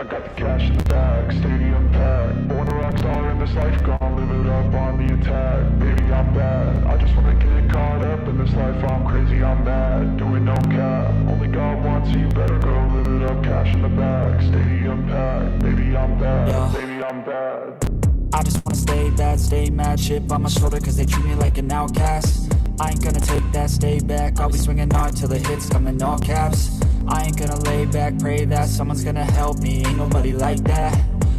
I got the cash in the bag, stadium packed. Born a rock star in this life, gonna live it up on the attack. Baby, I'm bad, I just wanna get caught up in this life. I'm crazy, I'm mad, doing no cap. Only God wants you, better go live it up. Cash in the bag, stadium packed. Baby, I'm bad, baby, I'm bad. I just wanna stay bad, stay mad. Chip on my shoulder cause they treat me like an outcast. I ain't gonna take that, stay back. I'll be swinging hard till the hits come in all caps. I ain't gonna lay back, pray that someone's gonna help me. Ain't nobody like that.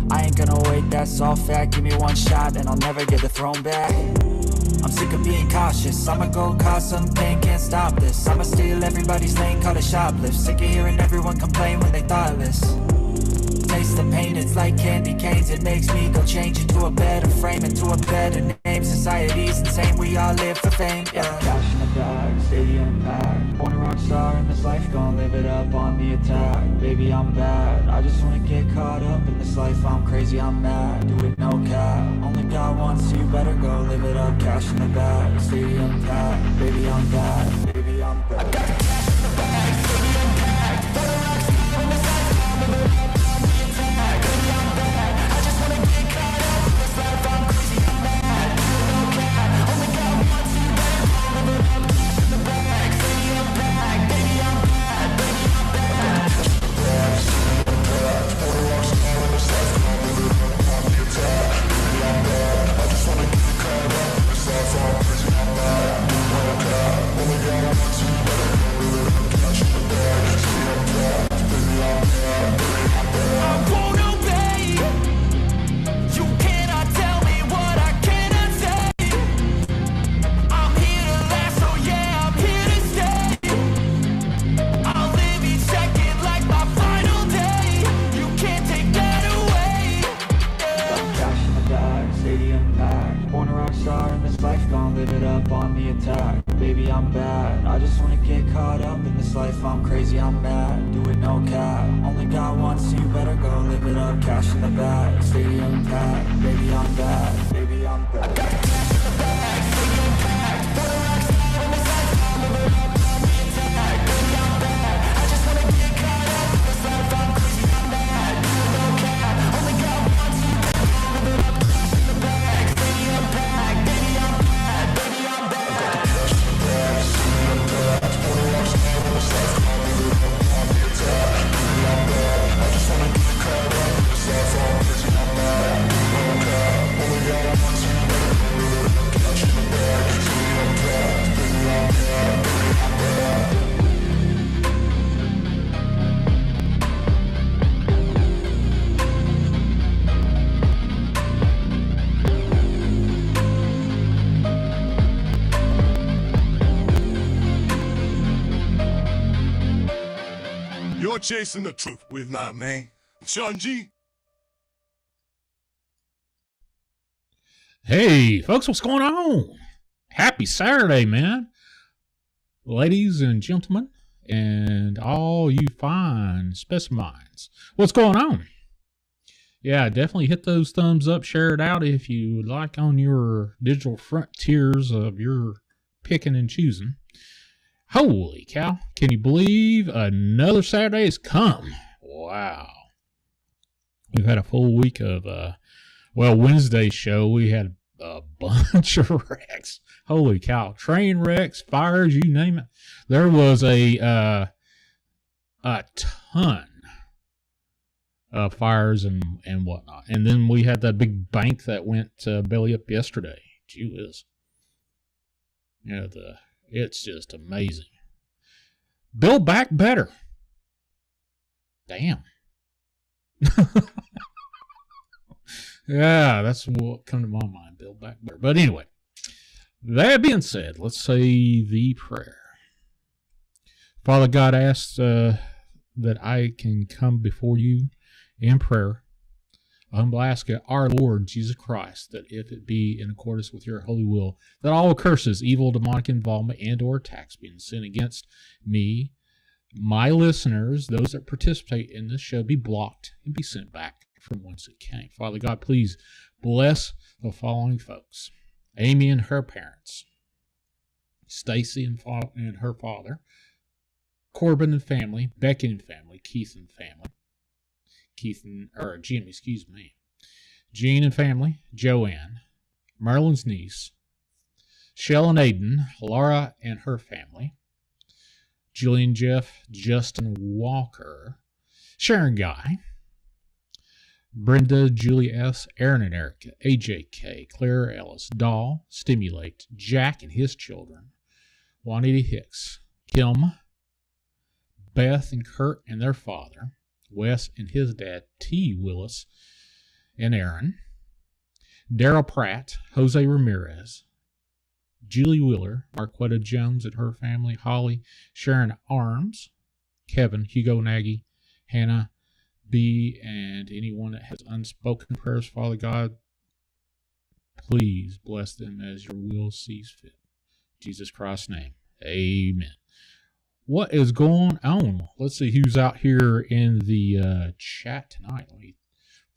I ain't gonna wait, that's all fact. Give me one shot and I'll never get the throne back. I'm sick of being cautious. I'ma go cause something, can't stop this. I'ma steal everybody's lane, call it shoplift. Sick of hearing everyone complain when they thoughtless. Taste the pain, it's like candy canes. It makes me go change into a better frame, into a better name. Society's insane, we all live for fame, yeah. Cash in the bag, stadium packed. Born a rock star in this life, gonna live it up on the attack. Baby, I'm bad, I just wanna get caught up in this life. I'm crazy, I'm mad, do it no cap. Only God wants you, better go live it up. Cash in the bag, stadium packed. Baby, I'm bad, baby, I'm bad. I got the cash in the bag, stadium packed. Born a rock star in this life, gonna live it up. I'm crazy, I'm mad, do it no cap. Only God wants you, better go live it up. Cash in the bag, stadium packed. Baby, I'm bad, baby, I'm bad. I got the cash in the bag, stadium packed. For the rock star in this life, I'll live it up on the attack. Baby, I'm bad, I just wanna get caught up in this life. I'm crazy, I'm mad, do it no cap. Only God wants you, better go live it up. Cash in the bag, stadium packed. Baby, I'm bad, baby, I'm bad. I got the cash in the bag, stadium packed. For the rock star in this life, You're chasing the truth with my man, Shawn G. Hey, folks, what's going on? Happy Saturday, man. Ladies and gentlemen, and all you fine specimens. What's going on? Yeah, definitely hit those thumbs up, share it out if you like on your digital frontiers of your picking and choosing. Holy cow, can you believe another Saturday has come? Wow. We've had a full week of, Wednesday's show, we had a bunch of wrecks. Holy cow, train wrecks, fires, you name it. There was a ton of fires and whatnot. And then we had that big bank that went belly up yesterday. Gee whiz. You know, it's just amazing. Build back better. Damn. Yeah, that's what come to my mind. Build back better. But anyway, that being said, let's say the prayer. Father God, I ask that I can come before you in prayer. I humbly ask our Lord Jesus Christ that if it be in accordance with your holy will, that all curses, evil, demonic involvement, and or attacks being sinned against me, my listeners, those that participate in this show, be blocked and be sent back from whence it came. Father God, please bless the following folks. Amy and her parents, Stacy and her father, Corbin and family, Becky and family, Keith and family, Jimmy, Jean and family, Joanne, Merlin's niece, Shell and Aiden, Laura and her family, Julian, Jeff, Justin Walker, Sharon Guy, Brenda, Julie S., Aaron and Erica, AJK, Claire Ellis, Doll, Stimulate, Jack and his children, Juanita Hicks, Kim, Beth and Kurt and their father, Wes and his dad, T. Willis and Aaron, Daryl Pratt, Jose Ramirez, Julie Wheeler, Marquetta Jones and her family, Holly, Sharon Arms, Kevin, Hugo Nagy, Hannah B., and anyone that has unspoken prayers, Father God, please bless them as your will sees fit. In Jesus Christ's name, amen. What is going on? Let's see who's out here in the chat tonight. Let me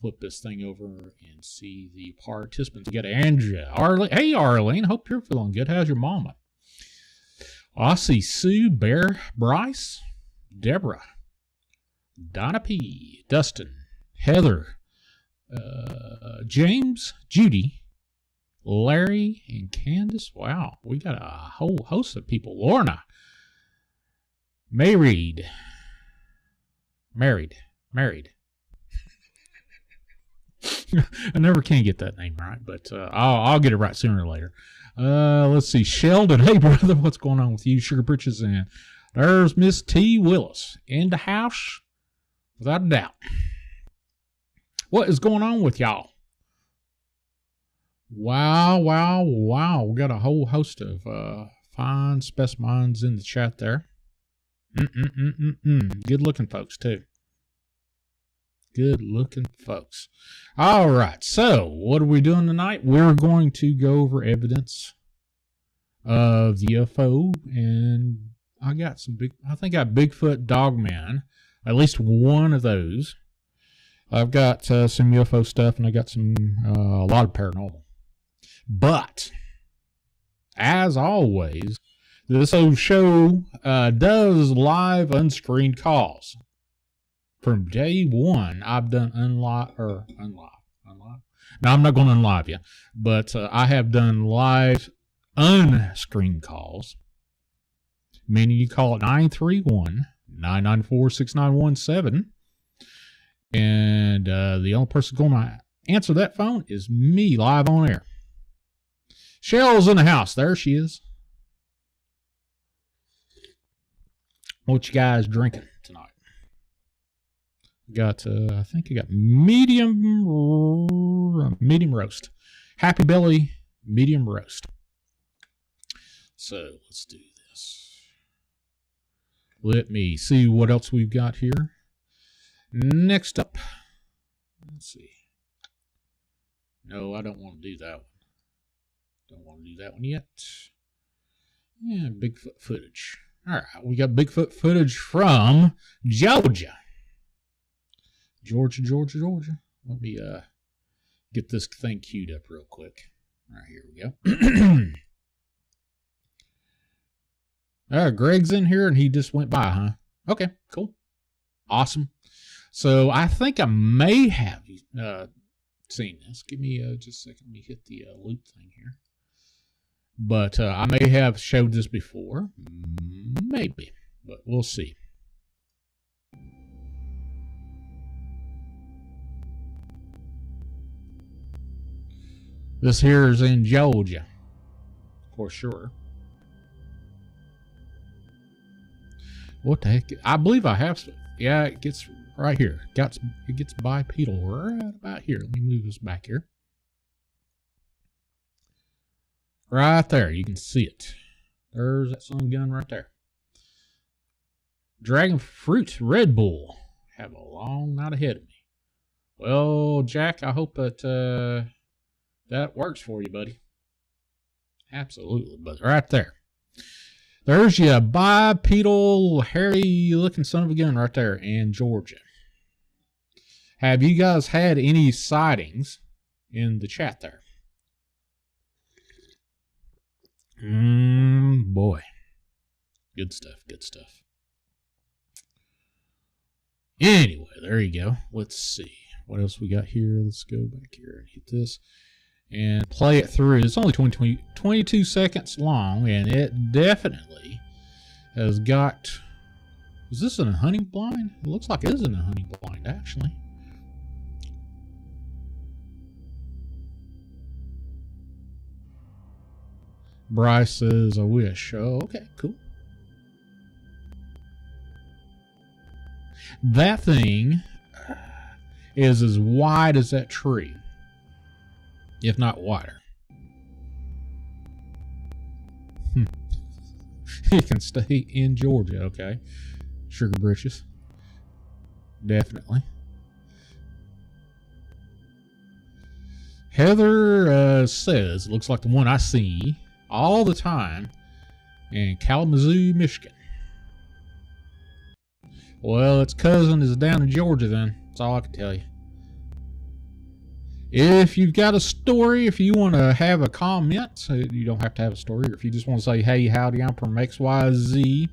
flip this thing over and see the participants. We got Andrea, Arlene. Hey, Arlene. Hope you're feeling good. How's your mama? I see Sue, Bear, Bryce, Deborah, Donna P., Dustin, Heather, James, Judy, Larry, and Candace. Wow, we got a whole host of people. Lorna, Married. I never can get that name right, but I'll get it right sooner or later. Let's see. Sheldon, hey brother, what's going on with you? Sugar Britches, and there's Miss T. Willis in the house, without a doubt. What is going on with y'all? Wow. We got a whole host of fine specimens in the chat there. Good looking folks, too. Good looking folks. All right, so what are we doing tonight? We're going to go over evidence of the UFO, and I think I got Bigfoot, Dogman, at least one of those. I've got some UFO stuff, and I got a lot of paranormal. But as always, this old show does live unscreened calls. From day one, I've done unlive. No, I'm not going to unlive you, but I have done live unscreened calls. Meaning you call it 931-994-6917. And the only person going to answer that phone is me live on air. Cheryl's in the house. There she is. What you guys drinking tonight? I think I got medium roast. Happy Belly medium roast. So let's do this. Let me see what else we've got here. Next up, let's see. No, I don't want to do that one. Don't want to do that one yet. Yeah, Bigfoot footage. All right, we got Bigfoot footage from Georgia. Georgia. Let me get this thing queued up real quick. All right, here we go. All right, Greg's in here, and he just went by, huh? Okay, cool. Awesome. So I think I may have seen this. Give me just a second. Let me hit the loop thing here. But I may have showed this before. Maybe. But we'll see. This here is in Georgia. For sure. What the heck? I believe I have. Yeah, it gets right here. It gets bipedal right about here. Let me move this back here. Right there. You can see it. There's that sun gun right there. Dragon Fruit Red Bull. Have a long night ahead of me. Well, Jack, I hope that that works for you, buddy. Absolutely, but right there. There's your bipedal, hairy-looking son of a gun right there in Georgia. Have you guys had any sightings in the chat there? Boy. Good stuff. Anyway, there you go. Let's see. What else we got here? Let's go back here and hit this and play it through. It's only 22 seconds long, and it definitely has got... Is this in a hunting blind? It looks like it is in a hunting blind, actually. Bryce says, I wish. Oh, okay, cool. That thing is as wide as that tree, if not wider. You can stay in Georgia, okay. Sugar britches. Definitely. Heather says, looks like the one I see all the time in Kalamazoo, Michigan. Well, its cousin is down in Georgia then. That's all I can tell you. If you've got a story, if you want to have a comment, you don't have to have a story, or if you just want to say, hey, howdy, I'm from XYZ,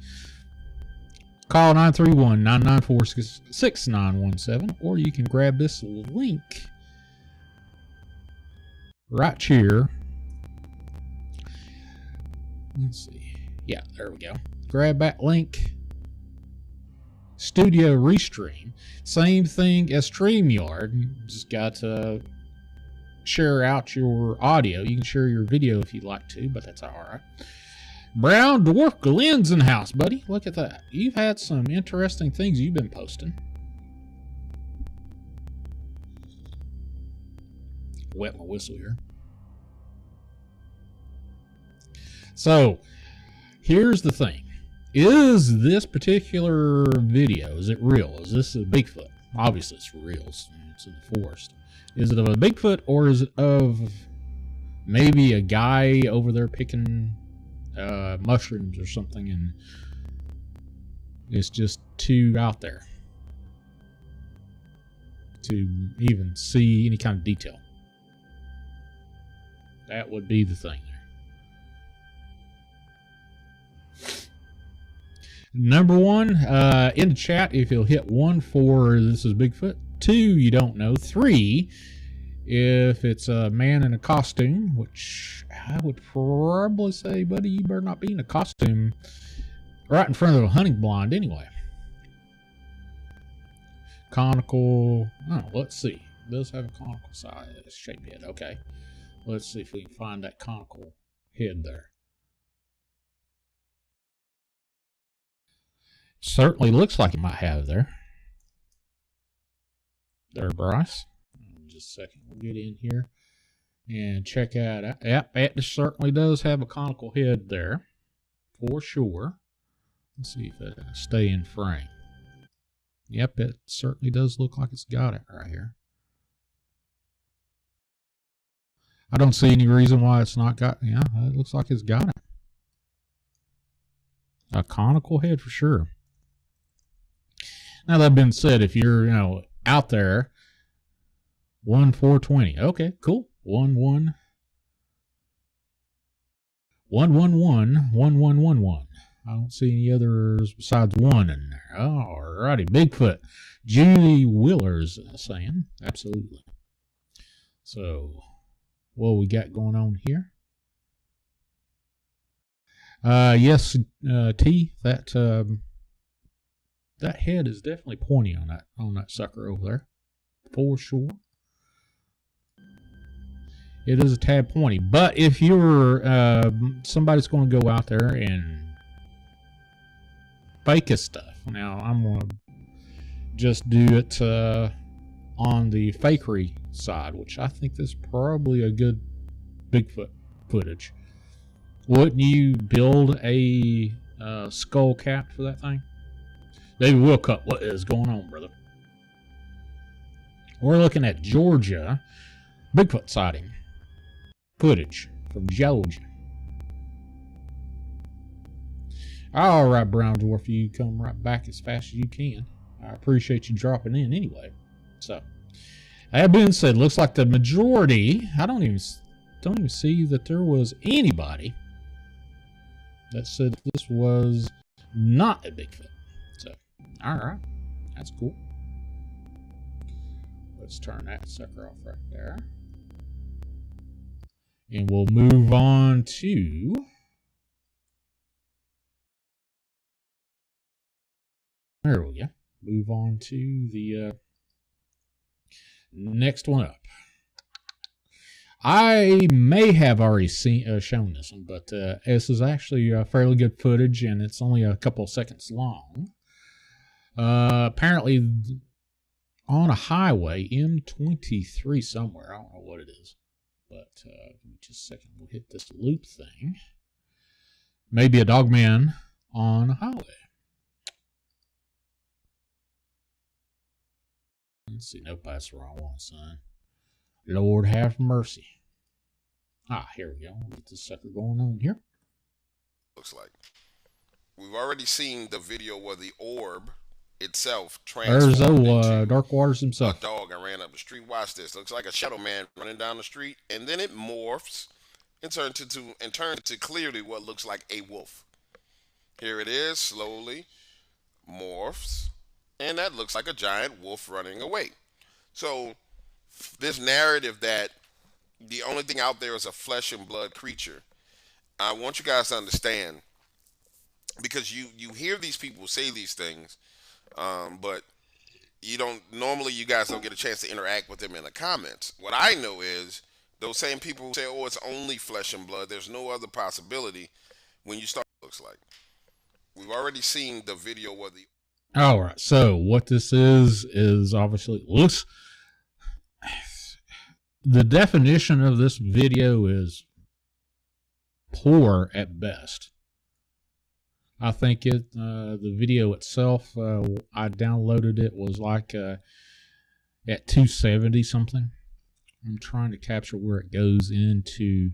call 931-994-6917, or you can grab this link right here. Let's see. Yeah, there we go. Grab that link. Studio Restream. Same thing as StreamYard. You just got to share out your audio. You can share your video if you'd like to, but that's alright. Brown Dwarf Glenn's in the house, buddy. Look at that. You've had some interesting things you've been posting. Wet my whistle here. So, here's the thing. Is this particular video, is it real? Is this a Bigfoot? Obviously it's real. It's in the forest. Is it of a Bigfoot, or is it of maybe a guy over there picking mushrooms or something, and it's just too out there to even see any kind of detail? That would be the thing there. Number one, in the chat, if you'll hit 1 for this is Bigfoot, 2, you don't know, 3, if it's a man in a costume, which I would probably say, buddy, you better not be in a costume right in front of a hunting blind anyway. Conical, oh, let's see. It does have a conical size shape head, okay. Let's see if we can find that conical head there. Certainly looks like it might have there. There, Bryce. Just a second. We'll get in here and check out. Yep, it certainly does have a conical head there, for sure. Let's see if it'll stay in frame. Yep, it certainly does look like it's got it right here. I don't see any reason why it's not got. Yeah, it looks like it's got it. A conical head for sure. Now that being said, if you're, out there, 1-4-20. Okay, cool. 1-1. 1-1-1. I don't see any others besides 1 in there. Alrighty, Bigfoot. Julie Willer's saying. Absolutely. So, what we got going on here? Yes, T, that head is definitely pointy on that sucker over there, for sure. It is a tad pointy, but if you're somebody's going to go out there and fake his stuff, now I'm going to just do it on the fakery side, which I think is probably a good Bigfoot footage. Wouldn't you build a skull cap for that thing? David Wilcutt, what is going on, brother? We're looking at Georgia Bigfoot sighting footage from Georgia. All right, Brown Dwarf, you come right back as fast as you can. I appreciate you dropping in anyway. So, that being said, looks like the majority, I don't even see that there was anybody that said this was not a Bigfoot. So, alright, that's cool. Let's turn that sucker off right there. And we'll move on to... There we go. Move on to the next one up. I may have already shown this one, but this is actually fairly good footage, and it's only a couple of seconds long. Apparently, on a highway, M23 somewhere. I don't know what it is. But give me just a second. We'll hit this loop thing. Maybe a Dogman on a highway. Let's see. Nope, that's the wrong one, son. Lord have mercy. Ah, here we go. We'll get this sucker going on here. Looks like. We've already seen the video where the orb itself there's transformed Dark Waters himself. a dog and ran up the street. Watch this. Looks like a shadow man running down the street, and then it morphs and turns into clearly what looks like a wolf. Here it is, slowly morphs, and that looks like a giant wolf running away. So this narrative that the only thing out there is a flesh and blood creature, I want you guys to understand, because you hear these people say these things, but you guys don't get a chance to interact with them in the comments. What I know is those same people who say, oh, it's only flesh and blood, there's no other possibility, when you start, looks like. We've already seen the video where the... All right, so what this is obviously looks... The definition of this video is poor at best. I think the video itself, I downloaded it, was like at 270 something. I'm trying to capture where it goes into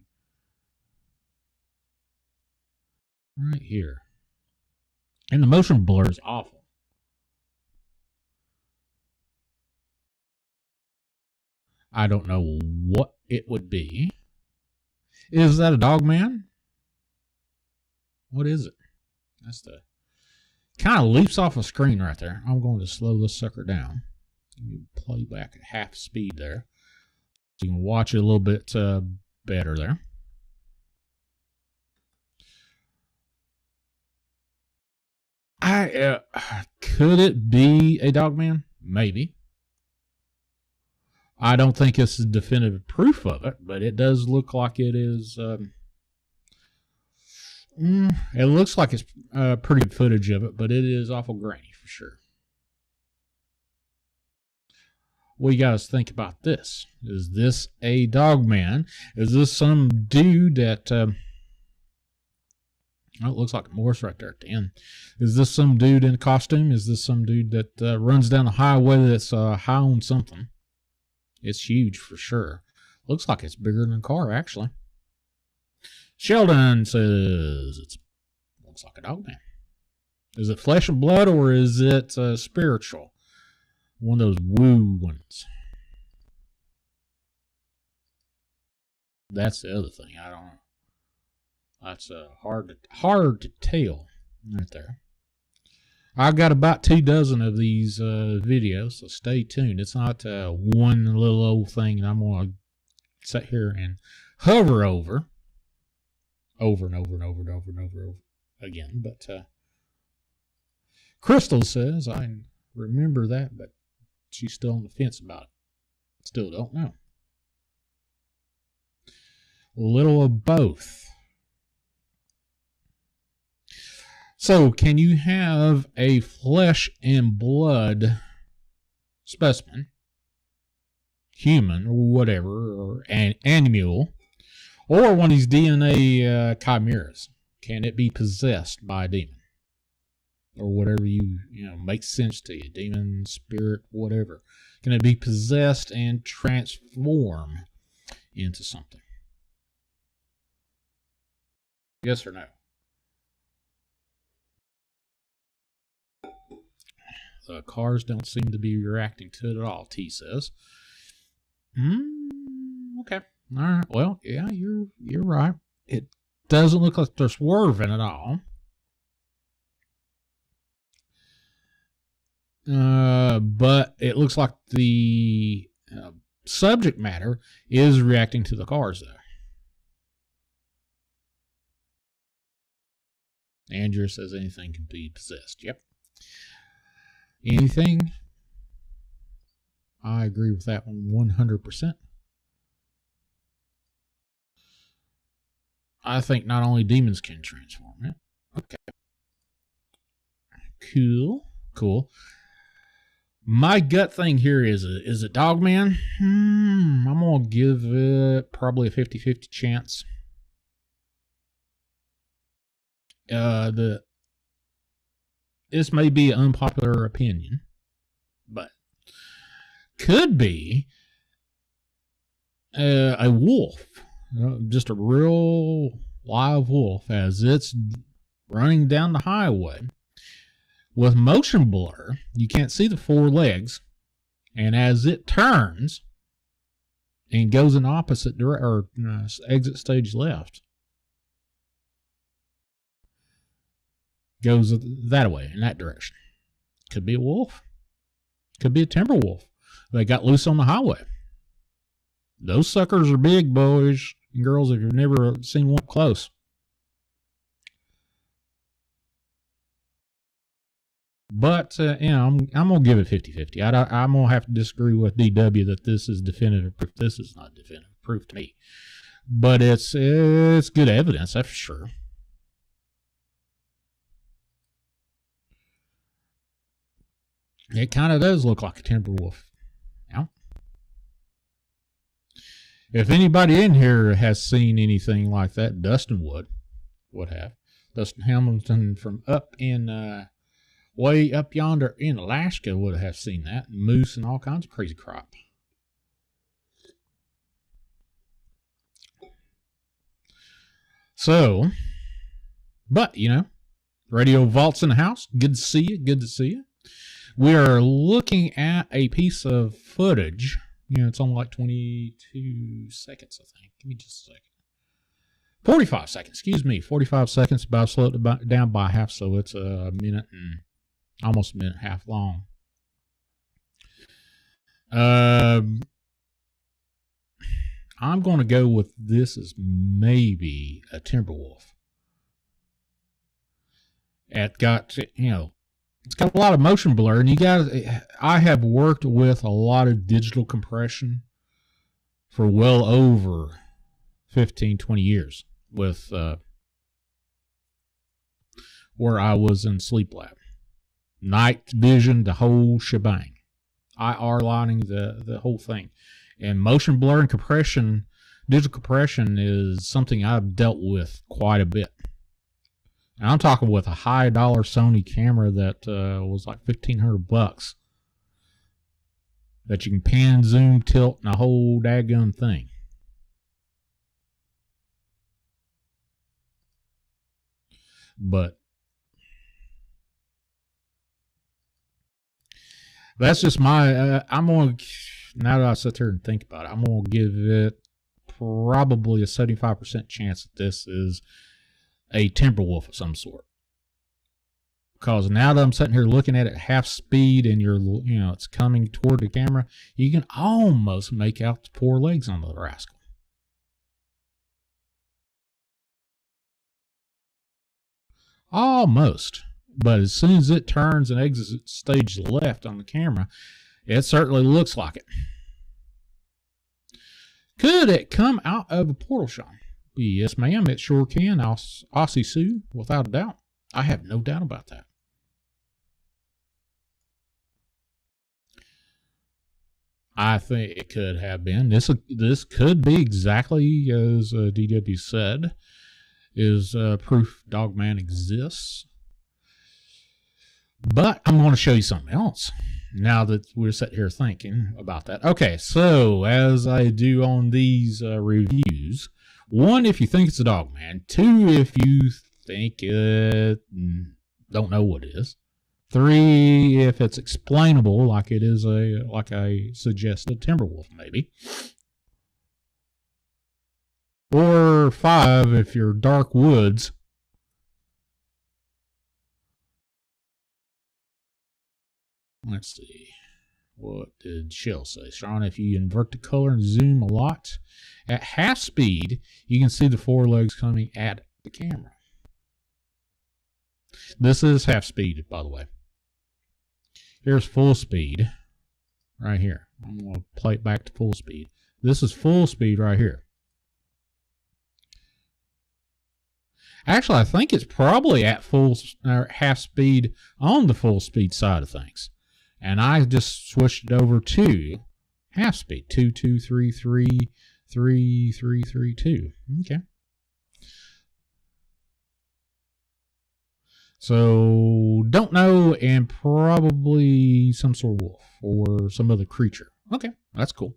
right here. And the motion blur is awful. I don't know what it would be. Is that a Dogman? What is it? That's the kind of leaps off a screen right there. I'm going to slow this sucker down. Let me play back at half speed there, so you can watch it a little bit better there. Could it be a Dogman? Maybe. I don't think this is definitive proof of it, but it does look like it is. It looks like it's pretty good footage of it, but it is awful grainy for sure. What do you guys think about this? Is this a Dogman? Is this some dude that... oh, it looks like a Morse right there at the end. Is this some dude in a costume? Is this some dude that runs down the highway that's high on something? It's huge for sure. Looks like it's bigger than a car, actually. Sheldon says it looks like a Dogman. Is it flesh and blood, or is it spiritual? One of those woo ones. That's the other thing. I don't know. That's hard to tell right there. I've got about 24 of these videos, so stay tuned. It's not one little old thing that I'm going to sit here and hover over and over again. But Crystal says, I remember that, but she's still on the fence about it. Still don't know. A little of both. So, can you have a flesh and blood specimen, human or whatever, or an animal, or one of these DNA chimeras? Can it be possessed by a demon? Or whatever you know makes sense to you, demon, spirit, whatever. Can it be possessed and transform into something? Yes or no? The cars don't seem to be reacting to it at all, T says. Okay. All right. Well, yeah, you're right. It doesn't look like they're swerving at all. But it looks like the subject matter is reacting to the cars, though. Andrew says anything can be possessed. Yep. Anything? I agree with that one 100%. I think not only demons can transform. Yeah. Okay. Cool. My gut thing here is it Dogman? I'm going to give it probably a 50-50 chance. This may be an unpopular opinion, but could be a wolf. Just a real live wolf as it's running down the highway. With motion blur, you can't see the four legs, and as it turns and goes in opposite direction, or exit stage left, goes that way, in that direction. Could be a wolf. Could be a timber wolf. They got loose on the highway. Those suckers are big, boys and girls, if you've never seen one up close. But, I'm going to give it 50-50. I'm going to have to disagree with DW that this is definitive proof. This is not definitive proof to me. But it's good evidence, that's for sure. It kind of does look like a timber wolf. Yeah. If anybody in here has seen anything like that, Dustin would have. Dustin Hamilton from up in... way up yonder in Alaska would have seen that. Moose and all kinds of crazy crap. So, but, Radio Vault's in the house. Good to see you. We are looking at a piece of footage. It's only like 22 seconds, I think. Give me just a second. 45 seconds, excuse me. 45 seconds, about slowed it down by half, so it's a minute and almost a minute and a half long. I'm going to go with this as maybe a timber wolf. It's got a lot of motion blur, and I have worked with a lot of digital compression for well over 15, 20 years with where I was in sleep lab. Night vision, the whole shebang. IR lining, the whole thing. And motion blur and compression, digital compression is something I've dealt with quite a bit. And I'm talking with a high dollar Sony camera that was like $1,500. That you can pan, zoom, tilt, and a whole daggone thing. But that's just my, now that I sit here and think about it, I'm going to give it probably a 75% chance that this is a timber wolf of some sort. Because now that I'm sitting here looking at it at half speed and it's coming toward the camera, you can almost make out the four legs on the rascal. Almost. But as soon as it turns and exits stage left on the camera, it certainly looks like it. Could it come out of a portal, Shawn? Yes, ma'am, it sure can. Aussie Sue, without a doubt. I have no doubt about that. I think it could have been. This could be exactly as DW said, is proof Dogman exists. But I'm going to show you something else now that we're sitting here thinking about that. Okay, so as I do on these reviews, 1, if you think it's a Dogman. 2, if you think it don't know what it is. 3, if it's explainable, like it is like I suggested, Timberwolf maybe. Or 5, if you're dark woods. Let's see. What did Shell say? Shawn, if you invert the color and zoom a lot, at half speed, you can see the forelegs coming at the camera. This is half speed, by the way. Here's full speed right here. I'm going to play it back to full speed. This is full speed right here. Actually, I think it's probably at half speed on the full speed side of things. And I just switched it over to half speed. 2, 2, 3, 3, 3, 3, 3, 2. Okay. So, don't know, and probably some sort of wolf or some other creature. Okay, that's cool.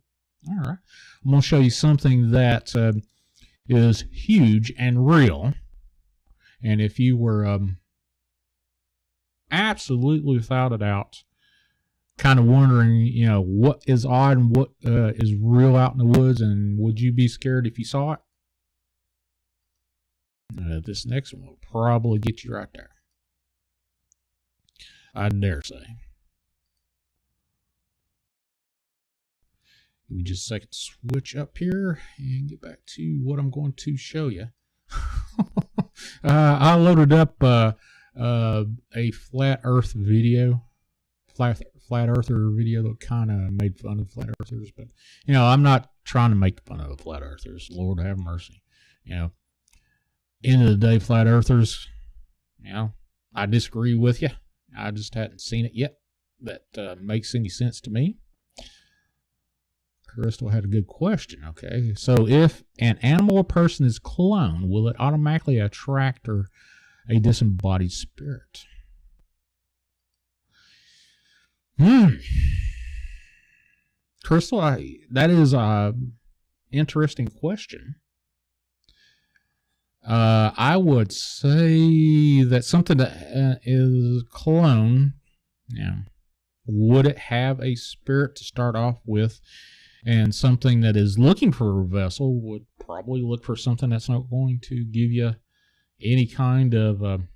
All right. I'm going to show you something that is huge and real. And if you were absolutely without a doubt kind of wondering, you know, what is odd and what is real out in the woods, and would you be scared if you saw it? This next one will probably get you right there. I dare say. Give me just a second to switch up here and get back to what I'm going to show you. I loaded up a flat earth video. Flat earther video that kind of made fun of flat earthers. But, you know, I'm not trying to make fun of flat earthers. Lord have mercy. You know, end of the day, flat earthers, you know, I disagree with you. I just hadn't seen it yet that makes any sense to me. Crystal had a good question. Okay, so if an animal or person is cloned, will it automatically attract a disembodied spirit? Crystal, that is an interesting question. I would say that something that is clone, yeah, would it have a spirit to start off with? And something that is looking for a vessel would probably look for something that's not going to give you any kind of, you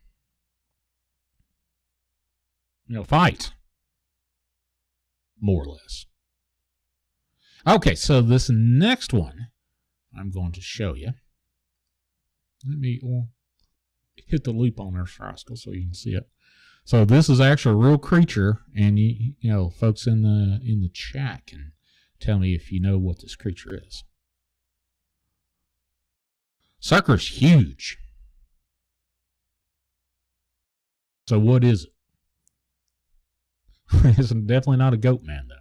know, fight, more or less. Okay, so this next one I'm going to show you. Let me hit the loop on there, Froskel, so you can see it. So this is actually a real creature, and you know, folks in the chat can tell me if you know what this creature is. Sucker's huge. So what is it? It's definitely not a goat man, though.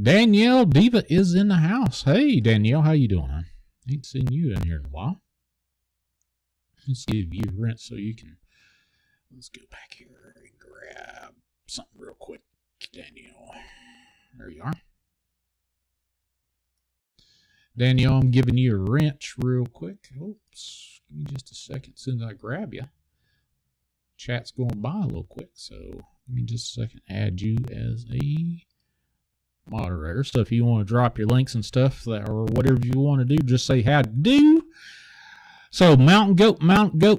Danielle Diva is in the house. Hey, Danielle, how you doing, huh? Ain't seen you in here in a while. Let's give you a rent so you can... Let's go back here and grab something real quick, Danielle. There you are. Danielle, I'm giving you a wrench real quick. Oops. Give me just a second. As soon as I grab you, chat's going by a little quick. So give me just a second. Add you as a moderator. So if you want to drop your links and stuff or whatever you want to do, just say how to do. So mountain goat,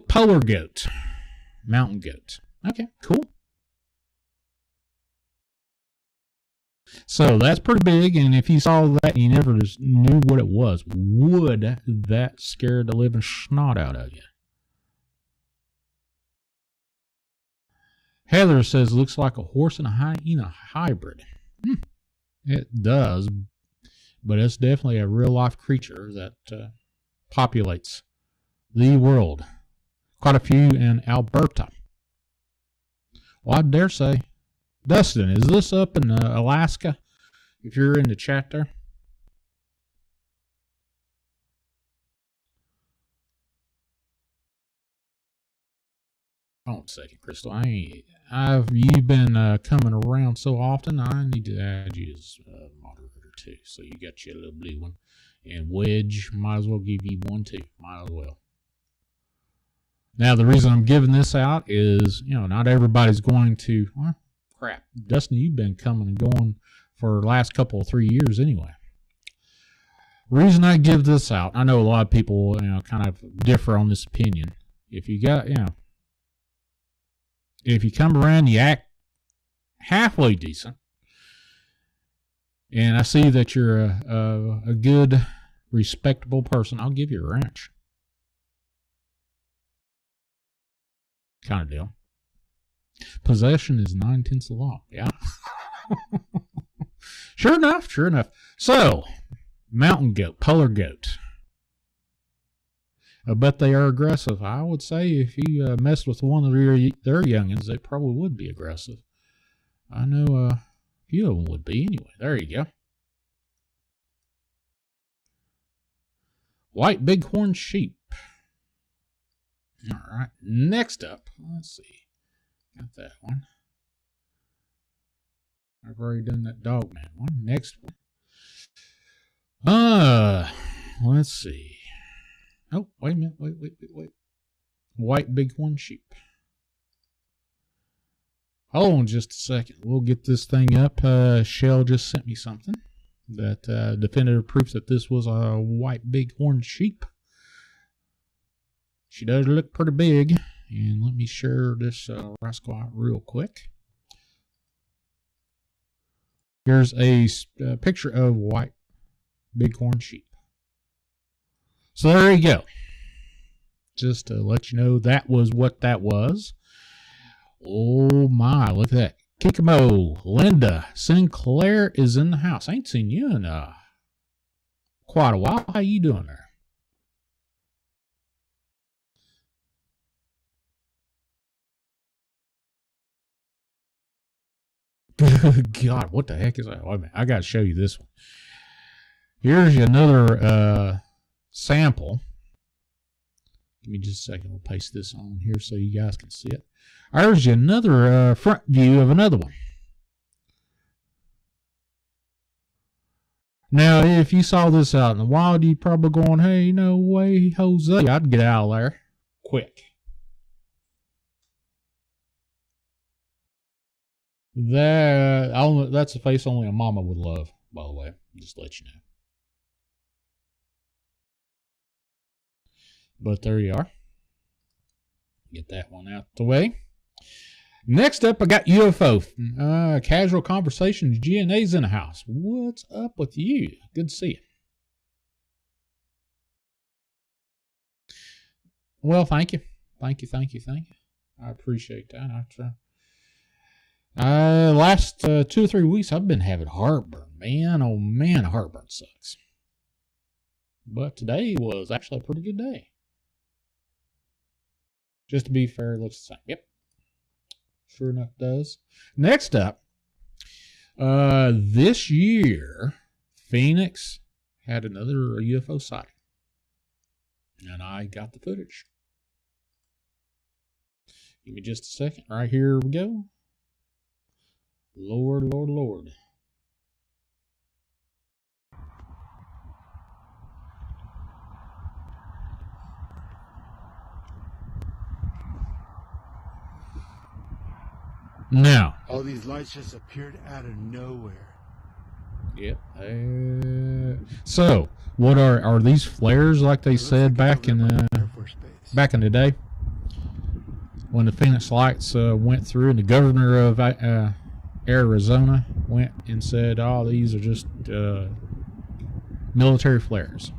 polar goat. Mountain goat. Okay, cool. So that's pretty big, and if you saw that and you never just knew what it was, would that scare the living snot out of you? Heather says, looks like a horse and a hyena hybrid. It does, but it's definitely a real-life creature that populates the world. Quite a few in Alberta. Well, I dare say, Dustin, is this up in Alaska? If you're in the chat there. Hold on a second, Crystal. You've been coming around so often, I need to add you as a moderator too. So you got your little blue one. And Wedge, might as well give you one too. Might as well. Now, the reason I'm giving this out is, you know, not everybody's going to... Well, crap. Dustin, you've been coming and going for the last 3 years anyway. Reason I give this out, I know a lot of people, kind of differ on this opinion. If you got, if you come around, you act halfway decent, and I see that you're a good, respectable person, I'll give you a wrench. Kind of deal. Possession is 9/10 of the law. Yeah. Sure enough. So, mountain goat, polar goat. I bet they are aggressive. I would say if you messed with one of their youngins, they probably would be aggressive. I know a few of them would be anyway. There you go. White bighorn sheep. All right. Next up, let's see. Got that one. I've already done that Dogman one. Next one. Let's see. Oh, wait a minute. Wait. White bighorn sheep. Hold on just a second. We'll get this thing up. Shell just sent me something that definitive proof that this was a white bighorn sheep. She does look pretty big. And let me share this rascal out real quick. Here's a picture of white bighorn sheep. So there you go. Just to let you know that was what that was. Oh my, look at that. Kikimo, Linda Sinclair is in the house. I ain't seen you in quite a while. How you doing there? God, what the heck is that? Wait a minute, I got to show you this one. Here's another sample. Give me just a second. We'll paste this on here so you guys can see it. There's another front view of another one. Now, if you saw this out in the wild, you'd probably going, hey, no way, Jose. I'd get out of there quick. That's a face only a mama would love, by the way. Just to let you know. But there you are. Get that one out the way. Next up, I got UFO. Casual Conversations. GNA's in the house. What's up with you? Good to see you. Well, thank you. Thank you. I appreciate that. Last 2 or 3 weeks, I've been having heartburn. Man, oh man, heartburn sucks. But today was actually a pretty good day. Just to be fair, it looks the same. Yep. Sure enough, does. Next up, this year, Phoenix had another UFO sighting. And I got the footage. Give me just a second. Right here we go. Lord. Now, all these lights just appeared out of nowhere. Yep. So, what are these flares like they said back in the day when the Phoenix lights went through, and the governor of Arizona went and said, "Oh, these are just military flares."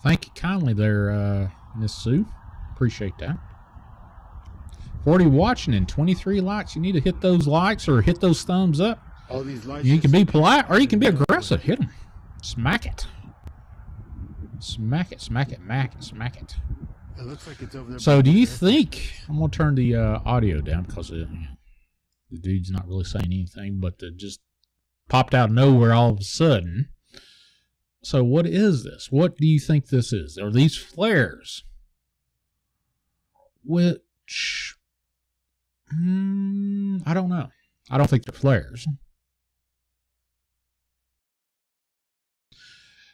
Thank you kindly there, Miss Sue. Appreciate that. 40 watching and 23 likes. You need to hit those likes or hit those thumbs up. All these lights. You can be polite or you can be aggressive. Hit them. Smack it. Smack it. It looks like it's over there. So do you think, I'm going to turn the audio down because the dude's not really saying anything, but it just popped out of nowhere all of a sudden. So what is this? What do you think this is? Are these flares? Which, I don't know. I don't think they're flares.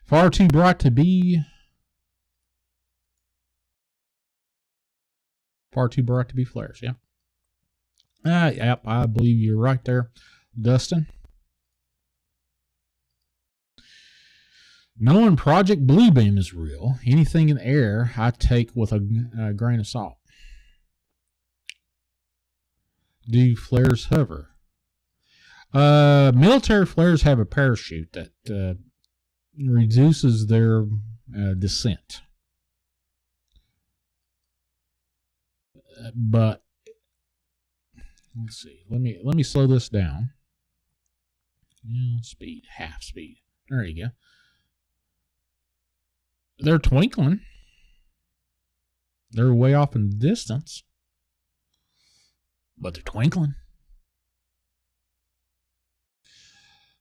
Far too bright to be. Far too bright to be flares, yeah. Yep, I believe you're right there, Dustin. Knowing Project Bluebeam is real, anything in the air I take with a grain of salt. Do flares hover? Military flares have a parachute that reduces their descent. But let's see. Let me slow this down. Speed, half speed. There you go. They're twinkling. They're way off in the distance, but they're twinkling.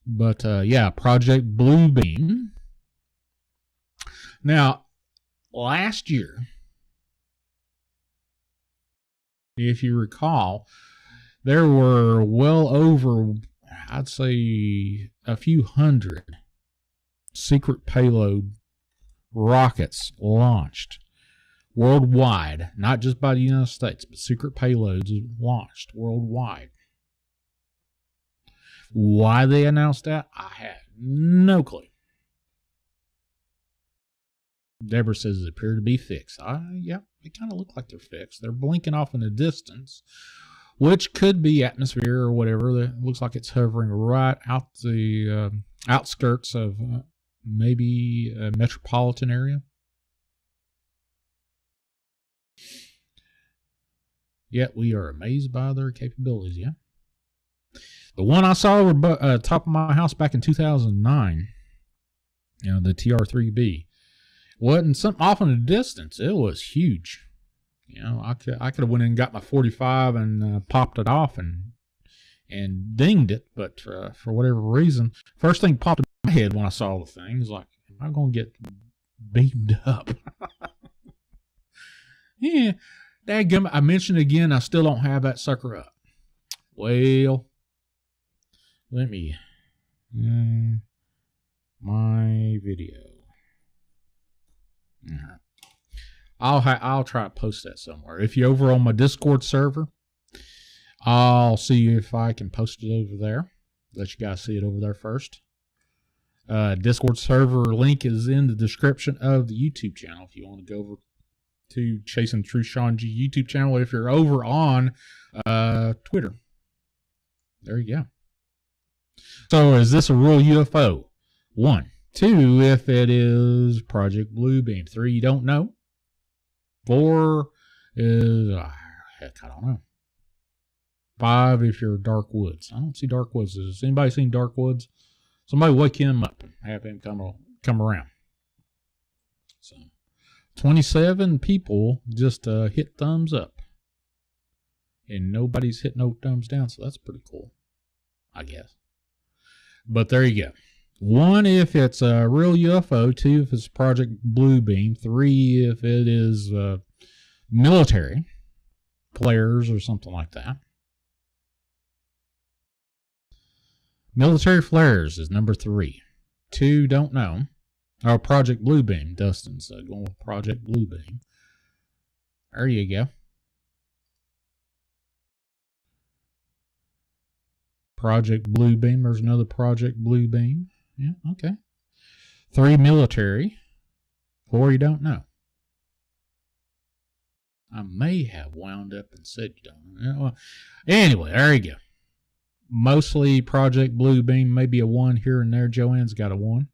But yeah, Project Bluebeam. Now, last year, if you recall, there were well over, I'd say, a few hundred secret payload rockets launched worldwide, not just by the United States, but secret payloads launched worldwide. Why they announced that, I have no clue. Deborah says it appeared to be fixed. Yeah, they kind of look like they're fixed. They're blinking off in the distance, which could be atmosphere or whatever. It looks like it's hovering right out the outskirts of maybe a metropolitan area. Yet we are amazed by their capabilities, yeah. The one I saw over top of my house back in 2009, the TR-3B, wasn't something off in the distance. It was huge. I could have went in and got my 45 and popped it off and dinged it, but for whatever reason, first thing popped in my head when I saw the thing was like, am I going to get beamed up? Yeah, dadgum, I mentioned again, I still don't have that sucker up. Well, let me my video. I'll try to post that somewhere. If you're over on my Discord server, I'll see if I can post it over there. Let you guys see it over there first. Discord server link is in the description of the YouTube channel if you want to go over to Chasing Truth Shawn G YouTube channel. If you're over on Twitter, there you go. So is this a real UFO? 1. 2, if it is Project Bluebeam. 3, you don't know. 4 is, heck, I don't know. 5, if you're Dark Woods. I don't see Dark Woods. Has anybody seen Dark Woods? Somebody wake him up and have him come around. So, 27 people just hit thumbs up. And nobody's hit no thumbs down, so that's pretty cool, I guess. But there you go. 1, if it's a real UFO. 2, if it's Project Bluebeam. 3, if it is military flares or something like that. Military flares is number 3. 2, don't know. Or Project Bluebeam. Dustin's going with Project Bluebeam. There you go. Project Bluebeam. There's another Project Bluebeam. Yeah, okay. 3, military. 4, you don't know. I may have wound up and said you don't know. Well, anyway, there you go. Mostly Project Bluebeam. Maybe a 1 here and there. Joanne's got a 1.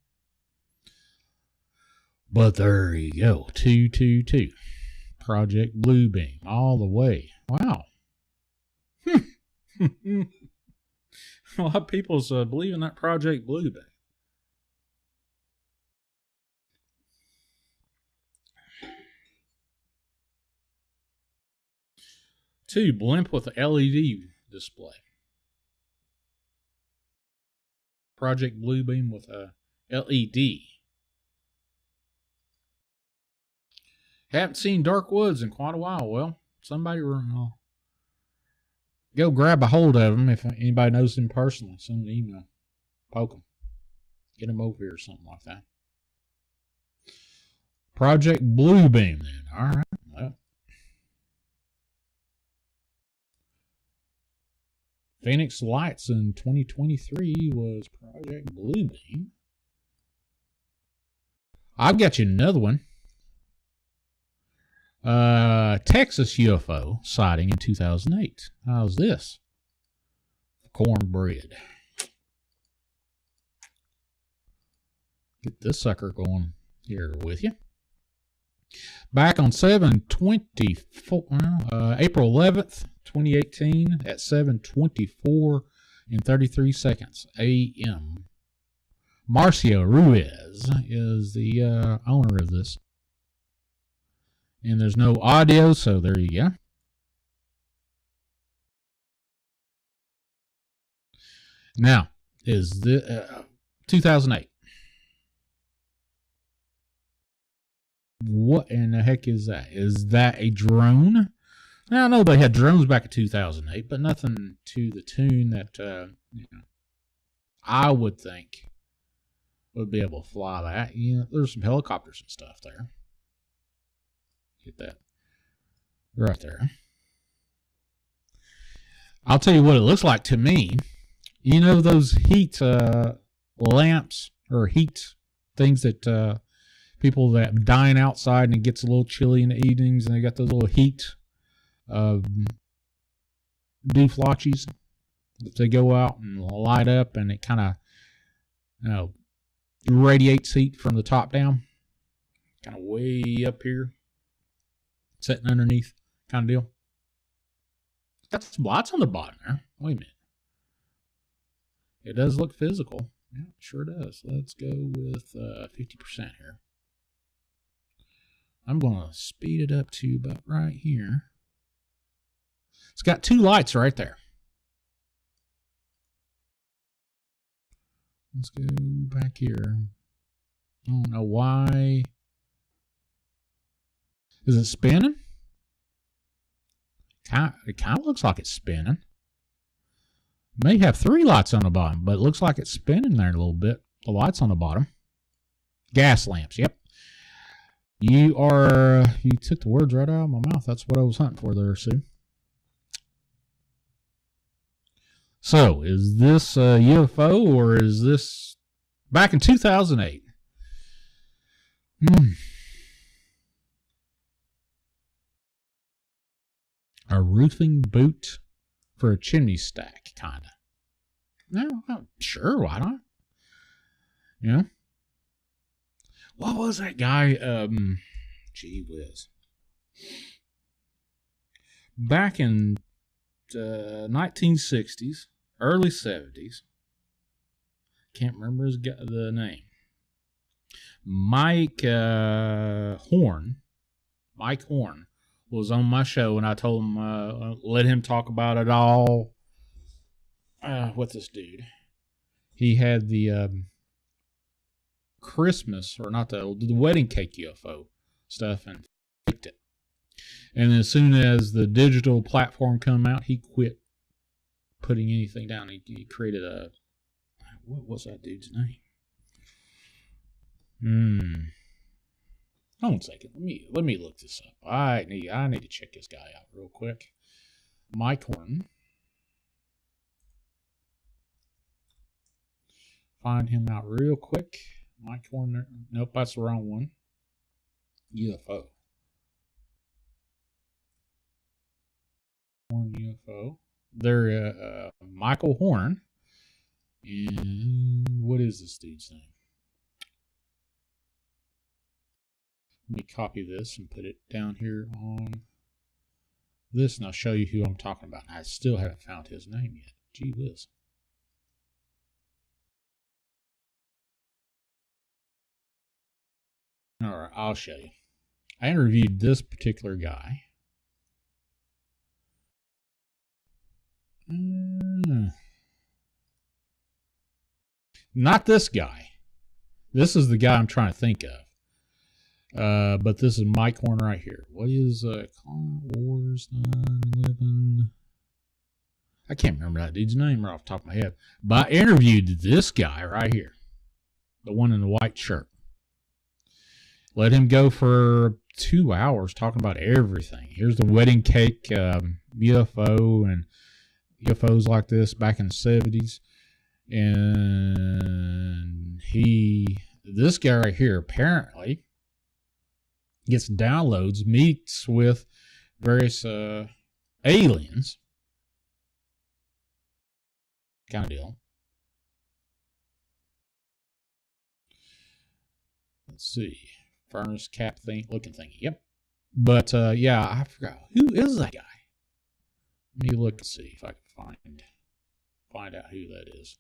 But there you go. 2, 2, 2. Project Bluebeam. All the way. Wow. A lot of people's believe in that Project Bluebeam. Two, blimp with a LED display. Project Bluebeam with a LED. Haven't seen Dark Woods in quite a while. Well, somebody go grab a hold of him if anybody knows him personally. Send an email. Poke him. Get him over here or something like that. Project Bluebeam then. All right. Well, Phoenix Lights in 2023 was Project Bluebeam. I've got you another one. Texas UFO sighting in 2008. How's this? Cornbread. Get this sucker going here with you. Back on April 11th, 2018 at 7:24 and 33 seconds a.m. Marcio Ruiz is the owner of this. And there's no audio, so there you go. Now, is the 2008. What in the heck is that? Is that a drone? Now, I know they had drones back in 2008, but nothing to the tune that I would think would be able to fly that. There's some helicopters and stuff there. Get that right there. I'll tell you what it looks like to me. You know those heat lamps or heat things that people that dine outside and it gets a little chilly in the evenings and they got those little heat dooflotchies that they go out and light up and it kind of radiates heat from the top down, kind of way up here, sitting underneath kind of deal. Got some lights on the bottom there. Wait a minute. It does look physical. Yeah, it sure does. Let's go with 50% here. I'm going to speed it up to about right here. It's got two lights right there. Let's go back here. I don't know why. Is it spinning? It kind of looks like it's spinning. May have three lights on the bottom, but it looks like it's spinning there a little bit. The lights on the bottom. Gas lamps, yep. You took the words right out of my mouth. That's what I was hunting for there, Sue. So, is this a UFO or is this back in 2008? A roofing boot for a chimney stack, kind of. No, sure, why not? Yeah. What was that guy? Gee whiz. Back in the 1960s, early 70s. Can't remember the name. Mike Horn was on my show, and I told him let him talk about it all. What's this dude? He had the Christmas, or not the wedding cake UFO stuff, and faked it. And as soon as the digital platform come out, he quit putting anything down. He created a, what was that dude's name? Hold on a second. Let me look this up. I need to check this guy out real quick. Mike Horton. Find him out real quick. Mike Horton. Nope, that's the wrong one. UFO. Horn UFO. They're Michael Horn. And what is this dude's name? Let me copy this and put it down here on this, and I'll show you who I'm talking about. I still haven't found his name yet. Gee whiz. All right, I'll show you. I interviewed this particular guy. Not this guy. This is the guy I'm trying to think of. But this is Mike Horn right here. What is Car Wars 9/11? I can't remember that dude's name right off the top of my head. But I interviewed this guy right here. The one in the white shirt. Let him go for 2 hours talking about everything. Here's the wedding cake UFO and UFOs like this back in the 70s. And this guy right here apparently gets downloads, meets with various aliens. Kind of deal. Let's see. Furnace cap thing, looking thingy. Yep. But yeah, I forgot. Who is that guy? Let me look and see if I can find out who that is.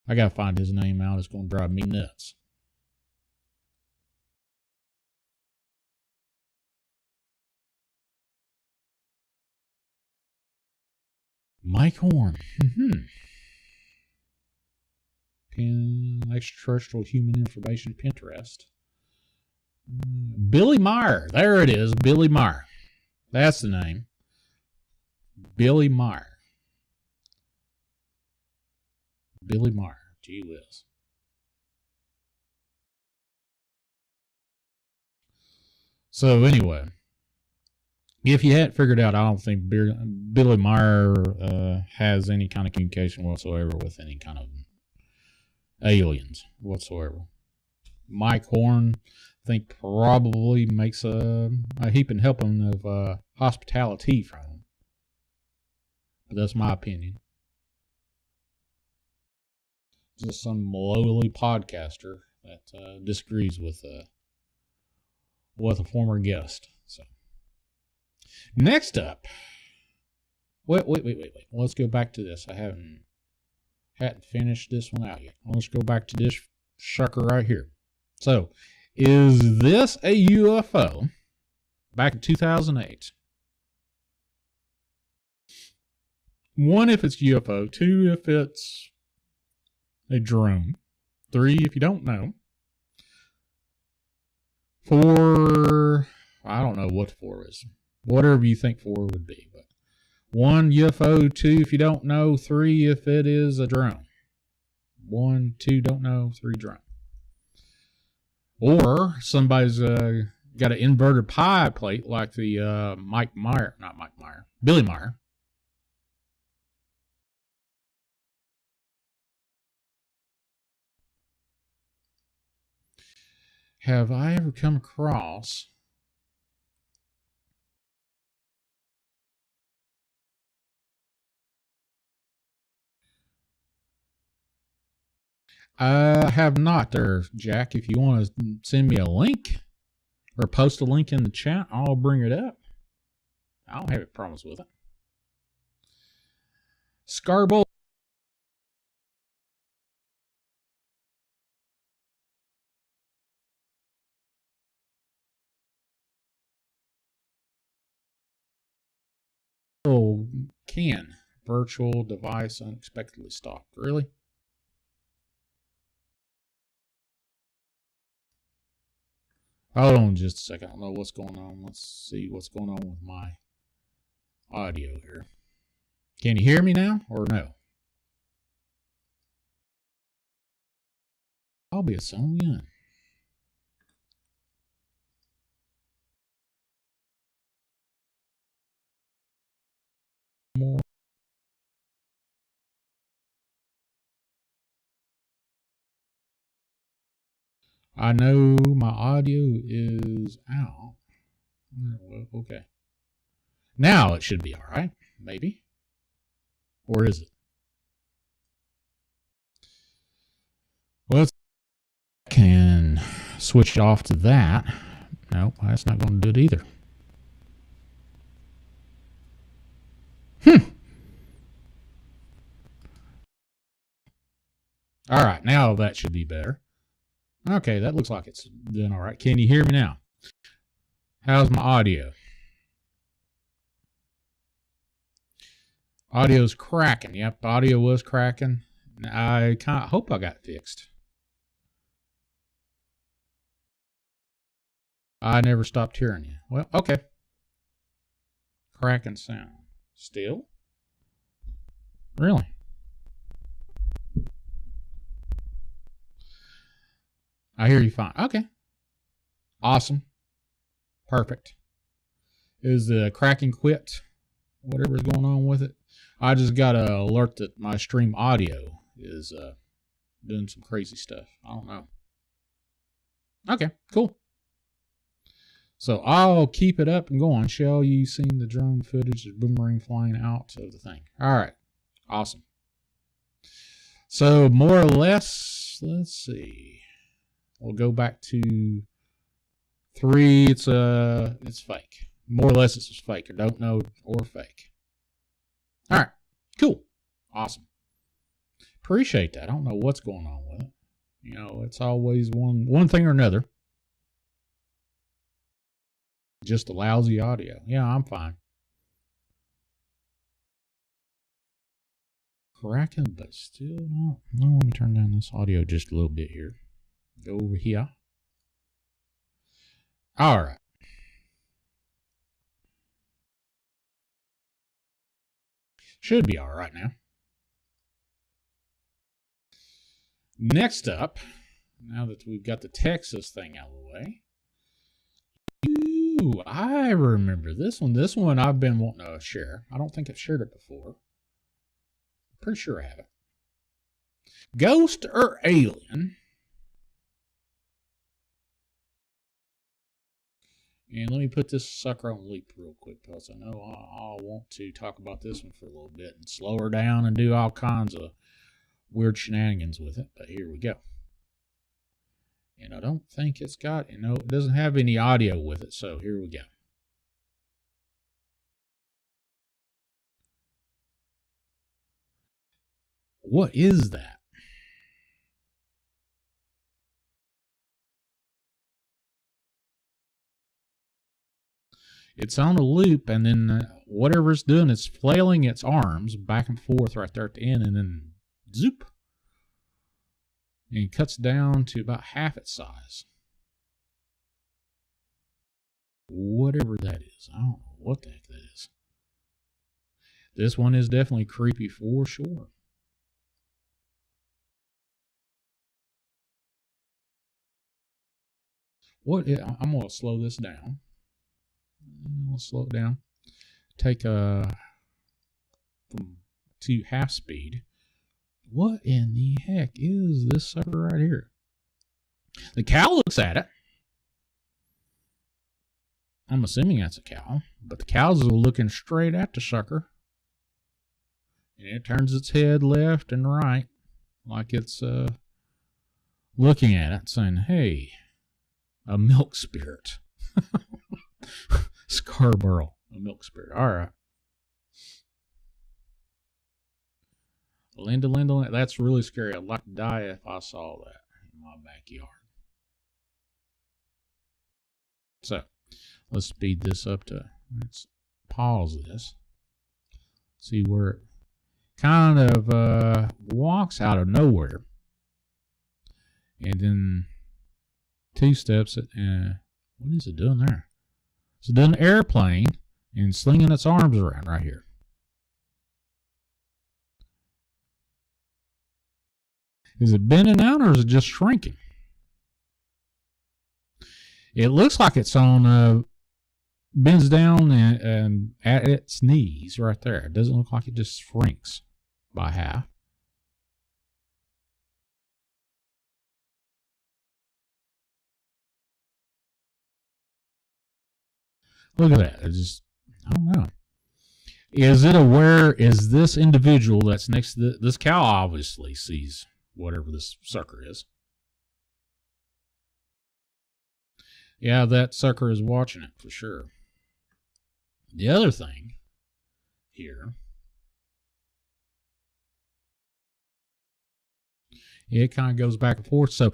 I gotta find his name out. It's gonna drive me nuts. Mike Horn. Extraterrestrial human information, Pinterest. Billy Meyer. There it is. Billy Meyer. That's the name. Billy Meyer. Billy Meyer. Gee whiz. So anyway, if you hadn't figured out, I don't think Billy Meyer has any kind of communication whatsoever with any kind of aliens whatsoever. Mike Horn, I think, probably makes a heaping helping of hospitality from him. But that's my opinion. Just some lowly podcaster that disagrees with a former guest. So next up, wait. Let's go back to this. I hadn't finished this one out yet. Let's go back to this sucker right here. So, is this a UFO? Back in 2008. 1, if it's UFO. 2, if it's a drone. 3, if you don't know. 4, I don't know what 4 is. Whatever you think 4 would be. But 1, UFO. 2, if you don't know. 3, if it is a drone. 1, 2, don't know. 3, drone. Or somebody's got an inverted pie plate like the Billy Meyer. Have I ever come across I have not there, Jack. If you want to send me a link or post a link in the chat, I'll bring it up. I don't have any problems with it. Scarborough. Can virtual device unexpectedly stopped? Really? Hold on just a second. I don't know what's going on. Let's see what's going on with my audio here. Can you hear me now or no? I'll be a son gun. More. I know my audio is out. Well, okay. Now it should be all right, maybe. Or is it? Well, I can switch it off to that. Nope, that's not going to do it either. All right, now that should be better. Okay, that looks like it's doing all right. Can you hear me now? How's my audio? Audio's cracking. Yep, audio was cracking. I kind of hope I got it fixed. I never stopped hearing you. Well, okay. Cracking sound. Still? Really? I hear you fine. Okay. Awesome. Perfect. Is the cracking quit? Whatever's going on with it. I just got an alert that my stream audio is doing some crazy stuff. I don't know. Okay, cool. So I'll keep it up and go on. Shell, you seen the drone footage of Boomerang flying out of the thing? All right. Awesome. So more or less, let's see. We'll go back to 3. It's fake. More or less it's fake. Or don't know or fake. All right. Cool. Awesome. Appreciate that. I don't know what's going on with it. You know, it's always one thing or another. Just a lousy audio. Yeah, I'm fine. Cracking, but still not. No, let me turn down this audio just a little bit here. Go over here. All right. Should be all right now. Next up, now that we've got the Texas thing out of the way. Ooh, I remember this one. This one I've been wanting to share. I don't think I've shared it before. Pretty sure I haven't. Ghost or alien? And let me put this sucker on leap real quick, because I know I'll want to talk about this one for a little bit and slow her down and do all kinds of weird shenanigans with it. But here we go. And I don't think it's got, it doesn't have any audio with it. So here we go. What is that? It's on a loop, and then whatever it's doing, it's flailing its arms back and forth right there at the end, and then zoop. And it cuts down to about half its size. Whatever that is. I don't know what the heck that is. This one is definitely creepy for sure. I'm going to slow this down. I'll slow it down. Take from to half speed. What in the heck is this sucker right here? The cow looks at it. I'm assuming that's a cow, but the cows are looking straight at the sucker. And it turns its head left and right like it's looking at it, saying, hey, a milk spirit. Scarborough, a milk spirit. All right. Linda, that's really scary. I'd like to die if I saw that in my backyard. So, let's speed this up let's pause this. See where it kind of walks out of nowhere. And then 2 steps. What is it doing there? It's doing an airplane and slinging its arms around right here. Is it bending out or is it just shrinking? It looks like it's on bends down and at its knees right there. It doesn't look like it just shrinks by half. Look at that. I don't know. Is it aware? Is this individual that's next to this cow obviously sees whatever this sucker is? Yeah, that sucker is watching it for sure. The other thing here, it kind of goes back and forth. So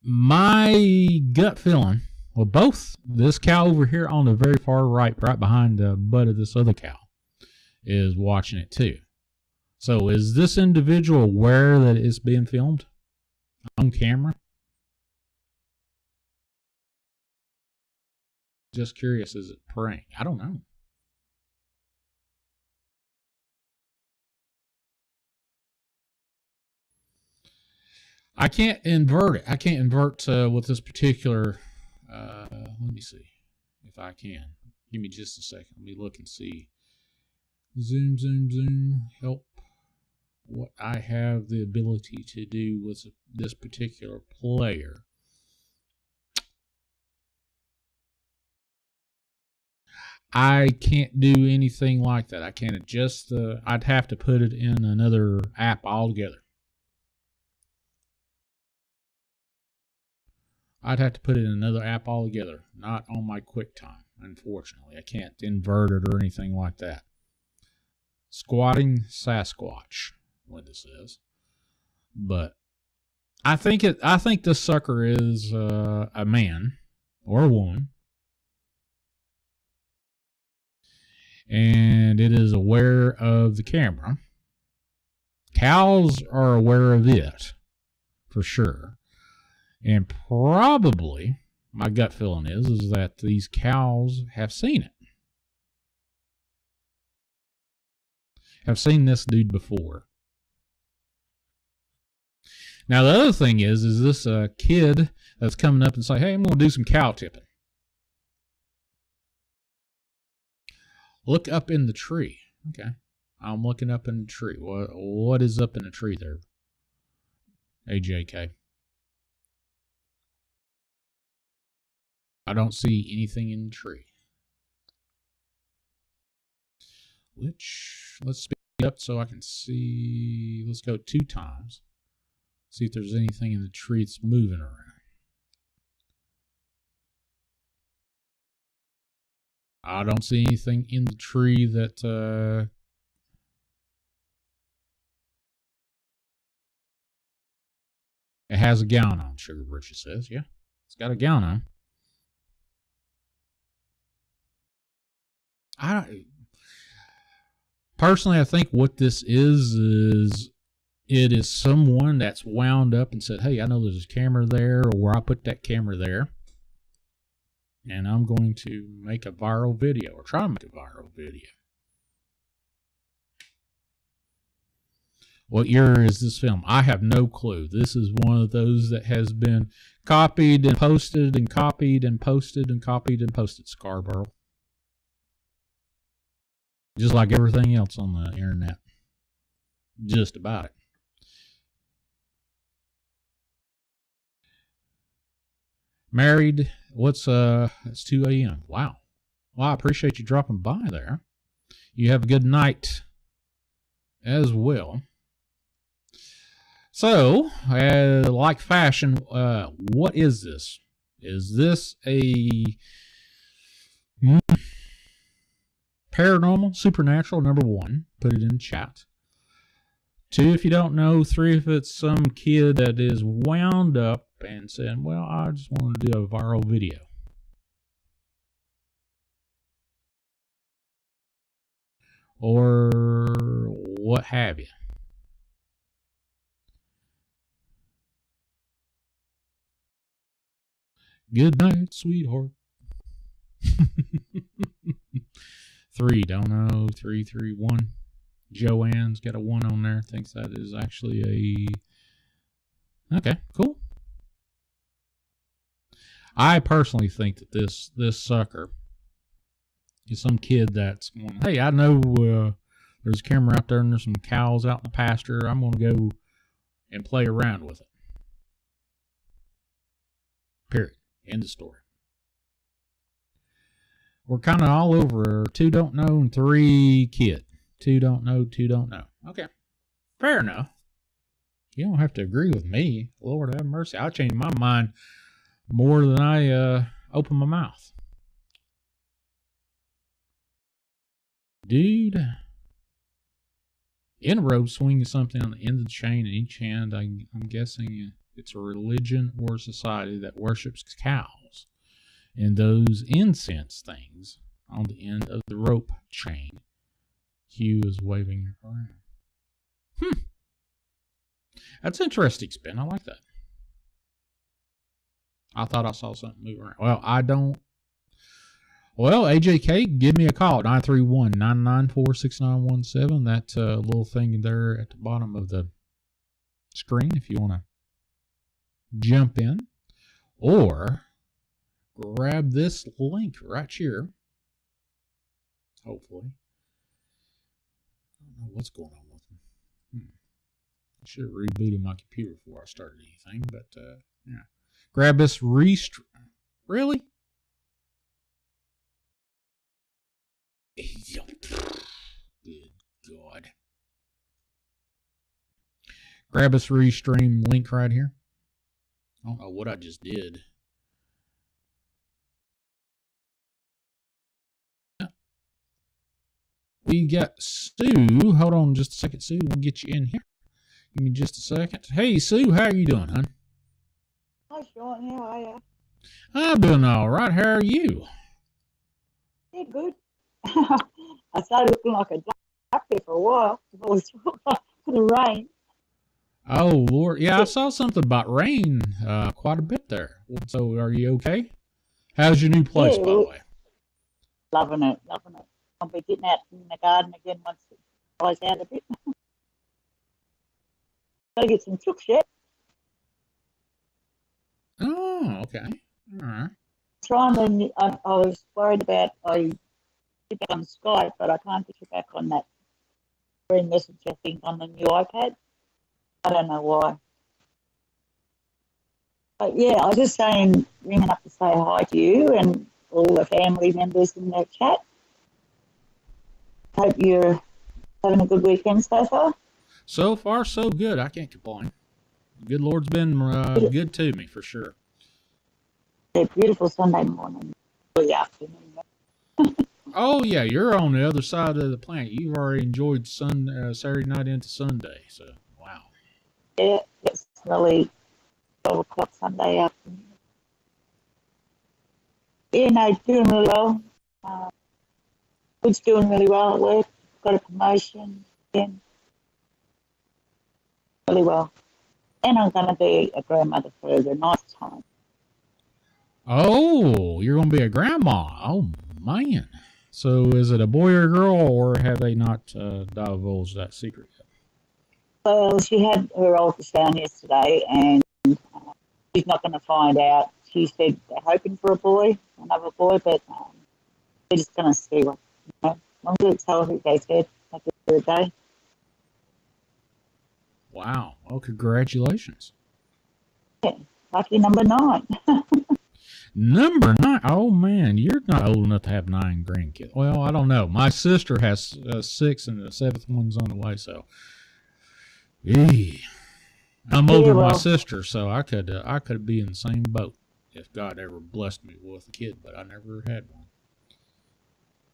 my gut feeling, well, both this cow over here on the very far right behind the butt of this other cow, is watching it too. So is this individual aware that it's being filmed on camera? Just curious, is it praying? I don't know. I can't invert it. I can't invert with this particular. Let me see if I can. Give me just a second. Let me look and see. Zoom, zoom, zoom. Help. What I have the ability to do with this particular player. I can't do anything like that. I can't adjust the. I'd have to put it in another app altogether. I'd have to put it in another app altogether. Not on my QuickTime, unfortunately. I can't invert it or anything like that. Squatting Sasquatch, what this is. But I think this sucker is a man or a woman. And it is aware of the camera. Cows are aware of it, for sure. And probably, my gut feeling is that these cows have seen it. Have seen this dude before. Now, the other thing is this a kid that's coming up and say, hey, I'm going to do some cow tipping. Look up in the tree. Okay. I'm looking up in the tree. What is up in the tree there? AJK. I don't see anything in the tree. Which, let's speed up so I can see. Let's go 2 times. See if there's anything in the tree that's moving around. I don't see anything in the tree that it has a gown on, Sugar Britches says. Yeah, it's got a gown on. Personally, I think what this is it is someone that's wound up and said, hey, I know there's a camera there, or I put that camera there. And I'm going to make a viral video, or try to make a viral video. What year is this film? I have no clue. This is one of those that has been copied and posted and copied and posted and copied and posted. Scarborough. Just like everything else on the internet. Just about it. Married. It's 2 a.m. Wow. Well, I appreciate you dropping by there. You have a good night as well. So, like fashion, what is this? Is this a paranormal, supernatural? Number 1, put it in the chat. 2, if you don't know. 3, if it's some kid that is wound up and saying, well, I just want to do a viral video. Or what have you. Good night, sweetheart. 3, don't know. 331. Joanne's got a 1 on there. Thinks that is actually a... Okay, cool. I personally think that this sucker is some kid that's going, hey, I know there's a camera out there and there's some cows out in the pasture. I'm going to go and play around with it. Period. End of story. We're kind of all over 2 don't know and 3 kid. 2 don't know, 2 don't know. Okay. Fair enough. You don't have to agree with me. Lord have mercy. I'll change my mind more than I open my mouth. Dude. In a robe swinging something on the end of the chain in each hand. I'm guessing it's a religion or a society that worships cows. And those incense things on the end of the rope chain. Hugh is waving around. That's interesting, Spin. I like that. I thought I saw something move around. Well, I don't. Well, AJK, give me a call. 931-994-6917. That little thing there at the bottom of the screen if you want to jump in, or grab this link right here. Hopefully. I don't know what's going on with them. I should have rebooted my computer before I started anything, but yeah. Grab this Really? Good God. Grab this restream link right here. I don't know what I just did. We got Sue. Hold on just a second, Sue. We'll get you in here. Give me just a second. Hey, Sue, how are you doing, hon? Hi, Shawn. How are you? I'm doing all right. How are you? Yeah, good. I started looking like a duck there for a while before the rain. Oh, Lord. Yeah, I saw something about rain quite a bit there. So are you okay? How's your new place, by the way? Loving it, loving it. I'll be getting out in the garden again once it dries out a bit. Gotta get some chooks yet. Oh, okay. All right. I was worried about I get back on Skype, but I can't get you back on that green message, I think, on the new iPad. I don't know why. But yeah, I was just saying, ringing up to say hi to you and all the family members in the chat. Hope you're having a good weekend so far. So far, so good. I can't complain. Good Lord's been good to me, for sure. A beautiful Sunday morning, early afternoon. Oh, yeah, you're on the other side of the planet. You've already enjoyed Saturday night into Sunday, so wow. Yeah, it's really 12 o'clock Sunday afternoon. Yeah, no, doing really well. Good's doing really well at work. Got a promotion again. Really well. And I'm going to be a grandmother for the nice time. Oh, you're going to be a grandma. Oh, man. So is it a boy or a girl, or have they not divulged that secret yet? Well, she had her ultrasound yesterday, and she's not going to find out. She said they're hoping for a boy, another boy, but they're just going to see what, I'm going to tell who they said at the end of the day. Wow. Well, congratulations. Yeah, lucky number 9. Number 9. Oh, man, you're not old enough to have 9 grandkids. Well, I don't know. My sister has 6, and the 7th one's on the way, so. I'm older than my sister, so I could be in the same boat if God ever blessed me with a kid, but I never had one.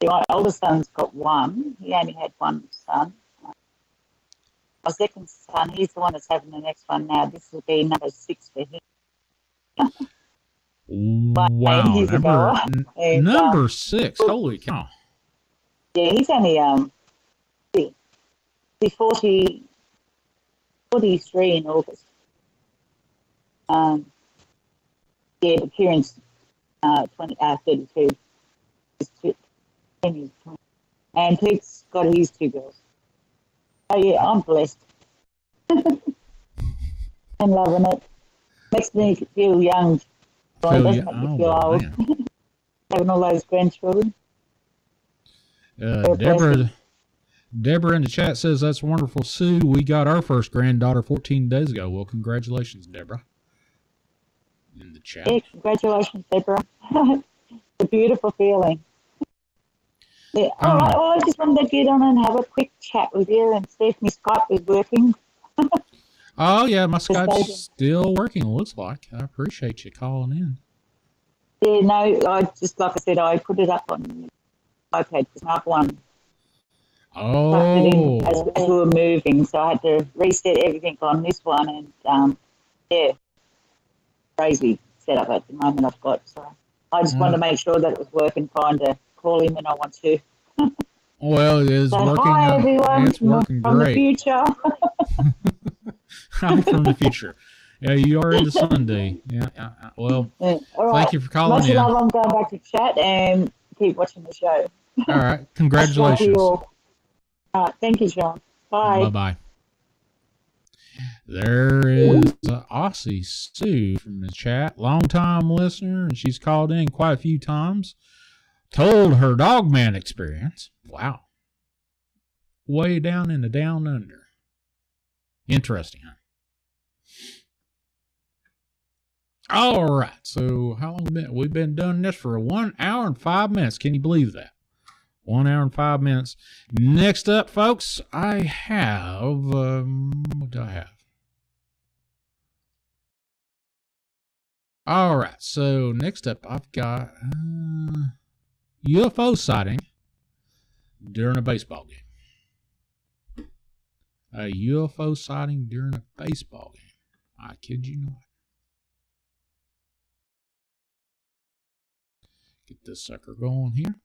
My oldest son's got 1. He only had 1 son. My second son, he's the one that's having the next one now. This will be number 6 for him. Wow, number 6. Holy cow. Yeah, he's only he's 43 in August. Yeah, but Kieran's 32. And Pete's got his 2 girls. Oh yeah, I'm blessed. I'm loving it. Makes me feel young. Doesn't make me feel old. Having all those grandchildren. Deborah in the chat says, that's wonderful, Sue. We got our first granddaughter 14 days ago. Well, congratulations, Deborah. In the chat. Yeah, congratulations, Deborah. It's a beautiful feeling. Yeah. All right. Well, I just wanted to get on and have a quick chat with you and see if my Skype is working. Oh, yeah, my Skype's still working, it looks like. I appreciate you calling in. Yeah, no, I just, like I said, I put it up on the iPad because my one. Oh. As we were moving, so I had to reset everything on this one, and yeah, crazy setup at the moment I've got. So I just wanted to make sure that it was working fine to call him when I want to. Well, it is so working. Hi, everyone. It's working from great. The future. I'm from the future. Yeah, you are into Sunday. Yeah. Well, yeah. All right. Thank you for calling Much in. love. I'm going back to chat and keep watching the show. All right. Congratulations. All right. Thank you, Shawn. Bye. Bye-bye. There is Aussie Sue from the chat, long-time listener, and she's called in quite a few times. Told her Dogman experience. Wow. Way down in the down under. Interesting, huh? All right, so how long we've been doing this for 1 hour and 5 minutes. Can you believe that? 1 hour and 5 minutes. Next up, folks, I have what do I have? All right, so next up, I've got UFO sighting during a baseball game. A UFO sighting during a baseball game. I kid you not. Get this sucker going here.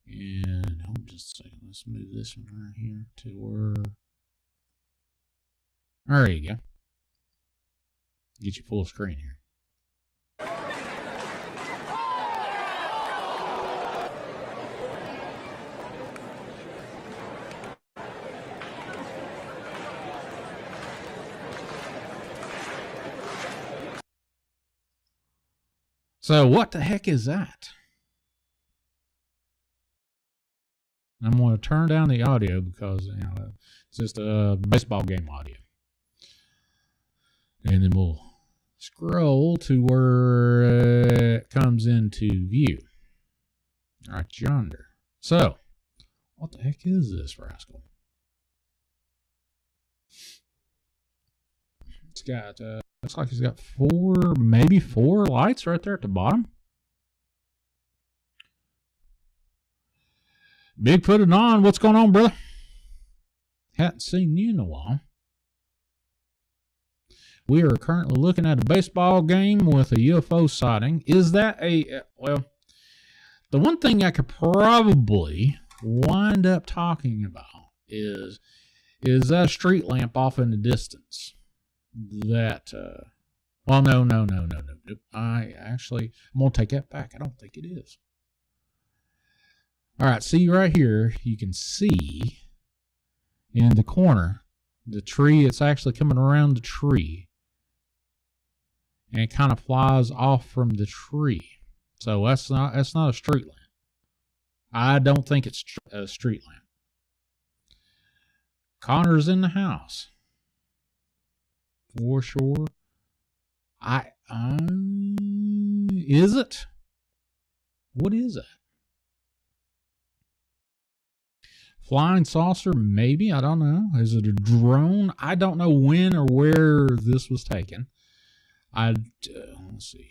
And hold on just a second. Let's move this one right here to where. There you go. Get you full screen here. So what the heck is that? I'm going to turn down the audio because it's just a baseball game audio. And then we'll scroll to where it comes into view. Right yonder. So, what the heck is this rascal? It's got, looks like it's got maybe four lights right there at the bottom. Bigfoot and on, what's going on, brother? Hadn't seen you in a while. We are currently looking at a baseball game with a UFO sighting. Is that well, the one thing I could probably wind up talking about is that a street lamp off in the distance. That, well, no. I'm going to take that back. I don't think it is. All right, see right here, you can see in the corner, the tree, it's actually coming around the tree. And it kind of flies off from the tree. So that's not a street lamp. I don't think it's a street lamp. Connor's in the house. For sure. Is it? What is that? Flying saucer, maybe. I don't know. Is it a drone? I don't know when or where this was taken. Let's see.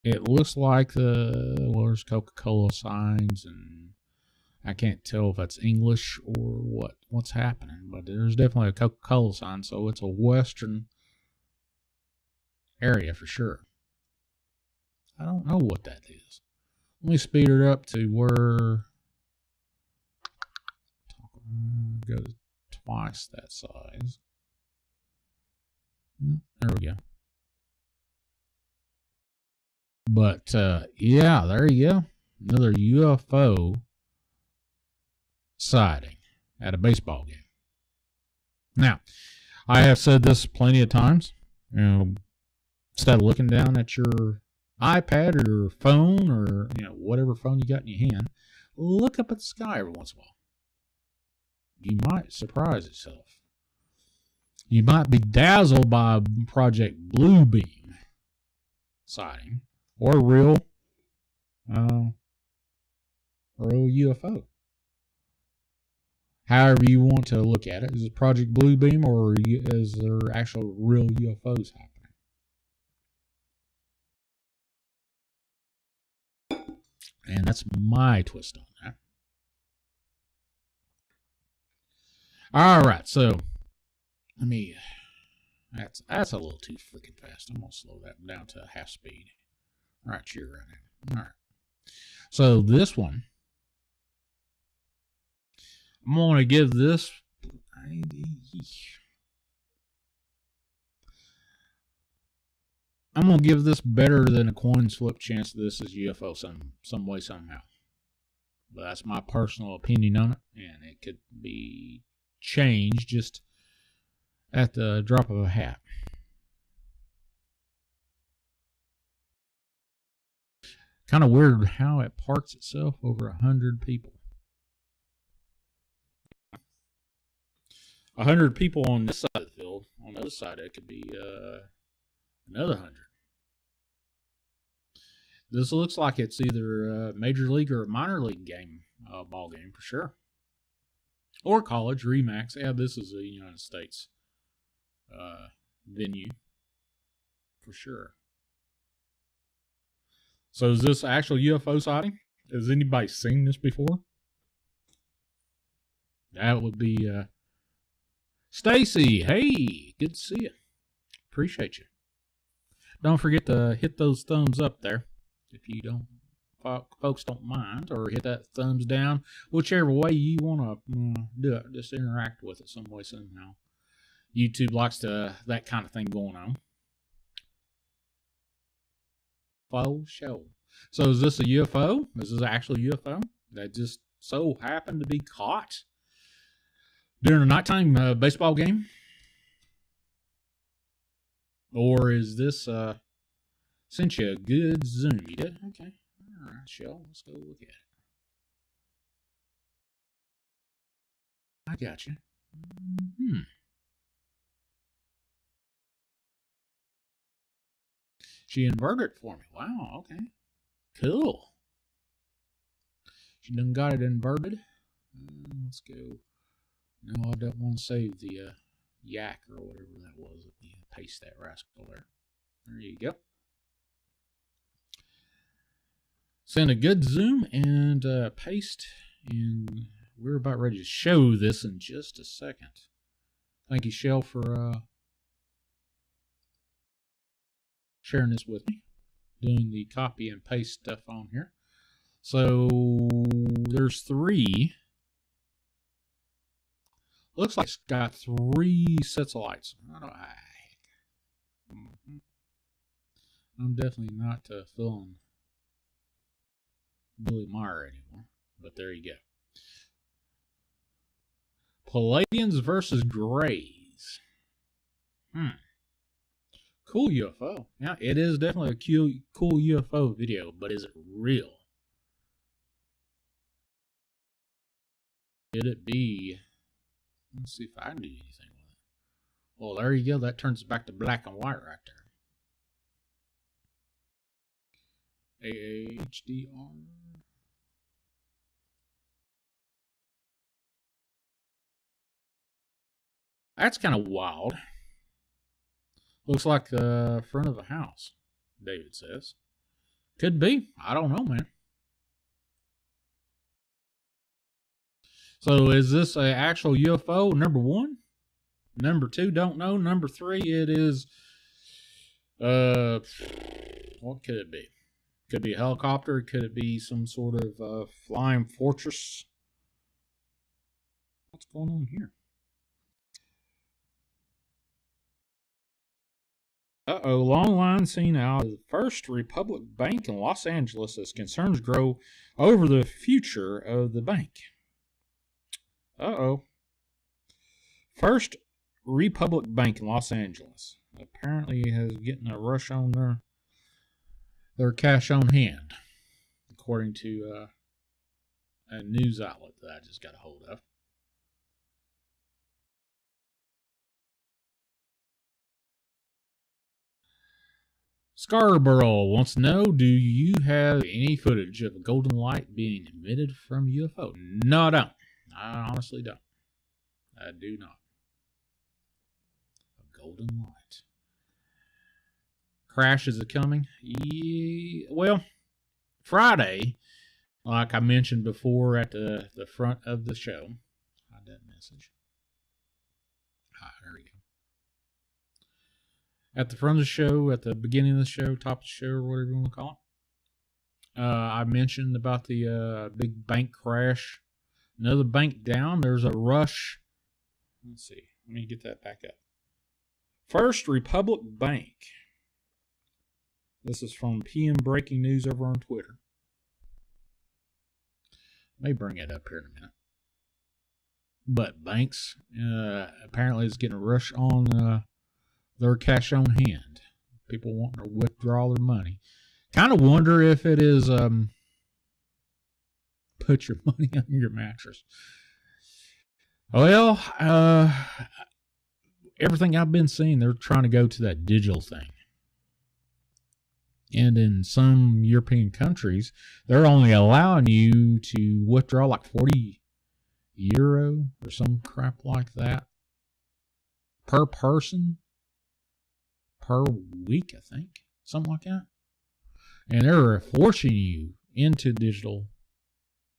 It looks like there's Coca-Cola signs, and I can't tell if that's English or what's happening, but there's definitely a Coca-Cola sign, so it's a Western area for sure. I don't know what that is. Let me speed it up to where go to twice that size. There we go. But yeah, there you go. Another UFO sighting at a baseball game. Now, I have said this plenty of times. Instead of looking down at your iPad or your phone or whatever phone you got in your hand, look up at the sky every once in a while. You might surprise yourself. You might be dazzled by Project Bluebeam sighting or real UFO. However you want to look at it. Is it Project Bluebeam or is there actual real UFOs happening? And that's my twist on that. All right, so that's a little too freaking fast. I'm gonna slow that down to half speed. Right here, right now. All right. So this one, I'm gonna give this. I'm going to give this better than a coin flip chance this is UFO some way, somehow. But that's my personal opinion on it, and it could be change just at the drop of a hat. Kind of weird how it parks itself over 100 people. 100 people on this side of the field. On the other side, it could be another 100. This looks like it's either a major league or a minor league game, ball game for sure, or college Remax. Yeah, this is a United States venue for sure. So is this actual UFO sighting? Has anybody seen this before? That would be Stacy. Hey, good to see you. Appreciate you. Don't forget to hit those thumbs up there if you don't, folks don't mind, or hit that thumbs down, whichever way you want to do it. Just interact with it some way somehow. YouTube likes that kind of thing going on. Faux show. So is this a UFO? Is this actual UFO that just so happened to be caught during a nighttime baseball game? Or is this sent you a good zoom? You did? Okay. All right, Shell. Let's go look at it. I got you. She inverted it for me. Wow, okay. Cool. She done got it inverted. Let's go. No, I don't want to save the yak or whatever that was. Let me paste that rascal there. There you go. Send a good zoom and paste. And we're about ready to show this in just a second. Thank you, Shell, for sharing this with me, doing the copy and paste stuff on here. So there's 3. Looks like it's got 3 sets of lights. I'm definitely not feeling Billy Meyer anymore, but there you go. Palladians versus Greys. Cool UFO. Yeah, it is definitely a cool UFO video, but is it real? Could it be? Let's see if I can do anything with it. Well, there you go. That turns it back to black and white right there. HDR. That's kind of wild. Looks like the front of a house, David says. Could be. I don't know, man. So is this an actual UFO? Number 1. Number 2, don't know. Number 3, it is, what could it be? Could be a helicopter. Could it be some sort of flying fortress? What's going on here? Long line seen out of the First Republic Bank in Los Angeles as concerns grow over the future of the bank. First Republic Bank in Los Angeles apparently has getting a rush on their cash on hand, according to a news outlet that I just got a hold of. Scarborough wants to know, do you have any footage of a golden light being emitted from UFO? No, I don't. I honestly don't. I do not. A golden light. Crash, is it coming? Yeah, well, Friday, like I mentioned before at the front of the show. Hide that message. There we go. At the front of the show, at the beginning of the show, top of the show, or whatever you want to call it, I mentioned about the big bank crash. Another bank down. There's a rush. Let's see. Let me get that back up. First Republic Bank. This is from PM Breaking News over on Twitter. Let me bring it up here in a minute. But banks apparently is getting a rush on their cash on hand. People want to withdraw their money. Kind of wonder if it is put your money on your mattress. Well, everything I've been seeing, they're trying to go to that digital thing. And in some European countries, they're only allowing you to withdraw like 40 euro or some crap like that per person per week, I think. Something like that. And they're forcing you into digital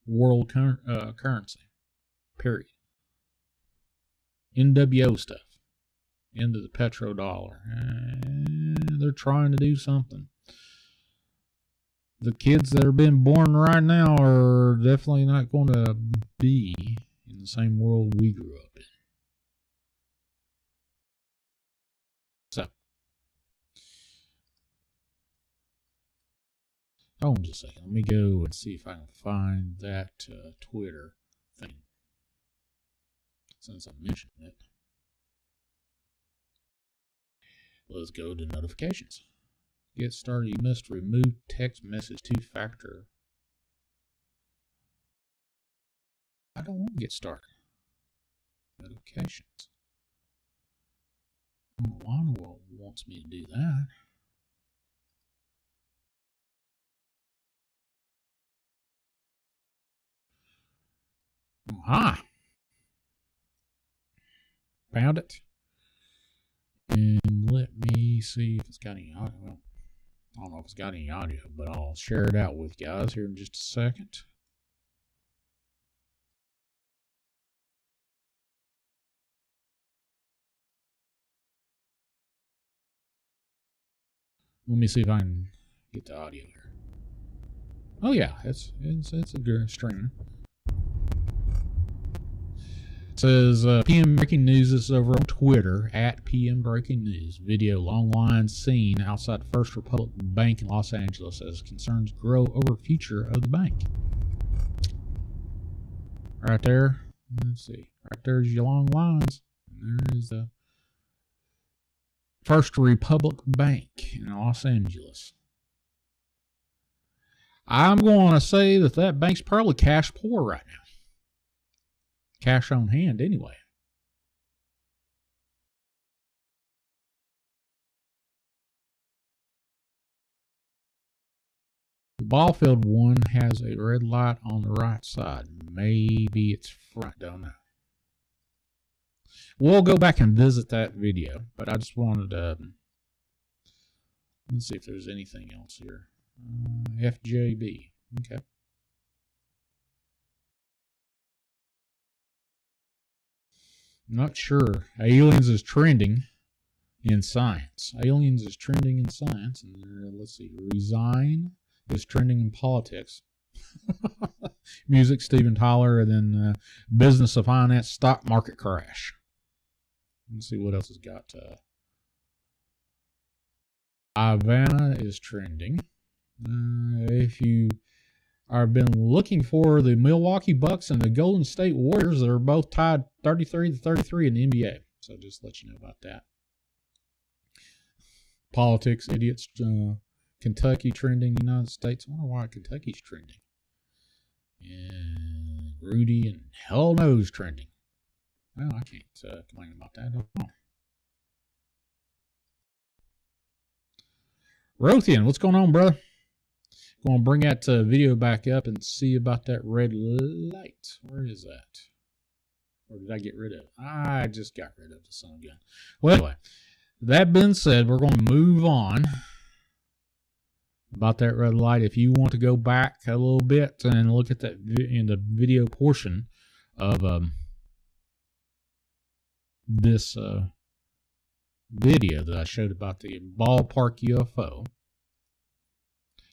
world currency. Period. NWO stuff. Into the petrodollar. They're trying to do something. The kids that are being born right now are definitely not going to be in the same world we grew up in. So, hold on just a second. Let me go and see if I can find that Twitter thing. Since I mentioned it. Let's go to notifications. Get started. You must remove text message 2-factor. I don't want to get started. Notifications. Lionel wants me to do that. Aha! Found it. And let me see if it's got any audio. Well, I don't know if it's got any audio, but I'll share it out with you guys here in just a second. Let me see if I can get the audio here. Oh yeah, it's a good streaming. It says PM Breaking News is over on Twitter at PM Breaking News. Video long lines seen outside First Republic Bank in Los Angeles as concerns grow over future of the bank. Right there. Let's see. Right there's your long lines. And there is the First Republic Bank in Los Angeles. I'm going to say that bank's probably cash poor right now. Cash on hand, anyway. The ball field one has a red light on the right side. Maybe it's front, don't know. We'll go back and visit that video, but I just wanted to... let's see if there's anything else here. FJB. Okay. Not sure. Aliens is trending in science. Aliens is trending in science. And let's see. Resign is trending in politics. Music, Steven Tyler, and then business of finance, stock market crash. Let's see what else has got. Ivana is trending. If you are been looking for the Milwaukee Bucks and the Golden State Warriors that are both tied 33-33 in the NBA. So just let you know about that. Politics, idiots, Kentucky trending, United States. I wonder why Kentucky's trending. And Rudy and hell knows trending. Well, I can't complain about that. I don't know. Rothian, what's going on, brother? Going to bring that video back up and see about that red light. Where is that? Or did I get rid of it? I just got rid of the sun gun. Well, anyway, that being said, we're going to move on about that red light. If you want to go back a little bit and look at that in the video portion of this video that I showed about the ballpark UFO.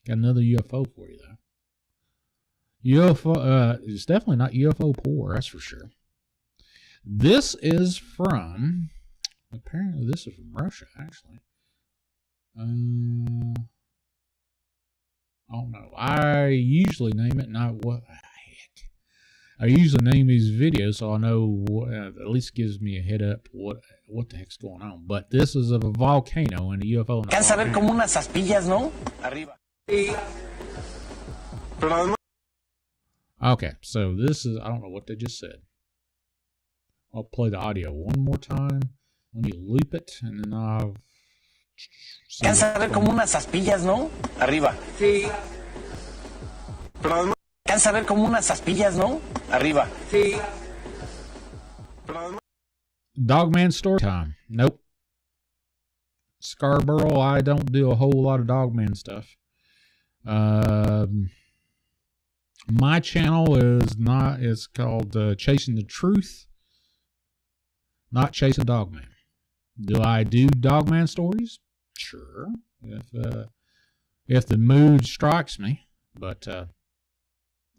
Got another UFO for you, though. UFO, it's definitely not UFO poor, that's for sure. This is from, apparently this is from Russia, actually. I don't know. I usually name it, not what the heck. I usually name these videos so I know at least gives me a head up what the heck's going on. But this is of a volcano and a UFO. Alcanza a ver como unas aspillas, ¿no? Arriba. Okay, so this is, I don't know what they just said. I'll play the audio one more time. Let me loop it, and then I'll... Alcanza a ver como unas aspillas, ¿no? Arriba. Sí. Alcanza a ver como unas aspillas, ¿no? Arriba. Sí. Dogman story time. Nope. Scarborough, I don't do a whole lot of Dogman stuff. My channel is called Chasing the Truth, not Chasing Dogman. Do I do Dogman stories? Sure, if the mood strikes me, but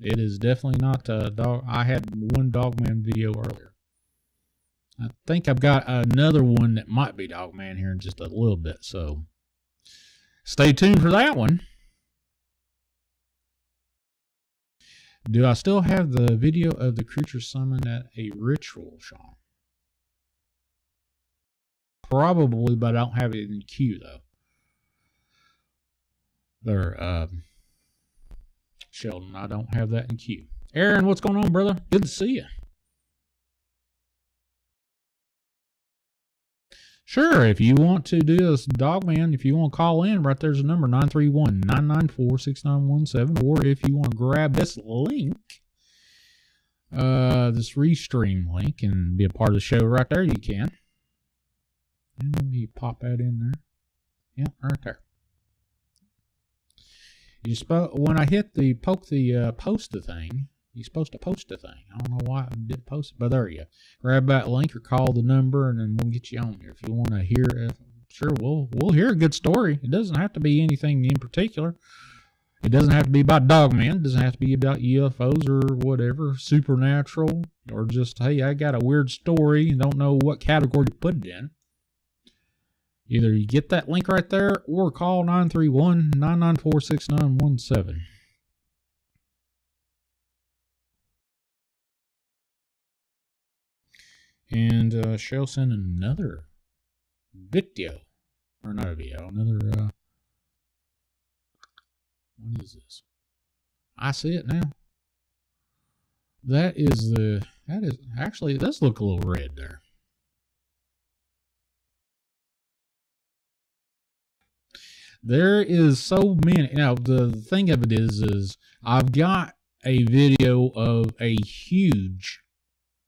it is definitely not dog. I had one Dogman video earlier. I think I've got another one that might be Dogman here in just a little bit, so stay tuned for that one. Do I still have the video of the creature summoned at a ritual, Shawn? Probably, but I don't have it in queue, though. There, Sheldon, I don't have that in queue. Aaron, what's going on, brother? Good to see you. Sure, if you want to do this Dogman, if you want to call in, right there's a number, 931-994-6917. Or if you want to grab this link, this restream link, and be a part of the show right there, you can. And let me pop that in there. Yeah, right there. When I hit the post the thing, you're supposed to post a thing. I don't know why I didn't post it, but there you go. Grab that link or call the number, and then we'll get you on here. If you want to hear it, sure, we'll hear a good story. It doesn't have to be anything in particular. It doesn't have to be about Dogman. It doesn't have to be about UFOs or whatever, supernatural, or just, hey, I got a weird story and don't know what category to put it in. Either you get that link right there or call 931-994-6917. And she'll send another video. Or not a video, another, what is this? I see it now. Actually, it does look a little red there. There is so many. Now, the thing of it is I've got a video of a huge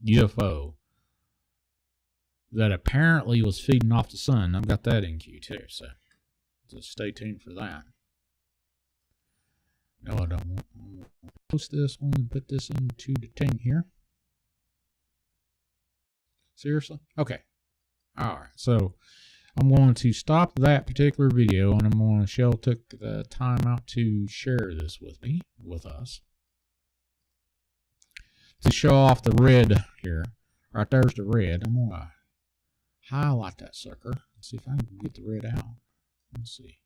UFO that apparently was feeding off the sun. I've got that in queue too, so just stay tuned for that. No, I don't want to post this one and put this into the thing here. Seriously? Okay. Alright, so I'm going to stop that particular video, and I'm going to, Shell took the time out to share this with us. To show off the red here. Right there's the red. I'm going to highlight that sucker. Let's see if I can get the red out. Let's see.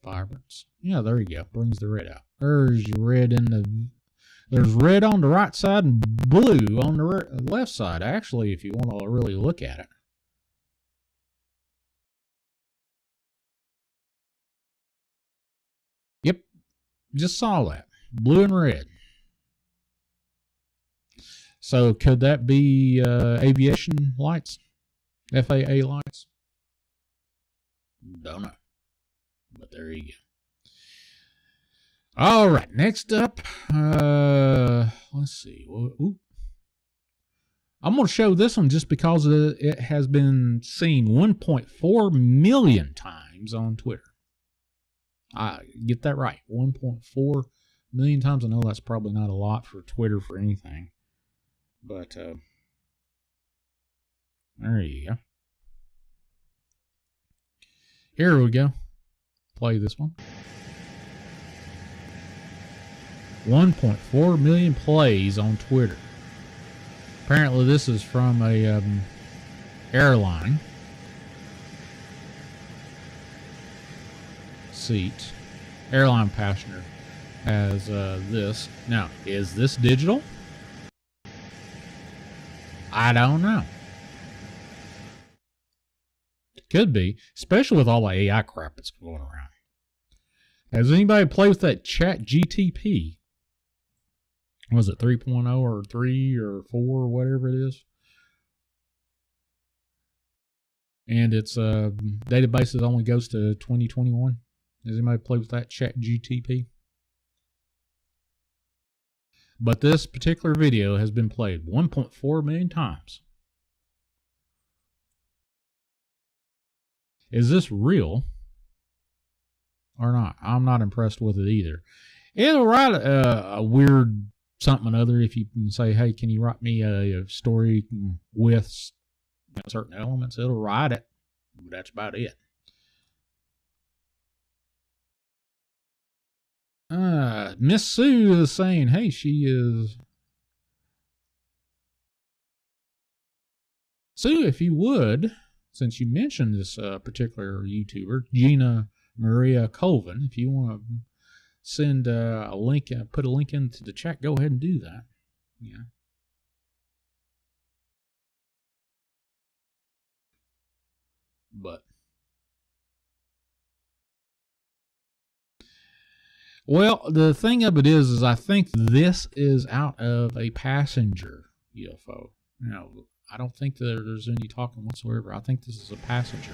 Vibrance. Yeah, there you go. Brings the red out. There's red in the... There's red on the right side and blue on the left side, actually, if you want to really look at it. Yep. Just saw that. Blue and red. So could that be aviation lights? FAA lights? Don't know. But there you go. All right, next up, let's see. Ooh. I'm going to show this one just because it has been seen 1.4 million times on Twitter. I get that right. 1.4 million times. I know that's probably not a lot for Twitter for anything. But there you go. Here we go. Play this one. 1.4 million plays on Twitter. Apparently this is from a airline seat. Airline passenger has this. Now, is this digital? I don't know. It could be, especially with all the AI crap that's going around. Has anybody played with that Chat GTP? Was it 3.0 or 3 or 4 or whatever it is? And its database only goes to 2021. Has anybody played with that Chat GTP? But this particular video has been played 1.4 million times. Is this real or not? I'm not impressed with it either. It'll write a weird something or other if you can say, hey, can you write me a story with certain elements? It'll write it. But that's about it. Miss Sue is saying, hey, she is... Sue, if you would, since you mentioned this particular YouTuber, Gina Maria Colvin, if you want to send a link, put a link into the chat, go ahead and do that. Yeah. But... Well, the thing of it is I think this is out of a passenger UFO. You know, I don't think that there's any talking whatsoever. I think this is a passenger.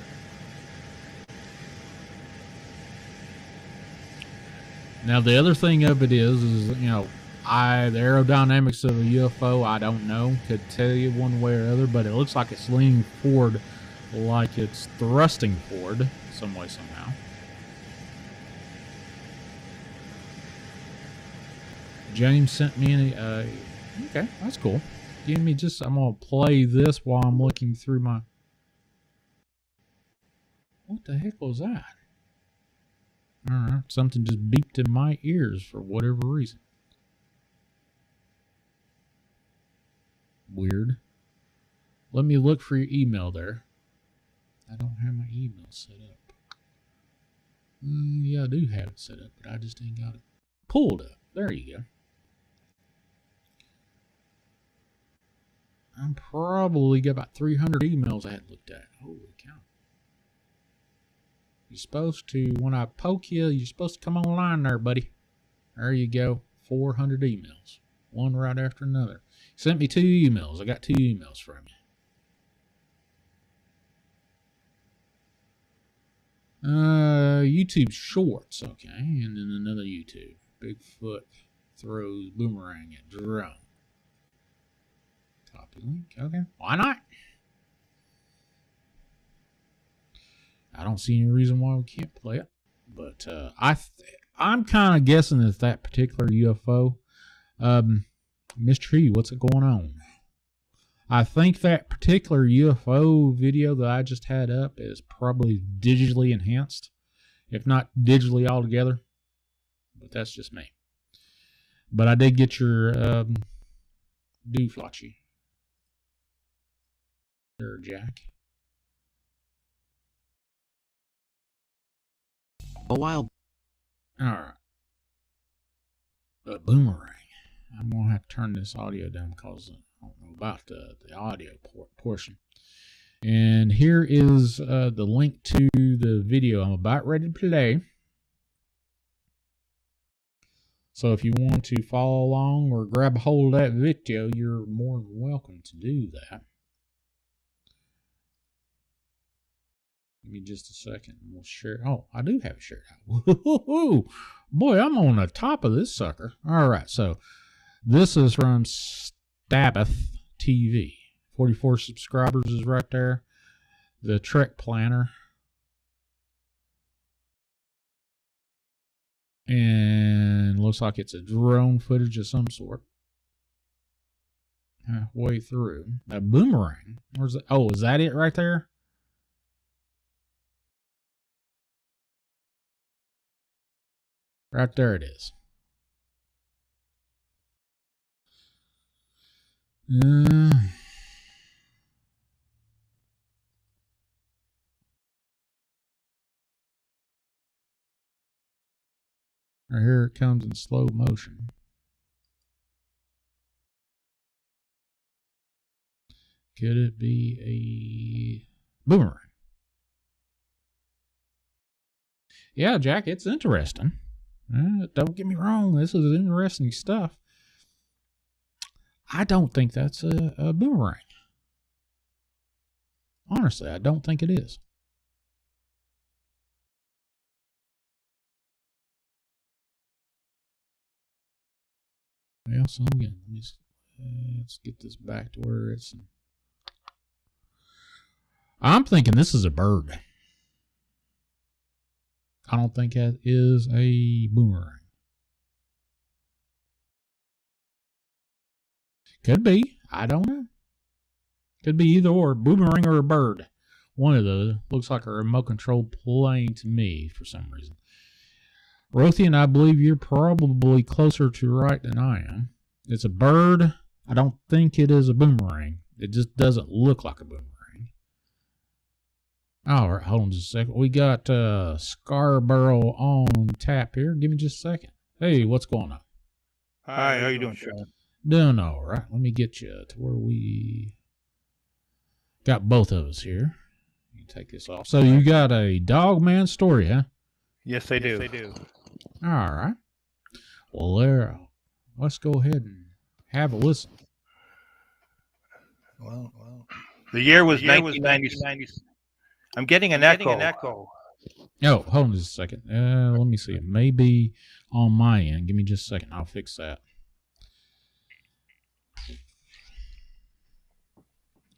Now, the other thing of it is you know, the aerodynamics of a UFO, I don't know. Could tell you one way or other, but it looks like it's leaning forward like it's thrusting forward some way, somehow. James sent me okay, that's cool. Give me just, I'm going to play this while I'm looking through my... What the heck was that? Alright, something just beeped in my ears for whatever reason. Weird. Let me look for your email there. I don't have my email set up. Yeah, I do have it set up, but I just ain't got it pulled up. There you go. I'm probably got about 300 emails I hadn't looked at. Holy cow. You're supposed to, when I poke you, you're supposed to come online there, buddy. There you go. 400 emails. One right after another. Sent me 2 emails. I got 2 emails from you. YouTube Shorts. Okay. And then another YouTube. Bigfoot throws boomerang at drone. Copy link. Okay. Why not? I don't see any reason why we can't play it. But I'm kind of guessing that that particular UFO, Mr. E, what's going on? I think that particular UFO video that I just had up is probably digitally enhanced, if not digitally altogether. But that's just me. But I did get your dooflachi. There, Jack. A while. Alright. Boomerang. I'm going to have to turn this audio down because I don't know about the audio portion. And here is the link to the video I'm about ready to play. So if you want to follow along or grab a hold of that video, you're more than welcome to do that. Give me just a second and we'll share. Oh, I do have it shared out. Woo-hoo-hoo. Boy, I'm on the top of this sucker. All right, so this is from Stabbeth TV. 44 subscribers is right there. The Trek Planner. And looks like it's a drone footage of some sort. Halfway through. A boomerang. Where's it? Oh, is that it right there? Right there it is. Right here it comes in slow motion. Could it be a boomerang? Yeah, Jack, it's interesting. Don't get me wrong. This is interesting stuff. I don't think that's a boomerang. Honestly, I don't think it is. Well, so again, let's get this back to where it's... I'm thinking this is a bird. I don't think that is a boomerang. Could be. I don't know. Could be either or. Boomerang or a bird. One of those. Looks like a remote control plane to me for some reason. Rothian, I believe you're probably closer to right than I am. It's a bird. I don't think it is a boomerang. It just doesn't look like a boomerang. All right, hold on just a second. We got Scarborough on tap here. Give me just a second. Hey, what's going on? Hi, how you doing, Shawn? Doing all right. Let me get you to where we got both of us here. You can take this off. So you got a Dogman story, huh? Yes, I do. All right. Well, there. Let's go ahead and have a listen. Well. The year was 1990. I'm getting an echo. Oh, hold on just a second. Let me see. It may be on my end. Give me just a second. I'll fix that.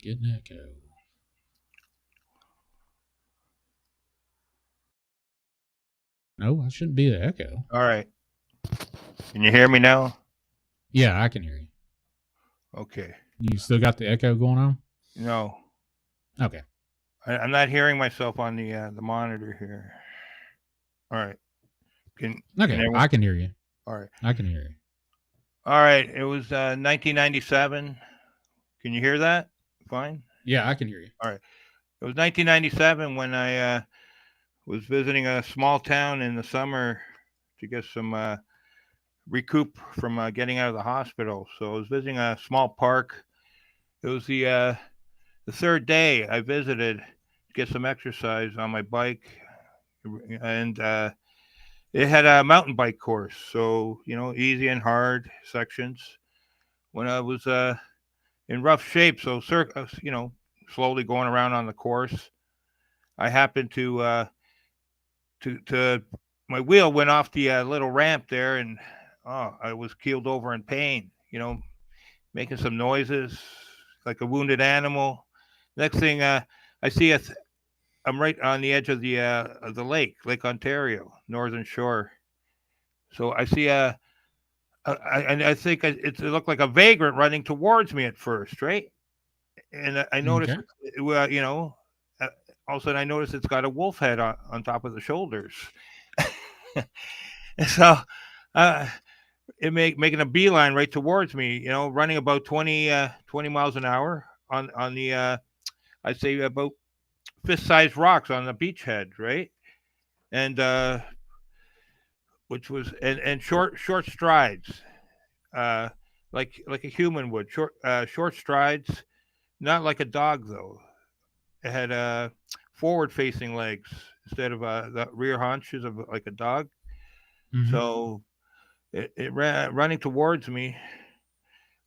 Get an echo. No, I shouldn't be the echo. All right. Can you hear me now? Yeah, I can hear you. Okay. You still got the echo going on? No. Okay. I'm not hearing myself on the monitor here. All right. I can hear you. All right. I can hear you. All right. It was 1997. Can you hear that? Fine. Yeah, I can hear you. All right. It was 1997 when I was visiting a small town in the summer to get some recoup from getting out of the hospital. So I was visiting a small park. It was the third day I visited to get some exercise on my bike, and it had a mountain bike course, so easy and hard sections. When I was in rough shape, so slowly going around on the course, I happened to my wheel went off the little ramp there, and I was keeled over in pain, making some noises like a wounded animal. Next thing I see, I'm right on the edge of the Lake Ontario, Northern Shore. So I see I think it looked like a vagrant running towards me at first, right? And I noticed, okay. all of a sudden I noticed it's got a wolf head on top of the shoulders. And so it making a beeline right towards me, running about 20 miles an hour on the I'd say about fist-sized rocks on the beachhead, right? And which was and short strides, like a human would, short strides, not like a dog though. It had forward-facing legs instead of the rear haunches of like a dog. Mm-hmm. So it ran running towards me.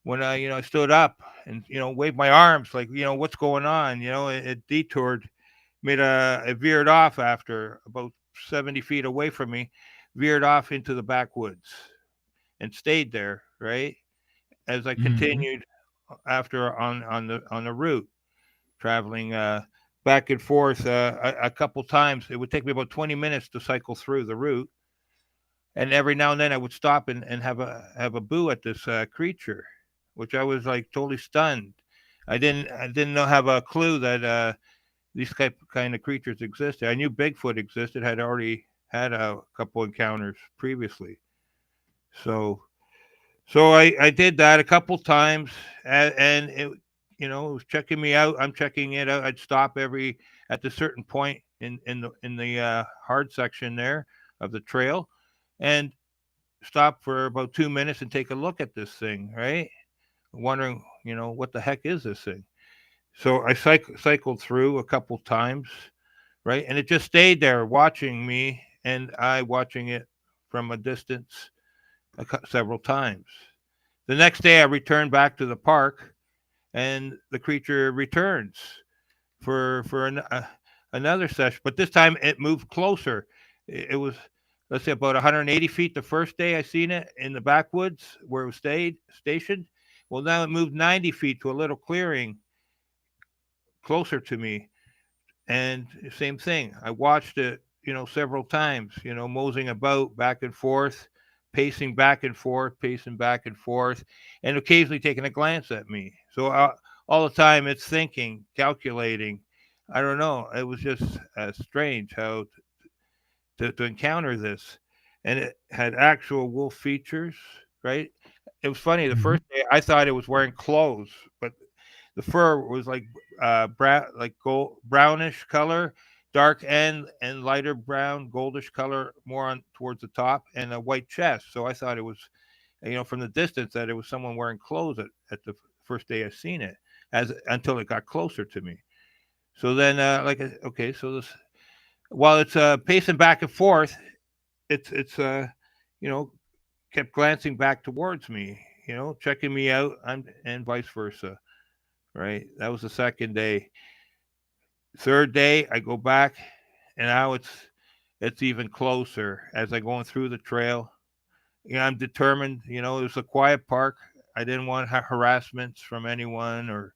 When I stood up and waved my arms like what's going on, it detoured, it veered off after about 70 feet away from me, veered off into the backwoods and stayed there, right, as I continued after on the route, traveling back and forth a couple times. It would take me about 20 minutes to cycle through the route, and every now and then I would stop and have a boo at this creature, which I was like totally stunned. I didn't have a clue that these kind of creatures existed. I knew Bigfoot existed, had already had a couple encounters previously. So I did that a couple times, and it it was checking me out. I'm checking it out. I'd stop at the certain point in the hard section there of the trail, and stop for about 2 minutes and take a look at this thing, right? Wondering, what the heck is this thing? So I cycled through a couple times, right? And it just stayed there watching me and I watching it from a distance several times. The next day I returned back to the park and the creature returns for another session, but this time it moved closer. It was, let's say, about 180 feet the first day I seen it in the backwoods where it was stationed. Well, now it moved 90 feet to a little clearing closer to me, and same thing. I watched it, several times, moseying about back and forth, pacing back and forth, pacing back and forth, and occasionally taking a glance at me. So all the time it's thinking, calculating. I don't know. It was just strange how to encounter this. And it had actual wolf features, right? It was funny. The first day I thought it was wearing clothes, but the fur was like brown, like brownish color, dark and lighter brown, goldish color, more on towards the top, and a white chest. So I thought it was, from the distance, that it was someone wearing clothes at the first day I seen it, until it got closer to me. So then, okay, so this, while it's pacing back and forth, it's kept glancing back towards me, checking me out, and vice versa. Right, that was the second day. Third day, I go back, and now it's even closer as I'm going through the trail. I'm determined. It was a quiet park. I didn't want harassments from anyone or,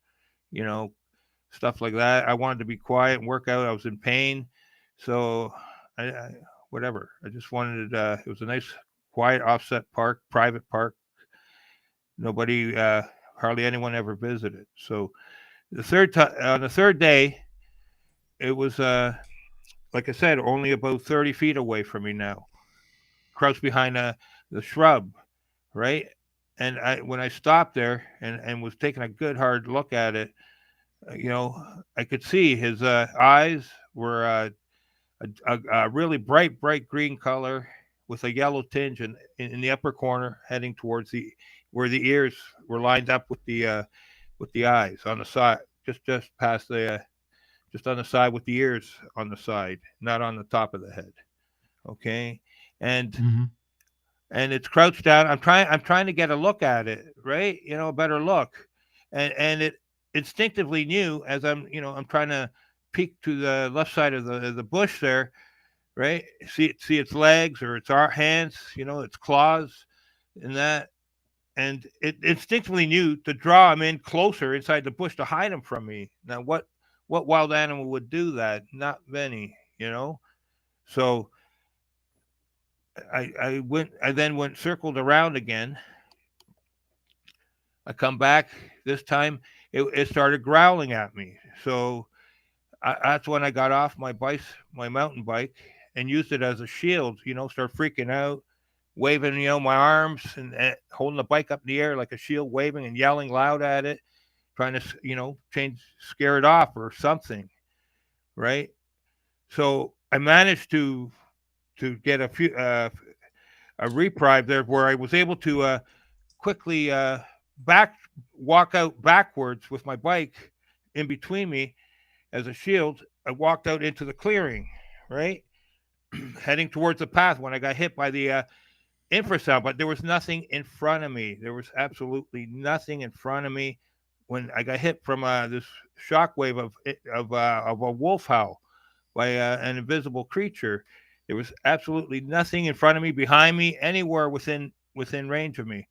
stuff like that. I wanted to be quiet and work out. I was in pain, so whatever. I just wanted it was a nice, quiet, offset park, private park. Nobody, hardly anyone ever visited. So on the third day, it was like I said, only about 30 feet away from me now, crouched behind the shrub, right? And when I stopped there and was taking a good hard look at it, I could see his eyes were a really bright green color with a yellow tinge in the upper corner, heading towards where the ears were lined up with the eyes on the side, just past just on the side with the ears on the side, not on the top of the head. Okay, and it's crouched down. I'm trying to get a look at it, right? A better look, and it instinctively knew as I'm trying to peek to the left side of the bush there, right? See its legs or its hands, its claws, and that. And it instinctively knew to draw him in closer inside the bush to hide him from me. Now, what wild animal would do that? Not many, So I then went circled around again. I come back. This time it started growling at me. So that's when I got off my mountain bike, and used it as a shield. Start freaking out, waving, my arms and holding the bike up in the air like a shield, waving and yelling loud at it, trying to, scare it off or something, right? So I managed to get a reprieve there where I was able to quickly walk out backwards with my bike in between me as a shield. I walked out into the clearing, right, heading towards the path when I got hit by the infrasound, but there was nothing in front of me. There was absolutely nothing in front of me when I got hit from this shockwave of a wolf howl by an invisible creature. There was absolutely nothing in front of me, behind me, anywhere within range of me,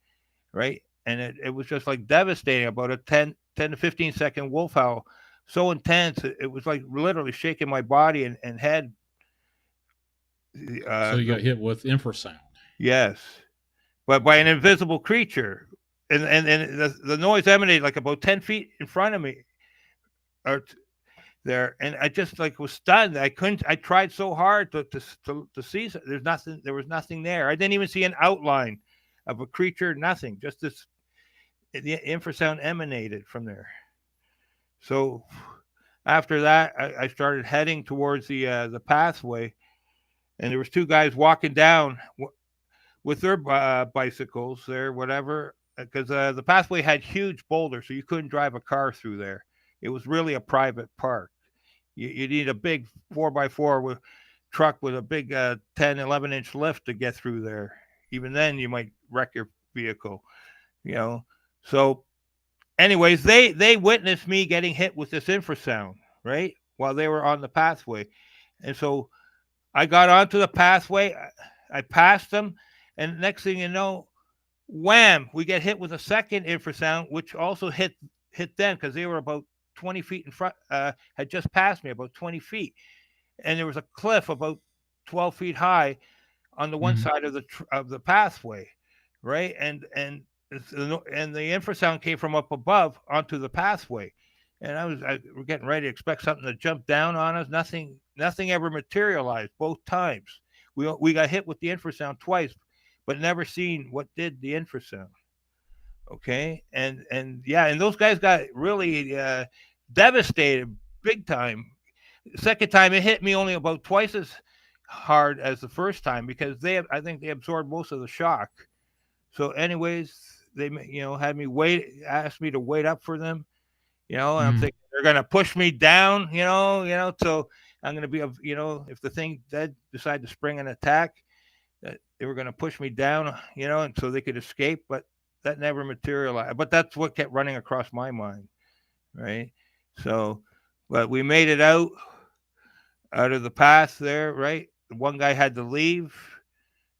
right? And it was just like devastating. About a 10 to 15 second wolf howl, so intense it was like literally shaking my body and head. So you got hit with infrasound. Yes, but by an invisible creature, and the noise emanated like about 10 feet in front of me, or there, and I just was stunned. I tried so hard to see. There was nothing there. I didn't even see an outline of a creature. Nothing. Just the infrasound emanated from there. So after that, I started heading towards the pathway, and there was two guys walking down with their bicycles there, whatever, because the pathway had huge boulders, so you couldn't drive a car through there It was really a private park. You need a big 4x4 truck with a big 10, 11-inch lift to get through there. Even then, you might wreck your vehicle, you know. So, anyways, they witnessed me getting hit with this infrasound, right, while they were on the pathway. And so I got onto the pathway. I passed them. And next thing you know, wham, we get hit with a second infrasound, which also hit them because they were about 20 feet in front, had just passed me about 20 feet. And there was a cliff about 12 feet high on the one side of the pathway, right? And the infrasound came from up above onto the pathway. And we're getting ready to expect something to jump down on us. Nothing ever materialized both times. We got hit with the infrasound twice, but never seen what did the infrasound. Okay. And those guys got really devastated big time. The second time it hit me only about twice as hard as the first time because I think they absorbed most of the shock. So anyways, they had me asked me to wait up for them, and I'm thinking they're going to push me down, so I'm going to be, if the thing did decide to spring an attack, that they were going to push me down, and so they could escape, but that never materialized. But that's what kept running across my mind, right? So, but we made it out of the path there, right? The one guy had to leave,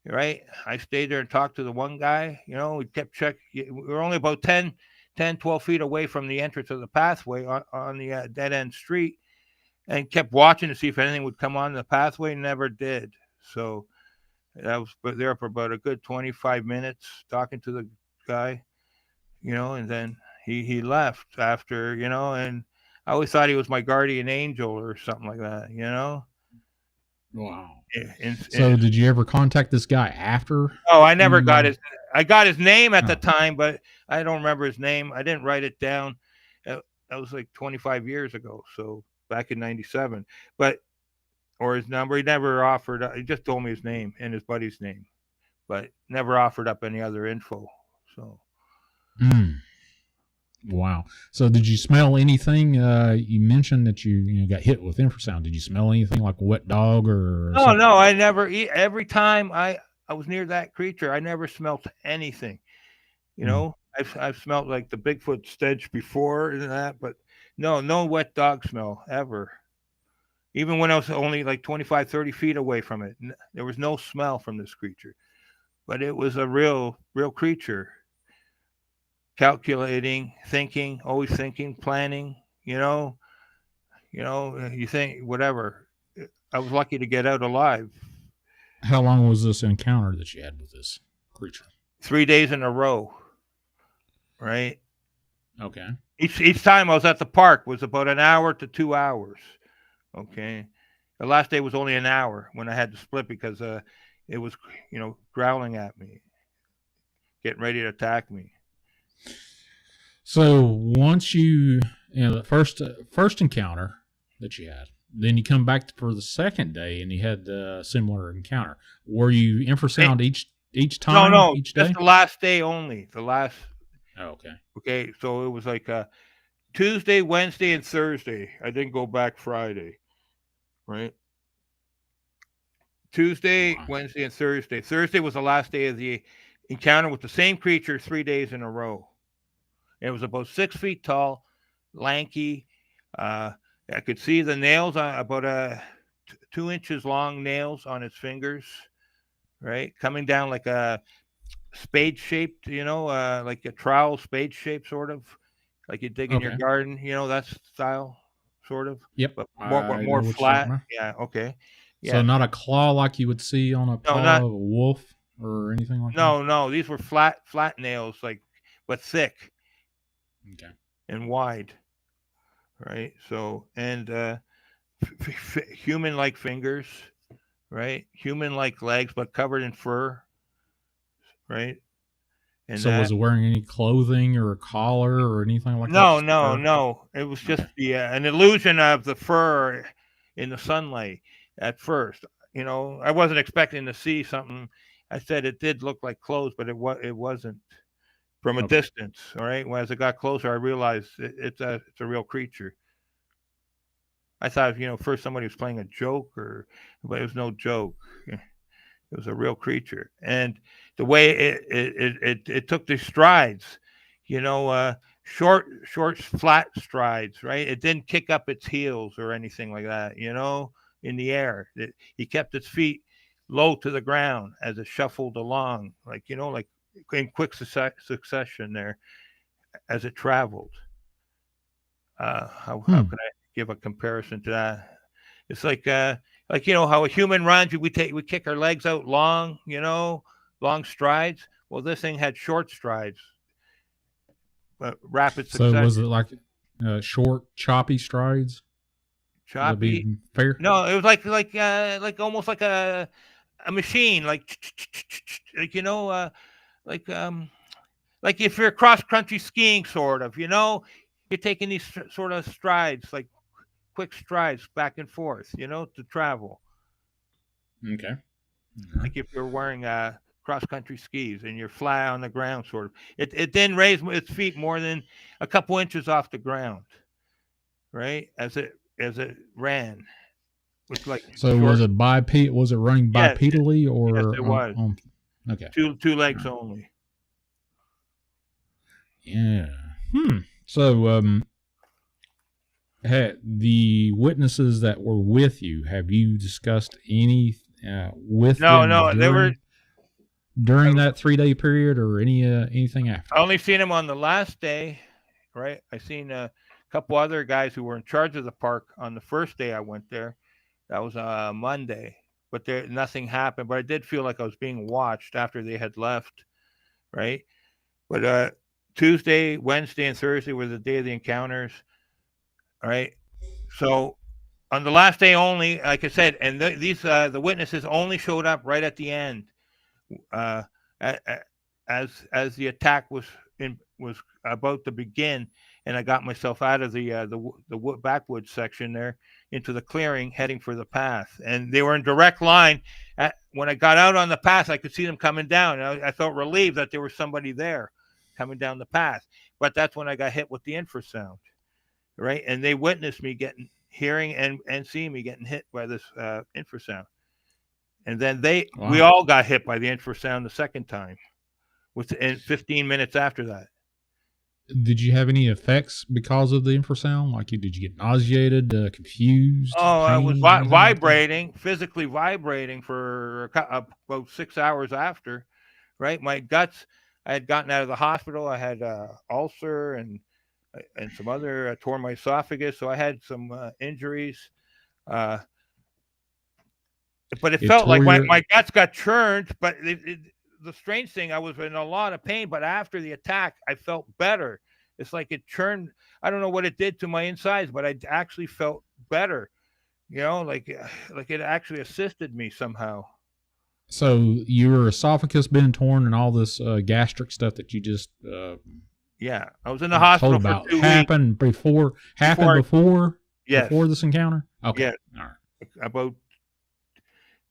right? I stayed there and talked to the one guy, we kept checking. We were only about 10, 12 feet away from the entrance of the pathway on the dead end street, and kept watching to see if anything would come on the pathway. Never did. So I was there for about a good 25 minutes talking to the guy, and then he left after, and I always thought he was my guardian angel or something like that, Wow. So did you ever contact this guy after? Oh, I never got I got his name at the time, but I don't remember his name. I didn't write it down. That was like 25 years ago. So back in 97, or his number, he never offered. He just told me his name and his buddy's name, but never offered up any other info. So. Wow. So did you smell anything? You mentioned that you got hit with infrasound. Did you smell anything like a wet dog or something? No, I never. Every time I was near that creature, I never smelt anything. I've smelled like the Bigfoot stench before and that, but no wet dog smell ever. Even when I was only like 25, 30 feet away from it, there was no smell from this creature. But it was a real creature. Calculating, thinking, always thinking, planning, you think whatever. I was lucky to get out alive. How long was this encounter that you had with this creature? 3 days in a row. Right? Okay. Each time I was at the park was about an hour to 2 hours. Okay. The last day was only an hour when I had to split because it was, growling at me, getting ready to attack me. So once the first encounter that you had, then you come back for the second day and you had a similar encounter. Were you infrasound each time? No, each day? Just the last day only. The last. Oh, okay. Okay, so it was like Tuesday, Wednesday, and Thursday. I didn't go back Friday, right? Tuesday, Wednesday, and Thursday. Thursday was the last day of the encounter with the same creature 3 days in a row. It was about 6 feet tall, lanky. I could see the nails, about 2 inches long nails on its fingers, right? Coming down like a spade shaped, like a trowel spade shape, sort of, like you dig in your garden, that style, sort of. Yep. But more flat. Yeah. Okay. Yeah. So not a claw like you would see on a paw of a wolf or anything like that? No. These were flat nails, but thick. Okay. And wide, right? So, and human-like fingers, right? Human-like legs, but covered in fur, right? And so, was it wearing any clothing or a collar or anything like that? No. It was just an illusion of the fur in the sunlight at first. I wasn't expecting to see something. I said it did look like clothes, but it wasn't. from a Okay. distance. All right. Well, as it got closer, I realized it's a real creature. I thought, first somebody was playing a joke, but it was no joke. It was a real creature, and the way it took the strides, short, flat strides, right? It didn't kick up its heels or anything like that, in the air. He kept its feet low to the ground as it shuffled along, like in quick succession there as it traveled. How can I give a comparison to that? It's like how a human runs, we kick our legs out long, long strides. Well, this thing had short strides, rapid succession. So was it like short, choppy strides? Choppy? Fair? No, it was like almost like a machine, like if you're cross country skiing, sort of, you're taking these sort of strides, like quick strides back and forth, to travel. Okay. Like if you're wearing cross country skis and you're flat on the ground, sort of. It didn't raise its feet more than a couple inches off the ground, right? As it ran. With so short. Was it running bipedally or? Yes, it was. Okay. Two legs only. Yeah. So, the witnesses that were with you, have you discussed any with them? No, they were during that 3-day period or anything after? I only seen them on the last day, right? I seen a couple other guys who were in charge of the park on the first day I went there. That was Monday, but nothing happened. But I did feel like I was being watched after they had left, right? But Tuesday, Wednesday, and Thursday were the day of the encounters. All right. So on the last day only, like I said, and the witnesses only showed up right at the end, as the attack was about to begin, and I got myself out of the backwoods section there into the clearing, heading for the path, and they were in direct line. When I got out on the path, I could see them coming down. And I felt relieved that there was somebody there coming down the path, but that's when I got hit with the infrasound. Right, and they witnessed me hearing and seeing me getting hit by this infrasound, and then we all got hit by the infrasound the second time, within 15 minutes after that. Did you have any effects because of the infrasound? Like, did you get nauseated, confused? Oh, I was vibrating, physically vibrating for about 6 hours after. Right, my guts. I had gotten out of the hospital. I had ulcer and some other tore my esophagus, so I had some injuries. But it felt like my guts got churned. But the strange thing, I was in a lot of pain. But after the attack, I felt better. It's like it churned. I don't know what it did to my insides, but I actually felt better. Like it actually assisted me somehow. So your esophagus been torn and all this gastric stuff that you just yeah, I was in the hospital for 2 weeks. Happened before Yes. Before this encounter? Okay. Yes. All right. About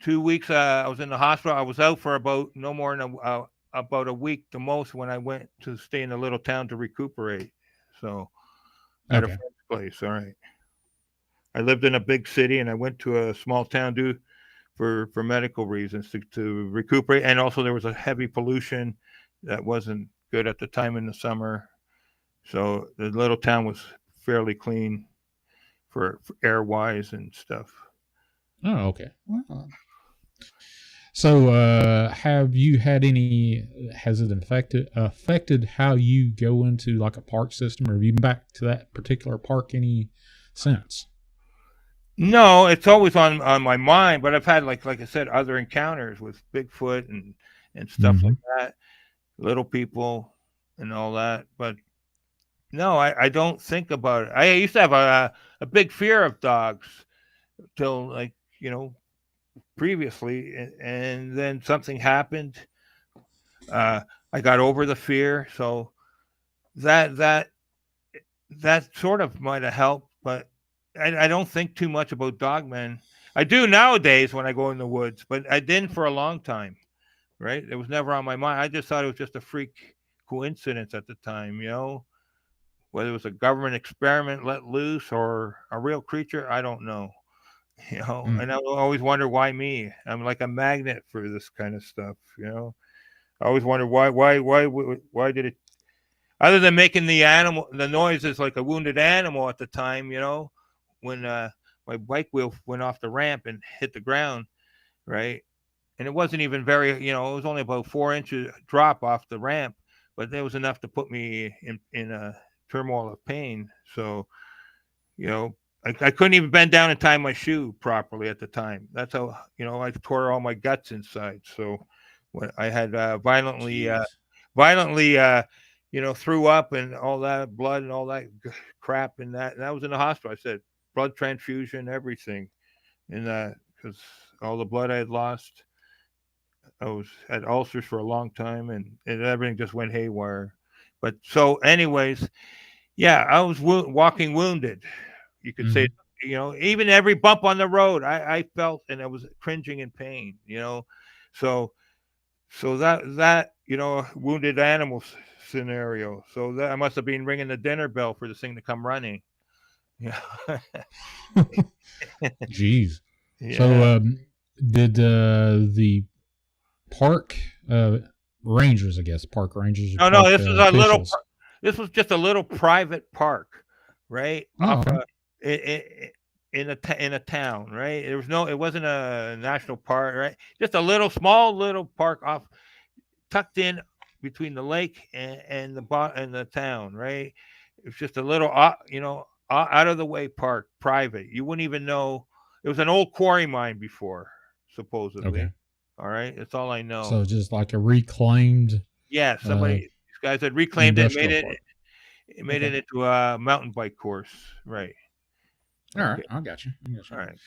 2 weeks I was in the hospital. I was out for about no more than about a week the most when I went to stay in a little town to recuperate. So at a friend's place. All right. I lived in a big city and I went to a small town for medical reasons to recuperate, and also there was a heavy pollution that wasn't good at the time in the summer, so the little town was fairly clean for air wise and stuff. Oh, okay. Well, so have you had has it affected how you go into like a park system, or have you been back to that particular park any since? No, it's always on my mind, but I've had like I said, other encounters with Bigfoot and stuff like that. Little people and all that, but no, I don't think about it. I used to have a big fear of dogs till previously, and then something happened. I got over the fear, so that sort of might have helped, but I don't think too much about Dogman. I do nowadays when I go in the woods, but I didn't for a long time. Right? It was never on my mind. I just thought it was just a freak coincidence at the time, whether it was a government experiment let loose or a real creature, I don't know. And I always wonder why me. I'm like a magnet for this kind of stuff. I always wonder why did it, other than making the noises like a wounded animal at the time, when my bike wheel went off the ramp and hit the ground, right? And it wasn't even very, it was only about 4 inches drop off the ramp, but that was enough to put me in a turmoil of pain. So, I couldn't even bend down and tie my shoe properly at the time. That's how, I tore all my guts inside. So when I had violently, threw up and all that blood and all that crap and that was in the hospital. I said blood transfusion, everything. And because all the blood I had lost, I had ulcers for a long time and everything just went haywire. But so anyways, yeah, I was walking wounded. You could say, even every bump on the road, I felt, and I was cringing in pain, so that, wounded animal scenario. So that I must have been ringing the dinner bell for this thing to come running. Yeah. Jeez. Yeah. So, did the park rangers, I guess, park rangers? No, this was this was just a little private park, right? Oh, In a town, right? It wasn't a national park, right? Just a small little park tucked in between the lake and the town, right? It's just a little, out of the way park, private. You wouldn't even know. It was an old quarry mine before, supposedly. Okay. All right, that's all I know. So just like a reclaimed. Yeah, these guys had reclaimed it, made it into a mountain bike course, right? All right, I got you. All right.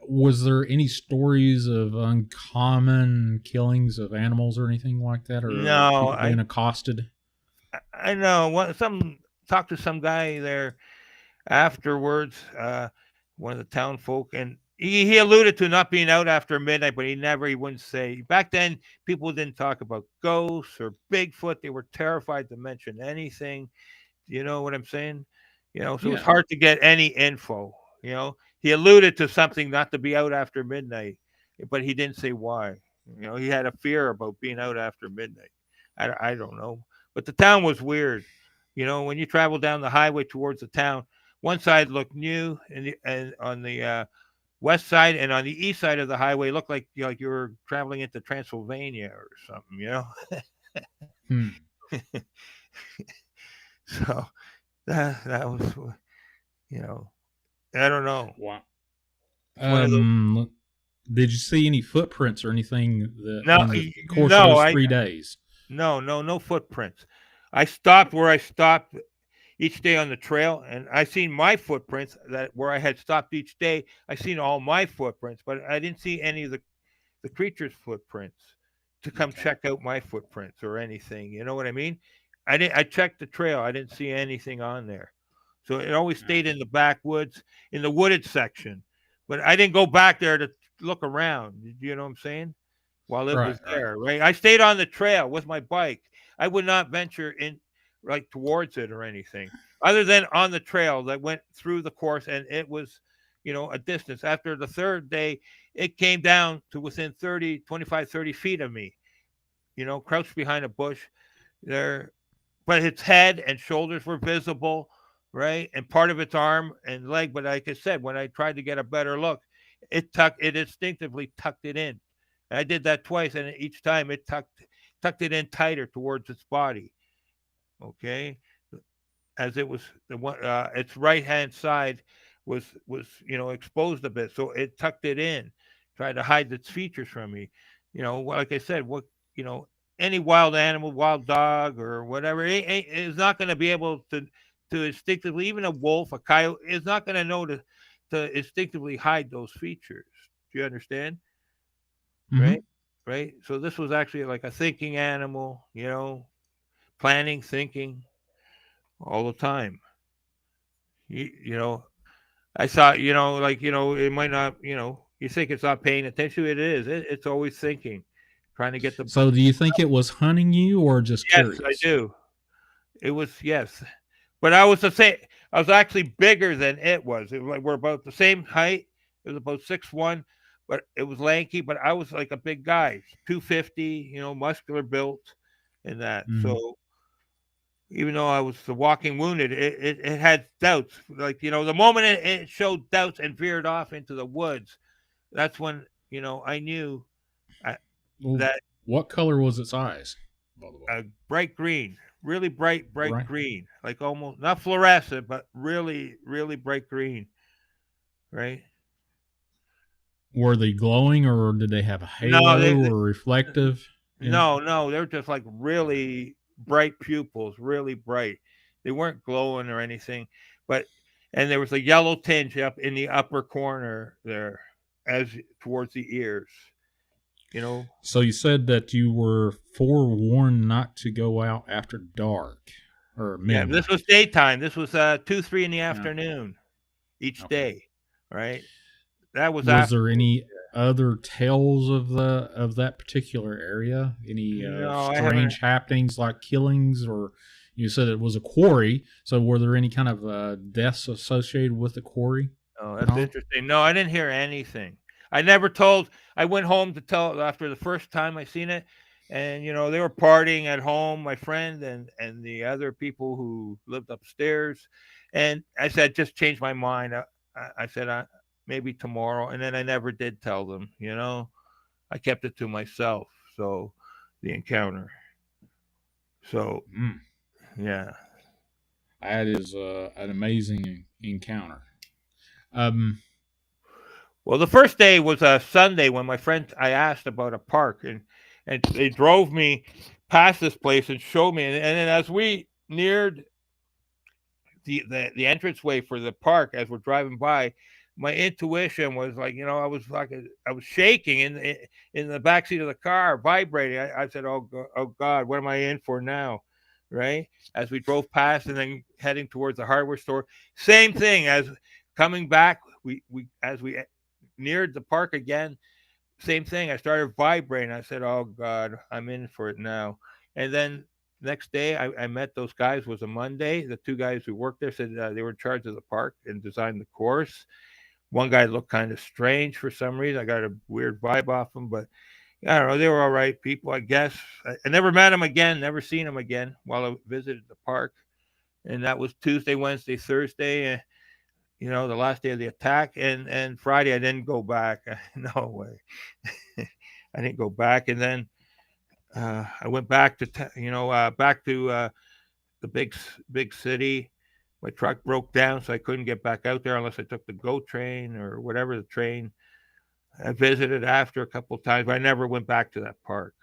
Was there any stories of uncommon killings of animals or anything like that, or no, being accosted? I know. Talked to some guy there afterwards, one of the town folk, and he alluded to not being out after midnight, but he wouldn't say. Back then, people didn't talk about ghosts or Bigfoot. They were terrified to mention anything. You know what I'm saying? So it was hard to get any info. He alluded to something not to be out after midnight, but he didn't say why. He had a fear about being out after midnight. I don't know. But the town was weird. When you travel down the highway towards the town, one side looked new, and on the west side and on the east side of the highway looked like you were traveling into Transylvania or something. So that was, I don't know. Wow. Did you see any footprints or anything in the course of those 3 days? No footprints. I stopped where I stopped each day on the trail, and I seen my footprints where I had stopped each day. I seen all my footprints, but I didn't see any of the creature's footprints to come check out my footprints or anything. You know what I mean? I checked the trail. I didn't see anything on there. So it always stayed in the backwoods, in the wooded section. But I didn't go back there to look around. You know what I'm saying? While it was there, right? I stayed on the trail with my bike. I would not venture in towards it or anything, other than on the trail that went through the course, and it was, a distance. After the third day, it came down to within 25, 30 feet of me, crouched behind a bush there. But its head and shoulders were visible, right? And part of its arm and leg. But like I said, when I tried to get a better look, it instinctively tucked it in. And I did that twice, and each time it tucked it in tighter towards its body. Okay, as it was its right hand side was exposed a bit, so it tucked it in, tried to hide its features from me. Like I said, any wild animal, wild dog or whatever, is not going to be able to instinctively, even a wolf, a coyote, is not going to know to instinctively hide those features. Do you understand? Mm-hmm. Right. So this was actually like a thinking animal, planning, thinking all the time. I thought, it might not, you think it's not paying attention. It is. It's always thinking, trying to get the. So, do you think it was hunting you or just Yes, curious? I do. It was yes, but I was the same. I was actually bigger than it was. It was like we're about the same height. It was about 6'1", but it was lanky. But I was like a big guy, 250. Muscular built, and that. Mhm. So even though I was the walking wounded, it had doubts. Like the moment it showed doubts and veered off into the woods, that's when I knew Well, that what color was its eyes, by the way? bright green, really bright Right. green, like almost not fluorescent, but really, really bright green, right? Were they glowing or did they have a halo No, or reflective? no, they're just like really bright pupils, really bright. They weren't glowing or anything, and there was a yellow tinge up in the upper corner there, as towards the ears. So you said that you were forewarned not to go out after dark or Yeah, midnight. this was daytime. This was 2-3 in the afternoon each Okay. day, right? That was Was after. there any other tales of that particular area? Any No, I strange happenings like killings, or you said it was a quarry? So were there any kind of deaths associated with the quarry? Oh, that's interesting. No, I didn't hear anything. I never told. I went home to tell after the first time I seen it, and they were partying at home, my friend and the other people who lived upstairs, and I said, just changed my mind. I said, maybe tomorrow, and then I never did tell them. I kept it to myself. So the encounter. So yeah, that is an amazing encounter. Well, the first day was a Sunday when I asked about a park, and they drove me past this place and showed me, and then as we neared the entranceway for the park, as we're driving by, my intuition was like, I was shaking in the backseat of the car, vibrating. I said, oh God, what am I in for now? Right? As we drove past and then heading towards the hardware store, same thing as coming back. As we neared the park again, same thing. I started vibrating. I said, oh God, I'm in for it now. And then next day I met those guys. It was a Monday. The two guys who worked there said they were in charge of the park and designed the course. One guy looked kind of strange for some reason. I got a weird vibe off him, but I don't know. They were all right people, I guess. I never met him again, never seen him again while I visited the park. And that was Tuesday, Wednesday, Thursday, the last day of the attack. And Friday I didn't go back. No way. I didn't go back. And then I went back to the big city. My truck broke down, so I couldn't get back out there unless I took the GO train or whatever the train. I visited after a couple of times, but I never went back to that park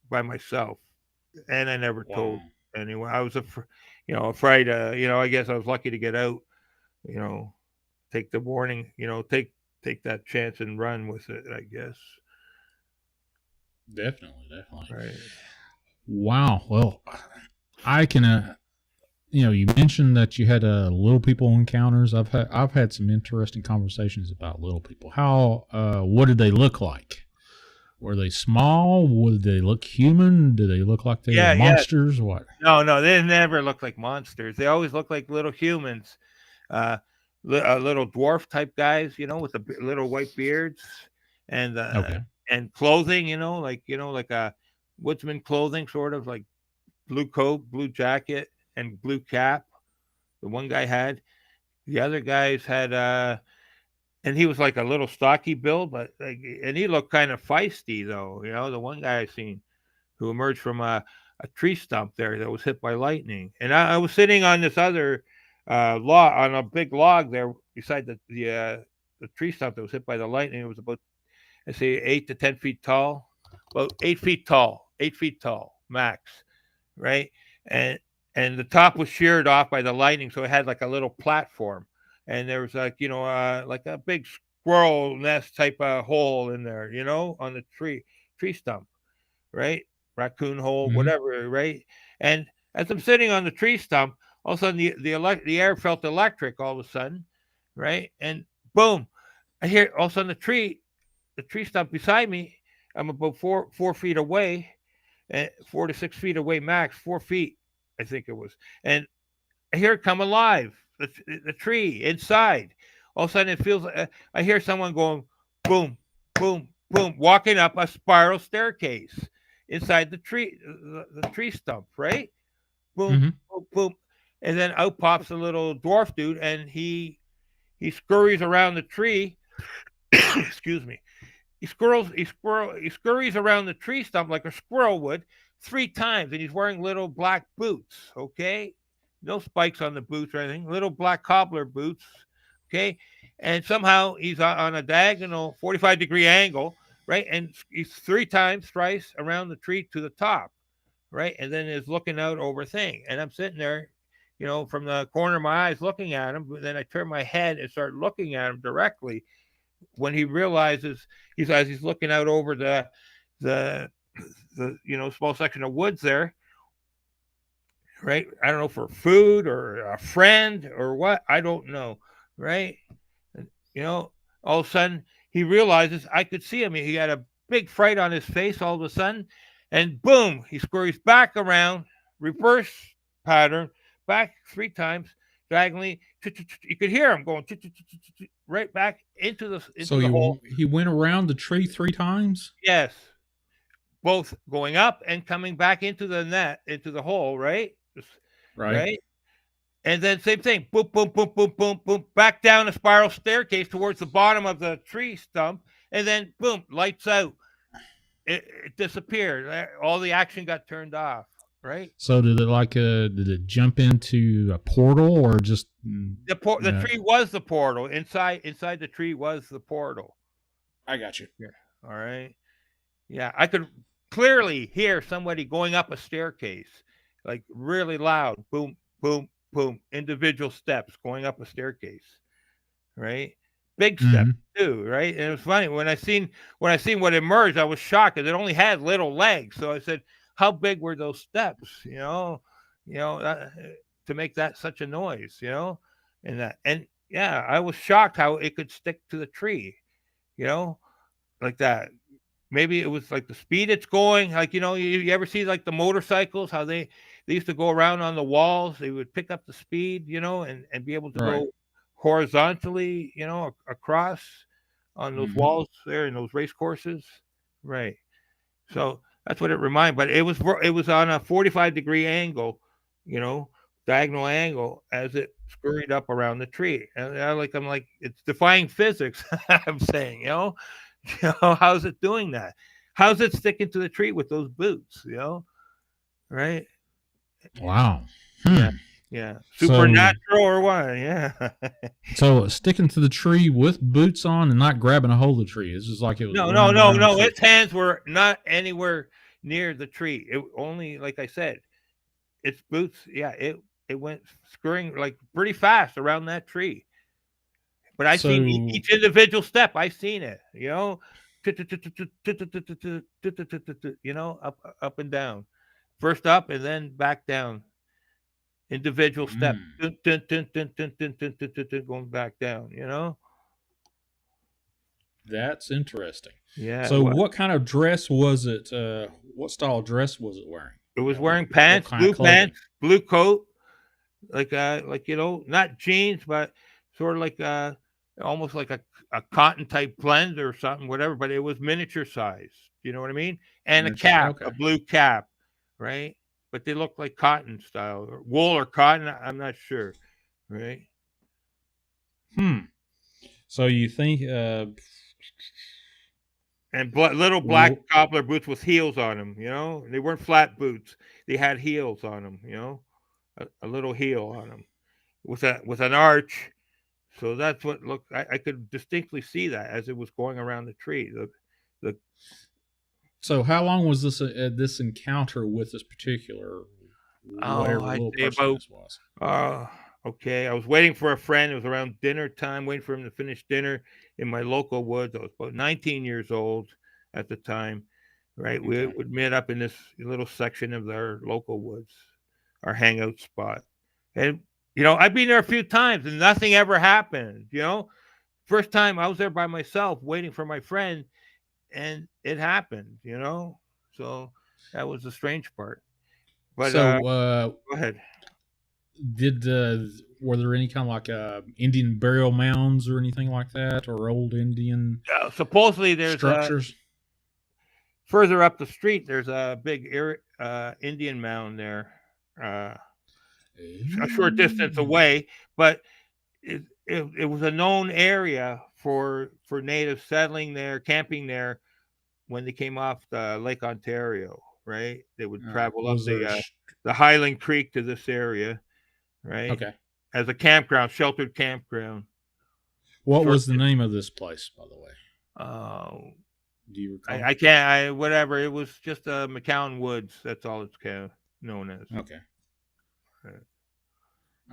by myself, and I never told anyone. I was afraid. I guess I was lucky to get out. Take the warning. Take that chance and run with it, I guess. Definitely. Right. Wow. Well, I can. You mentioned that you had little people encounters. I've had some interesting conversations about little people. What did they look like? Were they small? Would they look human? Did they look like they were monsters? Yeah. What? No, they never looked like monsters. They always looked like little humans, little dwarf type guys, with the little white beards and and clothing, like a woodsman clothing, sort of like blue coat, blue jacket, and blue cap. The one guy had. The other guys had and he was like a little stocky build, but and he looked kind of feisty though. The one guy I seen who emerged from a tree stump there that was hit by lightning, and I was sitting on this other log, on a big log there beside the tree stump that was hit by the lightning. It was about, I say, 8 to 10 feet tall, about 8 feet tall max, right? And the top was sheared off by the lightning, so it had like a little platform, and there was like like a big squirrel nest type of hole in there, on the tree stump, right? Raccoon hole, whatever, right? And as I'm sitting on the tree stump, all of a sudden the air felt electric all of a sudden, right? And boom, I hear all of a sudden the tree stump beside me, I'm about 4 feet away, and 4 to 6 feet away max, 4 feet, I think it was, and I hear it come alive. The tree inside. All of a sudden, it feels. I hear someone going, boom, boom, boom, walking up a spiral staircase inside the tree, the tree stump, right? Boom, Mm-hmm. boom, boom, and then out pops a little dwarf dude, and he scurries around the tree. Excuse me. He scurries around the tree stump like a squirrel would 3 times, and he's wearing little black boots. Okay, no spikes on the boots or anything. Little black cobbler boots. Okay, and somehow he's on a diagonal 45-degree angle, right? And he's 3 times thrice around the tree to the top, right? And then is looking out over thing. And I'm sitting there, from the corner of my eyes looking at him. But then I turn my head and start looking at him directly. When he realizes as he's looking out over the small section of woods there, right? I don't know, for food or a friend or what, I don't know, right? And, all of a sudden he realizes I could see him. He had a big fright on his face all of a sudden, and boom, he scurries back around, reverse pattern, back 3 times diagonally. You could hear him going right back into the hole. He went around the tree 3 times? Yes. Both going up and coming back into the hole, right? Right. And then same thing. Boom, boom, boom, boom, boom, boom. Back down a spiral staircase towards the bottom of the tree stump. And then boom, lights out. It disappeared. All the action got turned off. Right. So did it jump into a portal or just the tree was the portal. Inside the tree was the portal. I got you. Yeah. All right. Yeah, I could clearly hear somebody going up a staircase, like really loud. Boom, boom, boom. Individual steps going up a staircase. Right. Big steps too. Right. And it was funny when I seen what emerged, I was shocked because it only had little legs. So I said, how big were those steps, to make that such a noise, and yeah, I was shocked how it could stick to the tree, like that. Maybe it was like the speed it's going, like, you ever see like the motorcycles, how they used to go around on the walls, they would pick up the speed, and be able to go horizontally, across on those walls there in those race courses. Right. So that's what it reminded, but it was on a 45-degree angle, diagonal angle as it scurried up around the tree. And I'm like, it's defying physics. I'm saying, how's it doing that? How's it sticking to the tree with those boots? Right? Wow. Yeah. Supernatural or what? Yeah. So sticking to the tree with boots on and not grabbing a hold of the tree. It's just like it was. No. Its hands were not anywhere near the tree. It only, like I said, its boots. Yeah, it went scurrying like pretty fast around that tree. But I seen each individual step. I seen it. Up and down. First up and then back down. Individual step, going back down, That's interesting. Yeah. So what kind of dress was it? What style of dress was it wearing? It was wearing pants, blue coat, like not jeans, but sort of like almost like a cotton type blend or something, whatever, but it was miniature size. You know what I mean? And a cap, a blue cap, right? But they look like cotton style, or wool or cotton. I'm not sure, right? So you think? And little black cobbler boots with heels on them. They weren't flat boots; they had heels on them. A little heel on them with an arch. So that's what looked. I could distinctly see that as it was going around the tree. So how long was this encounter with this particular whatever little person this was? Okay. I was waiting for a friend. It was around dinner time, waiting for him to finish dinner in my local woods. I was about 19 years old at the time, right? Okay. We would meet up in this little section of our local woods, our hangout spot. And, I've been there a few times and nothing ever happened, First time I was there by myself waiting for my friend. it happened, So that was the strange part. But So, go ahead. were there any kind of like Indian burial mounds or anything like that, or old Indian Supposedly, there's structures? Further up the street, there's a big Indian mound there, a short distance away. But it was a known area for natives settling there, camping there when they came off the Lake Ontario. Right, they would travel up the Highland Creek to this area. Right. Okay. As a campground, sheltered campground. What was the name of this place, by the way? Do you recall? I can't. Whatever. It was just McCown Woods. That's all it's known as. Okay.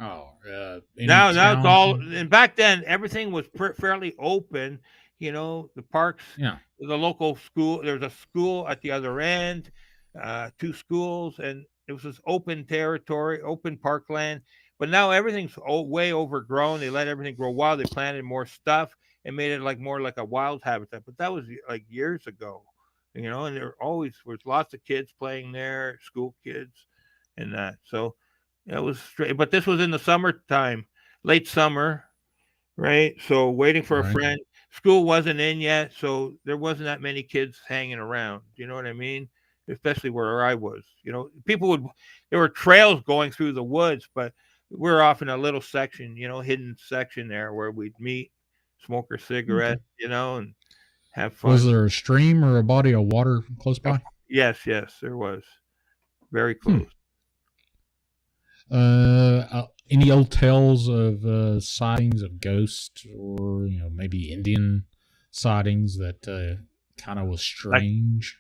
Oh. Now it's all. And back then, everything was fairly open. The parks. Yeah. The local school. There's a school at the other end. 2 schools, and it was this open territory, open parkland. But now everything's way overgrown. They let everything grow wild. They planted more stuff and made it more like a wild habitat. But that was like years ago, and there always was lots of kids playing there, school kids, and that. So it was straight. But this was in the summertime, late summer, right? So waiting for a friend. School wasn't in yet, so there wasn't that many kids hanging around. You know what I mean? Especially where I was, there were trails going through the woods, but we're off in a little section, hidden section there where we'd meet, smoke our cigarette, and have fun. Was there a stream or a body of water close by? Yes, there was. Very close. Any old tales of sightings of ghosts or, maybe Indian sightings that kind of was strange?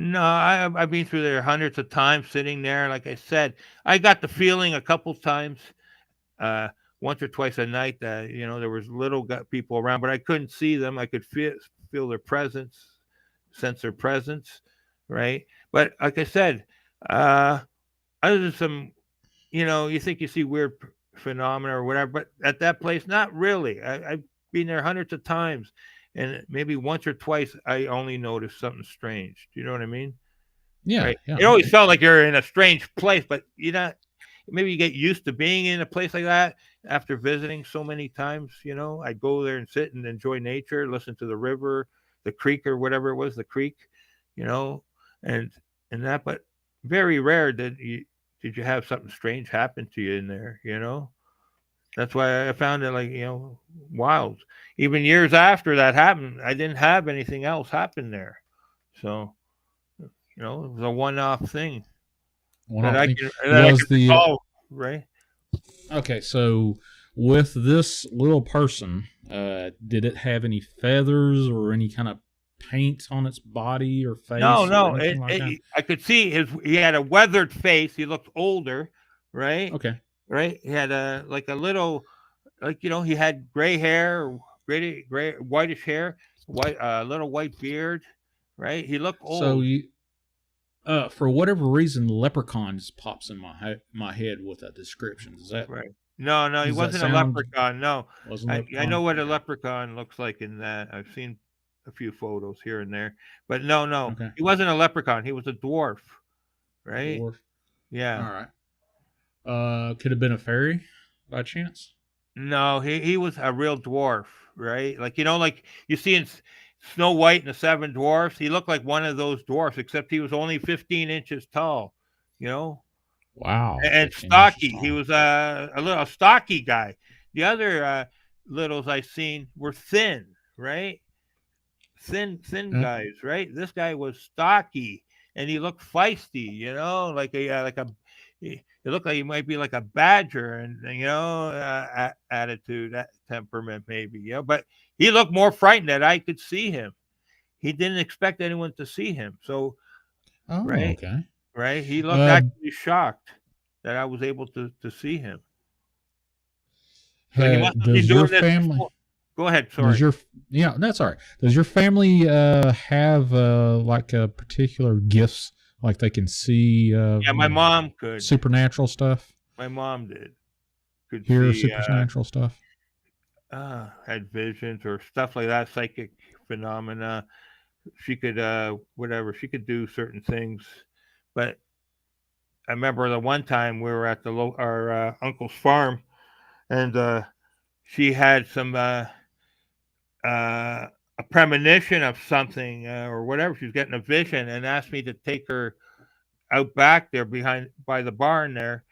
No, I've been through there hundreds of times, sitting there. Like I said, I got the feeling a couple times, once or twice a night, that there was little people around, but I couldn't see them. I could feel their presence, sense their presence, right? But like I said, other than some, you think you see weird phenomena or whatever, but at that place, not really. I've been there hundreds of times. And maybe once or twice, I only noticed something strange. Do you know what I mean? Yeah. Right? Yeah. It always felt like you're in a strange place, but maybe you get used to being in a place like that after visiting so many times. I'd go there and sit and enjoy nature, listen to the river, the creek or whatever it was, the creek, and that. But very rare did you have something strange happen to you in there, That's why I found it wild. Even years after that happened, I didn't have anything else happen there. So, it was a one-off thing. I could recall, right? Okay, so with this little person, did it have any feathers or any kind of paint on its body or face? No. I could see he had a weathered face. He looked older, right? Okay. Right? He had a little, he had gray hair, gray whitish hair, little white beard, right? He looked old. So for whatever reason, leprechaun just pops in my head with that description. Is that right? No, he wasn't a leprechaun. No, I know what a leprechaun looks like in that. I've seen a few photos here and there, but no, okay. He wasn't a leprechaun. He was a dwarf, right? Dwarf. Yeah. All right. Could have been a fairy by chance? No, he was a real dwarf, right? Like you see in Snow White and the Seven Dwarfs, he looked like one of those dwarfs, except he was only 15 inches tall, Wow. And stocky. He was a little stocky guy. The other littles I seen were thin, right? Thin guys, right? This guy was stocky, and he looked feisty, It looked like he might be like a badger, and attitude, temperament, maybe. But he looked more frightened that I could see him. He didn't expect anyone to see him. So, right, okay, right. He looked actually shocked that I was able to see him. So he must be doing this family? Before. Go ahead. Sorry. That's all right. Does your family have like a particular gifts? Like they can see my mom could. Supernatural stuff? My mom did. Could hear see, supernatural stuff? Had visions or stuff like that, psychic phenomena. she could whatever, she could do certain things. But I remember the one time we were at our uncle's farm, and she had some a premonition of something or whatever. She was getting a vision and asked me to take her out back there by the barn there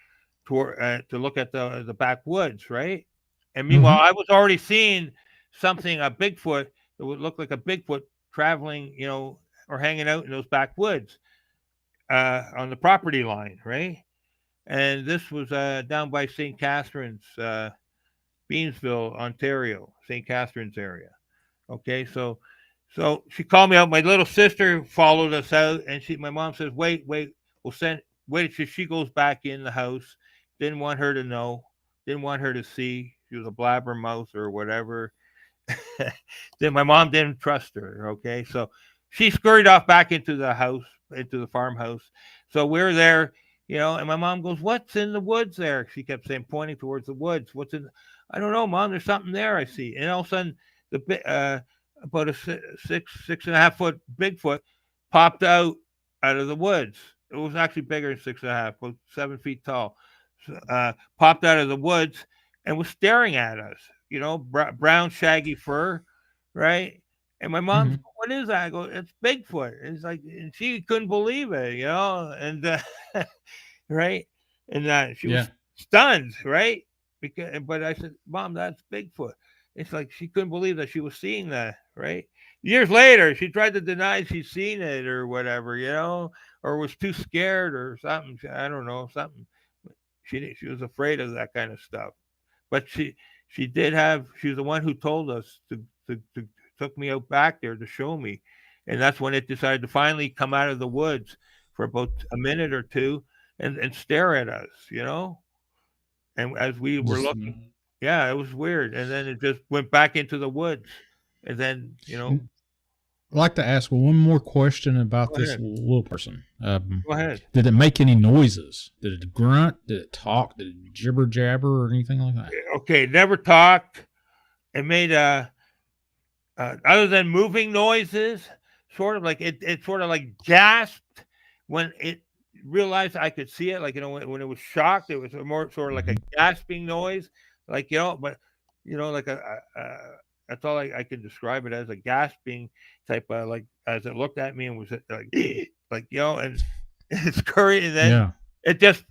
to look at the backwoods, right? And meanwhile, I was already seeing something, a Bigfoot that would look like a Bigfoot traveling, or hanging out in those backwoods on the property line, right? And this was down by St. Catharines, Beamsville, Ontario, St. Catharines area. Okay, so she called me out. My little sister followed us out, and my mom says, "Wait, wait till she goes back in the house." Didn't want her to know, didn't want her to see. She was a blabbermouth or whatever. Then my mom didn't trust her. Okay, so she scurried off back into the house, into the farmhouse. So we're there, and my mom goes, "What's in the woods there?" She kept saying, pointing towards the woods. "What's in?" "I don't know, Mom. There's something there I see." And all of a sudden, about a 6.5 foot Bigfoot popped out of the woods. It was actually bigger than 6.5, about 7 feet tall. Popped out of the woods and was staring at us. Brown shaggy fur, right? And my mom's, "What is that?" I go, "It's Bigfoot." And it's like, and she couldn't believe it, and right, and she was stunned, right? But I said, "Mom, that's Bigfoot." It's like she couldn't believe that she was seeing that, right? Years later, she tried to deny she'd seen it or whatever, or was too scared or something. I don't know, something. She was afraid of that kind of stuff. But she was the one who told us to took me out back there to show me, and that's when it decided to finally come out of the woods for about a minute or two and stare at us, And as we were looking. Yeah, it was weird. And then it just went back into the woods. And then, I'd like to ask one more question about Go this ahead. little person. Go ahead. Did it make any noises? Did it grunt? Did it talk? Did it jibber jabber or anything like that? Okay, it never talked. It made other than moving noises, sort of like it sort of like gasped when it realized I could see it. Like, when it was shocked, it was more sort of like a gasping noise. Like, but like that's all I could describe it as, a gasping type of, like, as it looked at me and was like and it's scurried, and then its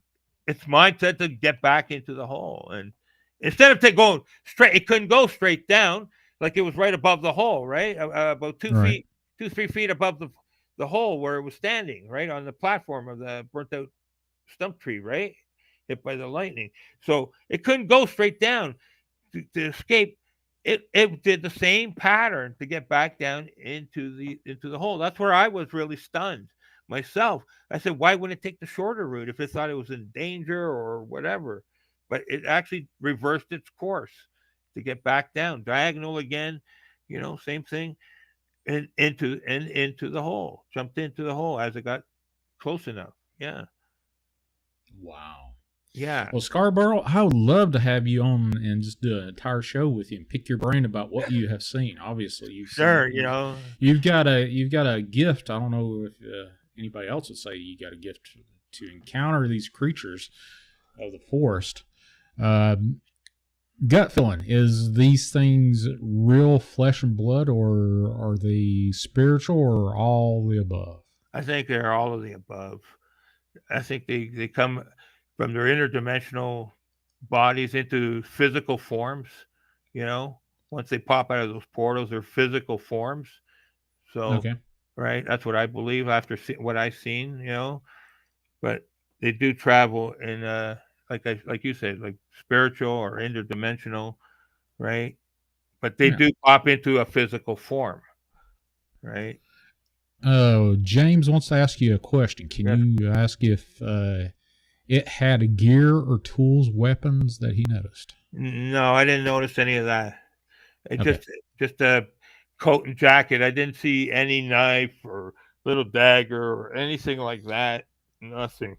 mindset to get back into the hole, and instead of going straight, it couldn't go straight down, like it was right above the hole, right, about 3 feet above the hole where it was standing, right on the platform of the burnt out stump tree, right, hit by the lightning. So it couldn't go straight down to escape. It did the same pattern to get back down into the hole. That's where I was really stunned myself. I said, why wouldn't it take the shorter route if it thought it was in danger or whatever? But it actually reversed its course to get back down, diagonal again, same thing, and into the hole. Jumped into the hole as it got close enough. Yeah. Wow. Yeah. Well, Scarborough, I would love to have you on and just do an entire show with you and pick your brain about what you have seen. Obviously, you've got a gift. I don't know if anybody else would say you got a gift to encounter these creatures of the forest. Gut feeling, is these things real flesh and blood, or are they spiritual, or all the above? I think they're all of the above. I think they come from their interdimensional bodies into physical forms, once they pop out of those portals, they're physical forms. So, right, that's what I believe after what I've seen, but they do travel in, like you said, like spiritual or interdimensional, right? But they do pop into a physical form, right? James wants to ask you a question. Can you ask if it had gear or tools, weapons that he noticed? No, I didn't notice any of that. Just a coat and jacket. I didn't see any knife or little dagger or anything like that. Nothing.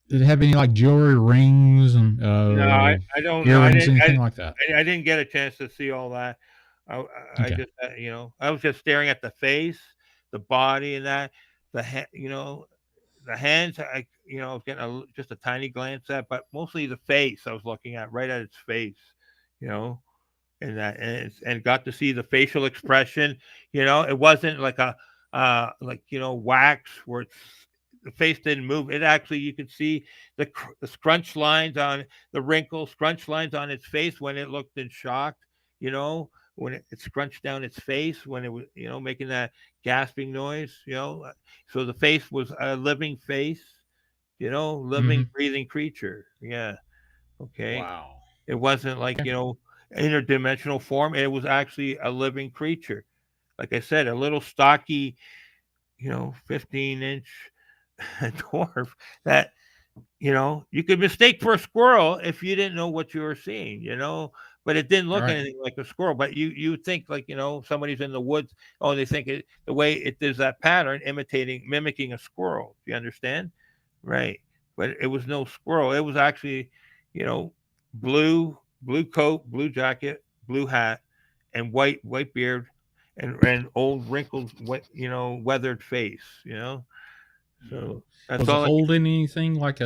Did it have any like jewelry, rings, and no, I don't. Earrings, anything like that? I didn't get a chance to see all that. I just, I was just staring at the face, the body and that, the hands, I was getting just a tiny glance at, but mostly the face I was looking at, right at its face, you know, and got to see the facial expression. It wasn't like wax where the face didn't move. It actually, you could see the scrunch lines on the wrinkles, scrunch lines on its face when it looked in shock. When it scrunched down its face, when it was, making that gasping noise. So the face was a living face. Living, breathing creature. Yeah. Okay. Wow. It wasn't like, interdimensional form. It was actually a living creature. Like I said, a little stocky, 15-inch dwarf that, you could mistake for a squirrel if you didn't know what you were seeing, but it didn't look anything like a squirrel. But you think like, somebody's in the woods. Oh, they think the way it does that pattern, mimicking a squirrel. Do you understand? Right. But it was no squirrel. It was actually, blue coat, blue jacket, blue hat, and white beard, and old wrinkled, weathered face. So that's was all. It holding anything like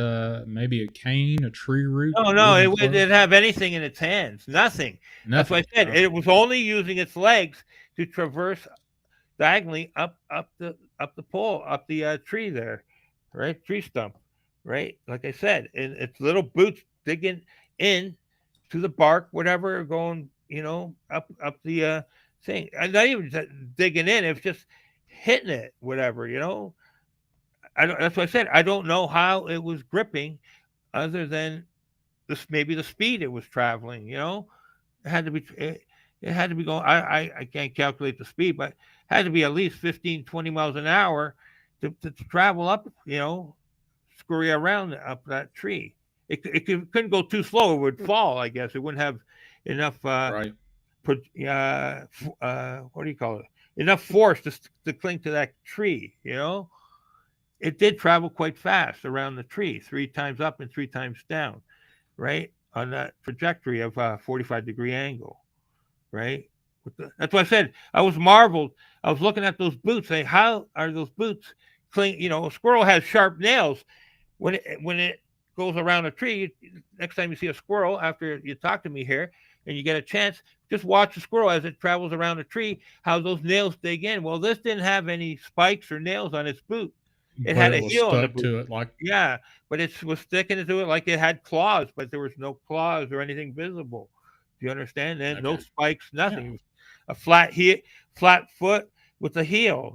maybe a cane, a tree root? Oh no, it didn't have anything in its hands. Nothing. That's what I said. It was only using its legs to traverse diagonally up the pole, up the tree there, right? Tree stump, right? Like I said, and its little boots digging in to the bark, whatever, going, up the thing. And not even digging in, it was just hitting it, whatever, that's what I said. I don't know how it was gripping other than maybe the speed it was traveling, it had to be going. I can't calculate the speed, but it had to be at least 15, 20 miles an hour to travel up, scurry around up that tree. It couldn't go too slow. It would fall, I guess. It wouldn't have enough, what do you call it? Enough force to cling to that tree, It did travel quite fast around the tree, 3 times up and 3 times down, right? On that trajectory of a 45-degree angle, right? That's what I said. I was marveled. I was looking at those boots, saying, how are those boots clean? A squirrel has sharp nails. When it goes around a tree, next time you see a squirrel, after you talk to me here and you get a chance, just watch the squirrel as it travels around a tree, how those nails dig in. Well, this didn't have any spikes or nails on its boot. It had a heel on the boot. To it like but it was sticking to it like it had claws, but there was no claws or anything visible. Do you understand? And no spikes, nothing. Yeah. A flat foot with a heel,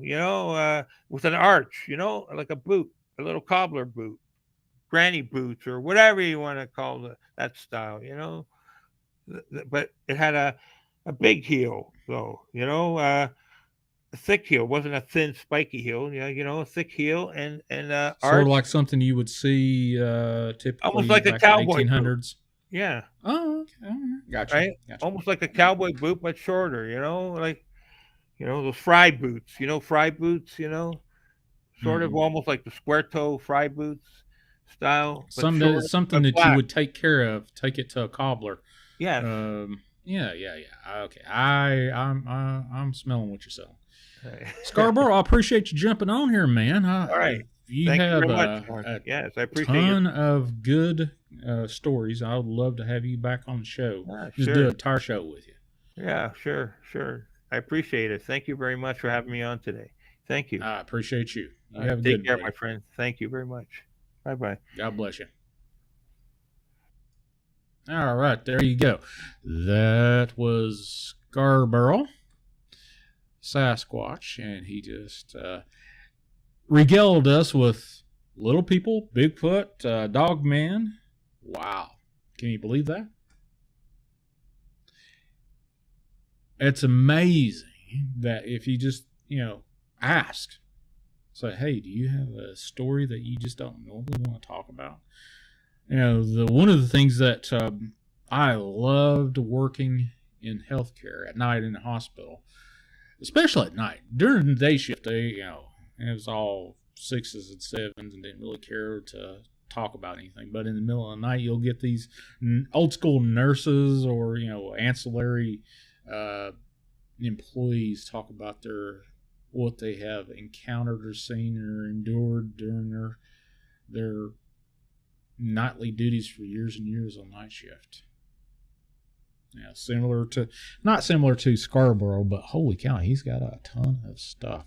with an arch, like a boot, a little cobbler boot, granny boots, or whatever you want to call that style, But it had a big heel, though, a thick heel. It wasn't a thin, spiky heel. A thick heel and sort arch. of like something you would see typically almost like a cowboy 1800s. Boot. Yeah. Oh, okay. Gotcha. Right. Gotcha. Almost like a cowboy boot, but shorter. Like those fry boots. Fry boots. Sort of almost like the square toe fry boots style. Something that you would take care of. Take it to a cobbler. Yeah. Yeah. Okay. I'm smelling what you're selling. Scarborough, I appreciate you jumping on here, man. All right. You Thank have you very much, yes, I appreciate a ton of good stories. I would love to have you back on the show. Just do a entire show with you. Yeah, sure. I appreciate it. Thank you very much for having me on today. Thank you. I appreciate you. Have a good day, my friend. Thank you very much. Bye-bye. God bless you. All right, there you go. That was Scarborough Sasquatch, and he just regaled us with little people, Bigfoot, Dogman. Wow. Can you believe that? It's amazing that if you just, ask, say, hey, do you have a story that you just don't normally want to talk about? One of the things that I loved working in healthcare at night in the hospital, especially at night. During the day shift, it was all 6s and 7s and didn't really care to talk about anything. But in the middle of the night, you'll get these old school nurses or, ancillary employees talk about their what they have encountered or seen or endured during their nightly duties for years and years on night shift. Yeah, not similar to Scarborough, but holy cow, he's got a ton of stuff.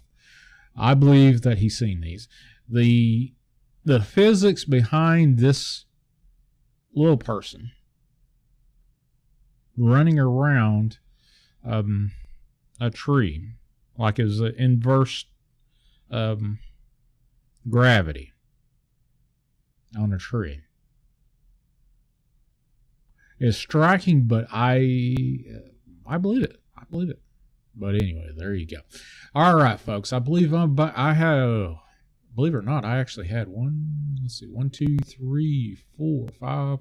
I believe that he's seen these. The physics behind this little person running around a tree, like it was an inverse gravity on a tree, is striking, but I believe it. I believe it. But anyway, there you go. All right, folks. I believe believe it or not, I actually had 1, 2, 3, 4, 5,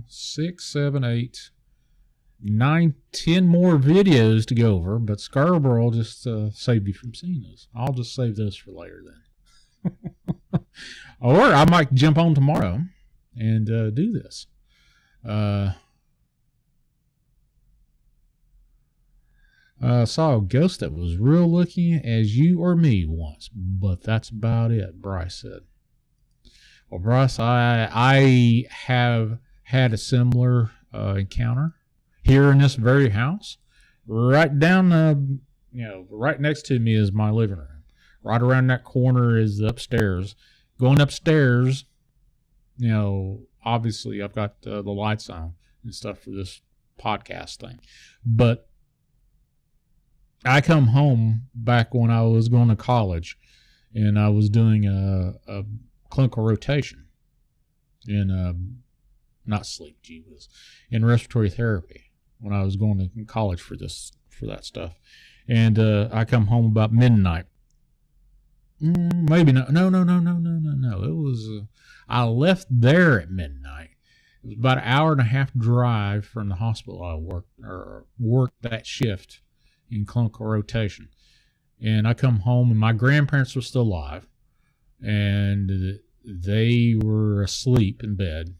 6, 7, 8, 9, 10 more videos to go over, but Scarborough just saved you from seeing those. I'll just save those for later then. Or I might jump on tomorrow and do this. I saw a ghost that was real looking as you or me once, but that's about it, Bryce said. Well, Bryce, I have had a similar encounter here in this very house. Right down, right next to me is my living room. Right around that corner is the upstairs. Going upstairs, obviously I've got the lights on and stuff for this podcast thing. But I come home back when I was going to college, and I was doing a clinical rotation in not sleep, in respiratory therapy when I was going to college for that stuff. And I come home about midnight. Maybe not. No. It was I left there at midnight. It was about an hour and a half drive from the hospital I worked that shift in clinical rotation. And I come home, and my grandparents were still alive, and they were asleep in bed.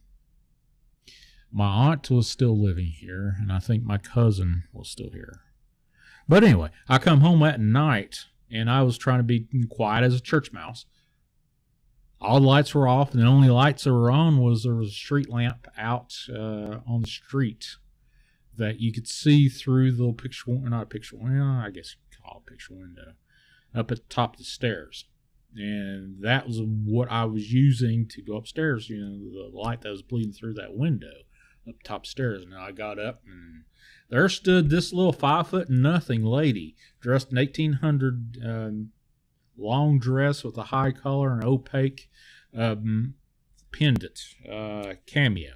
My aunt was still living here, and I think my cousin was still here. But anyway, I come home at night, and I was trying to be quiet as a church mouse. All the lights were off, and the only lights that were on there was a street lamp out on the street that you could see through the little I guess you could call it a picture window, up at the top of the stairs. And that was what I was using to go upstairs, the light that was bleeding through that window up top stairs. And I got up, and there stood this little 5'0" lady dressed in 1800 long dress with a high collar and opaque pendant cameo,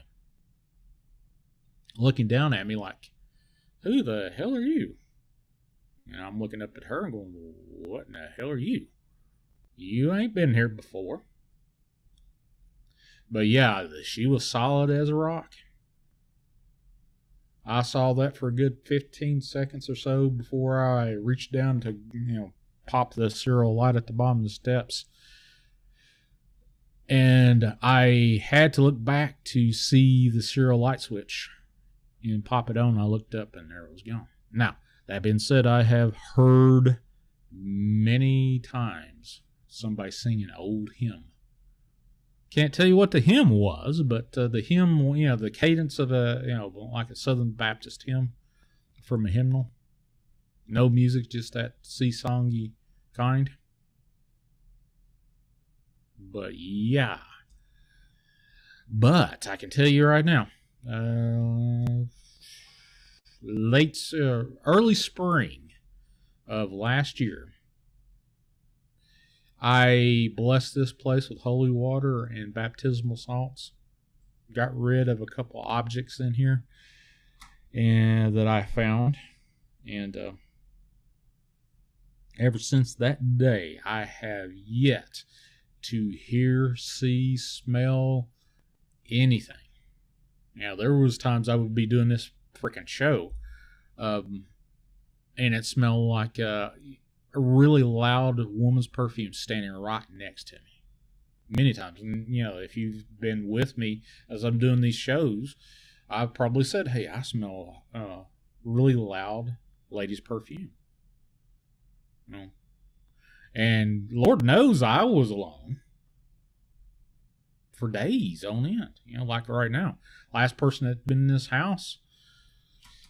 looking down at me like, who the hell are you? And I'm looking up at her and going, what in the hell are you? You ain't been here before. But yeah, she was solid as a rock. I saw that for a good 15 seconds or so before I reached down to, pop the serial light at the bottom of the steps. And I had to look back to see the serial light switch and pop it on. I looked up, and there it was gone. Now, that being said, I have heard many times somebody sing an old hymn. Can't tell you what the hymn was, but the hymn, the cadence of like a Southern Baptist hymn from a hymnal. No music, just that sea-songy kind. But yeah. But I can tell you right now, early spring of last year, I blessed this place with holy water and baptismal salts. Got rid of a couple objects in here and that I found. And ever since that day, I have yet to hear, see, smell anything. Now, there was times I would be doing this freaking show, and it smelled like a really loud woman's perfume standing right next to me. Many times. And, if you've been with me as I'm doing these shows, I've probably said, hey, I smell really loud lady's perfume. And Lord knows I was alone for days on end. You know, like right now. Last person that's been in this house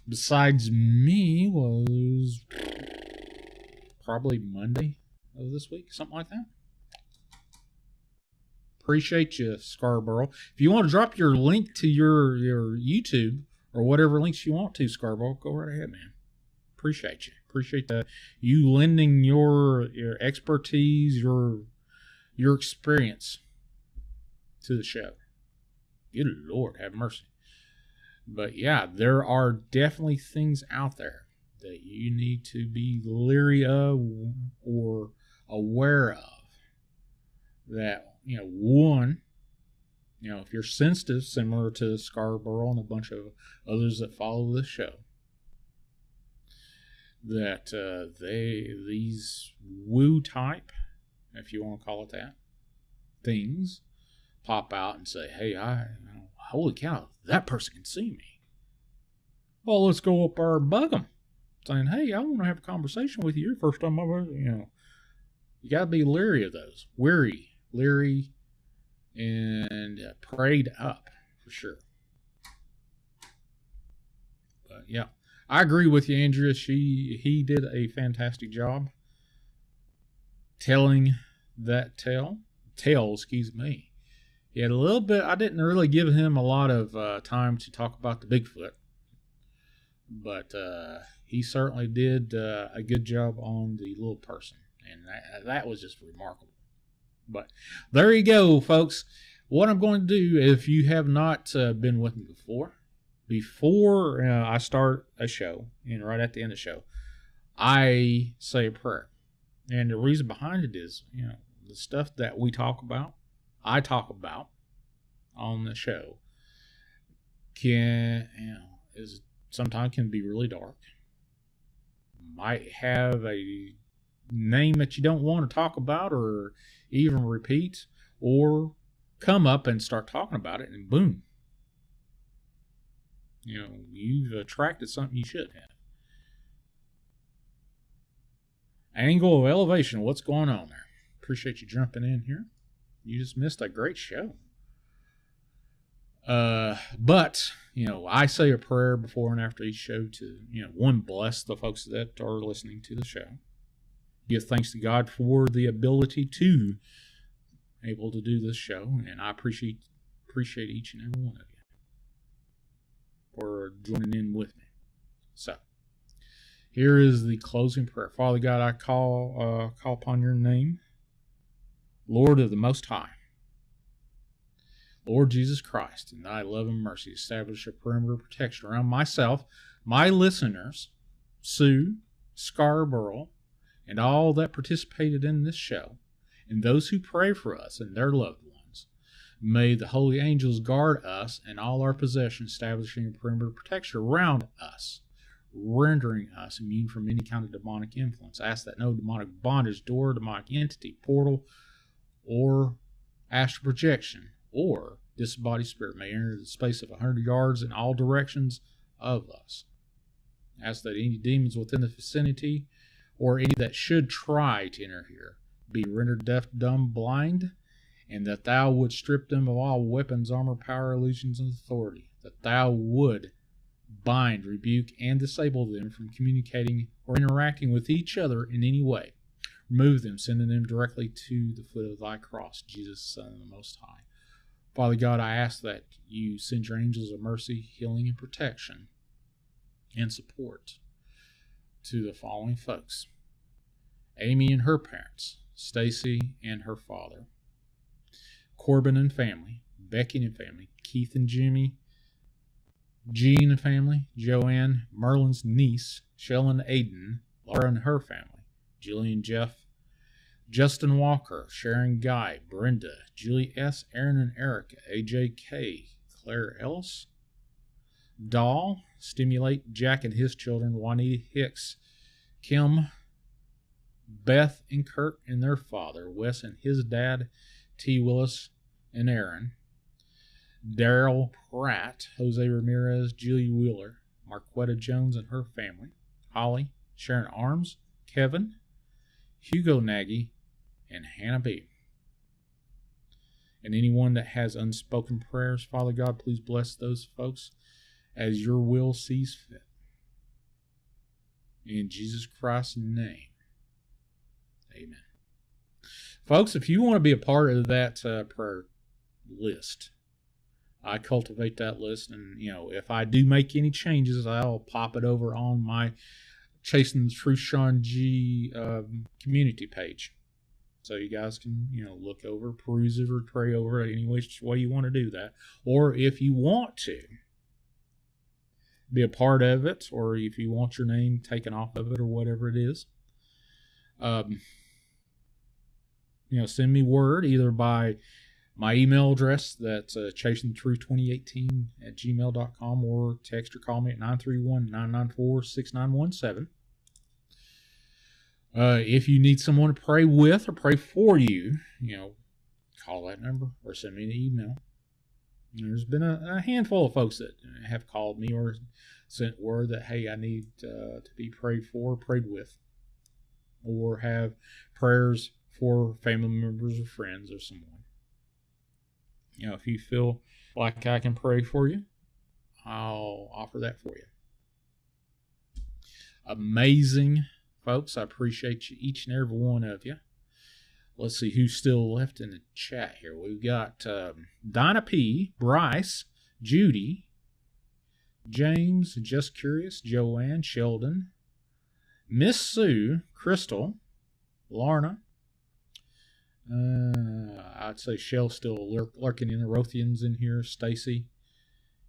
besides me was probably Monday of this week, something like that. Appreciate you, Scarborough. If you want to drop your link to your YouTube or whatever links you want to, Scarborough, go right ahead, man. Appreciate you. Appreciate you lending your expertise, your experience to the show. Good Lord, have mercy. But yeah, there are definitely things out there that you need to be leery of or aware of. That, you know, one, you know, if you're sensitive, similar to Scarborough and a bunch of others that follow this show, that these woo type, if you want to call it that, things pop out and say, hey, holy cow, that person can see me. Well, let's go up there and bug them, saying, hey, I want to have a conversation with you. First time I've ever, you know, you got to be leery of those. Leery, and prayed up for sure. But yeah, I agree with you, Andrea. He did a fantastic job telling that tale. Excuse me. He had a little bit. I didn't really give him a lot of time to talk about the Bigfoot, but he certainly did a good job on the little person, and that was just remarkable. But there you go, folks. What I'm going to do, if you have not been with me before I start a show, and right at the end of the show, I say a prayer. And the reason behind it is, you know, the stuff that we talk about, I talk about on the show, sometimes can be really dark. Might have a name that you don't want to talk about or even repeat, or come up and start talking about it, and boom, you know, you've attracted something you shouldn't have. Angle of elevation, what's going on there? Appreciate you jumping in here. You just missed a great show. But, you know, I say a prayer before and after each show to, you know, one, bless the folks that are listening to the show. Give thanks to God for the ability to able to do this show, and I appreciate each and every one of you for joining in with me. So, here is the closing prayer. Father God, I call upon your name, Lord of the Most High, Lord Jesus Christ, in thy love and mercy, establish a perimeter of protection around myself, my listeners, Sue, Scarborough, and all that participated in this show, and those who pray for us and their loved ones. May the holy angels guard us and all our possessions, establishing a perimeter of protection around us, rendering us immune from any kind of demonic influence. Ask that no demonic bondage, door, demonic entity, portal, or astral projection, or disembodied spirit may enter the space of 100 yards in all directions of us. Ask that any demons within the vicinity, or any that should try to enter here, be rendered deaf, dumb, blind, and that thou would strip them of all weapons, armor, power, illusions, and authority, that thou would bind, rebuke, and disable them from communicating or interacting with each other in any way. Remove them, sending them directly to the foot of thy cross, Jesus, Son of the Most High. Father God, I ask that you send your angels of mercy, healing, and protection, and support to the following folks: Amy and her parents, Stacy and her father, Corbin and family, Becky and family, Keith and Jimmy, Jean and family, Joanne, Merlin's niece, Shell and Aiden, Laura and her family, Julie and Jeff, Justin Walker, Sharon Guy, Brenda, Julie S., Aaron and Erica, AJ K., Claire Ellis, Doll, Stimulate, Jack and his children, Juanita Hicks, Kim, Beth and Kurt and their father, Wes and his dad, T. Willis and Aaron, Daryl Pratt, Jose Ramirez, Julie Wheeler, Marquetta Jones and her family, Holly, Sharon Arms, Kevin, Hugo Nagy, and Hannah B. And anyone that has unspoken prayers, Father God, please bless those folks as your will sees fit. In Jesus Christ's name, amen. Folks, if you want to be a part of that prayer list, I cultivate that list, and if I do make any changes, I'll pop it over on my Chasing the Truth Shawn G community page. So you guys can, look over, peruse it, or pray over it any way you want to do that. Or if you want to be a part of it, or if you want your name taken off of it, or whatever it is, send me word either by my email address, that's chasingthetruth2018@gmail.com, or text or call me at 931-994-6917. If you need someone to pray with or pray for you, call that number or send me an email. There's been a handful of folks that have called me or sent word that, hey, I need to be prayed for, prayed with, or have prayers for family members or friends or someone. If you feel like I can pray for you, I'll offer that for you. Amazing folks, I appreciate you, each and every one of you. Let's see who's still left in the chat here. We've got Donna P, Bryce, Judy, James, Just Curious, Joanne, Sheldon, Miss Sue, Crystal, Lorna. I'd say Shell's still lurking in the Rothians in here, Stacy,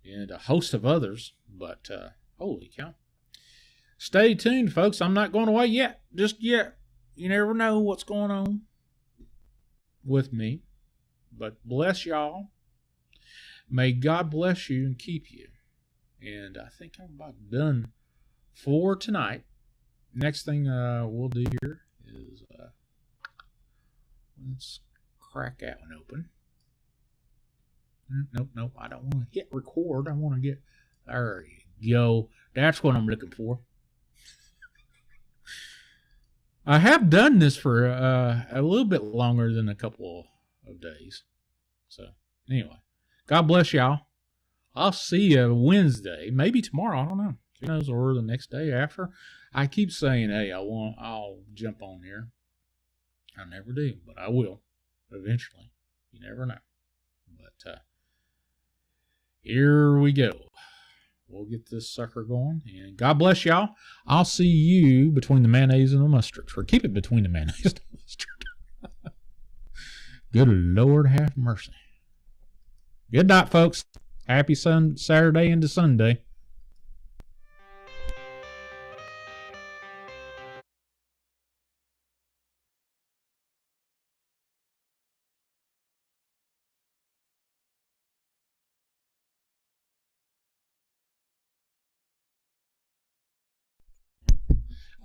and a host of others, but holy cow. Stay tuned, folks. I'm not going away yet. Just yet. You never know what's going on with me. But bless y'all. May God bless you and keep you. And I think I'm about done for tonight. Next thing we'll do here is let's crack that one open. Nope. I don't want to hit record. I want to get... There you go. That's what I'm looking for. I have done this for a little bit longer than a couple of days. So, anyway. God bless y'all. I'll see you Wednesday. Maybe tomorrow. I don't know. Who knows? Or the next day after. I keep saying, hey, I'll jump on here. I never do, but I will. Eventually. You never know. But, here we go. We'll get this sucker going. And God bless y'all. I'll see you between the mayonnaise and the mustard. Or keep it between the mayonnaise and the mustard. Good Lord have mercy. Good night, folks. Happy Saturday into Sunday.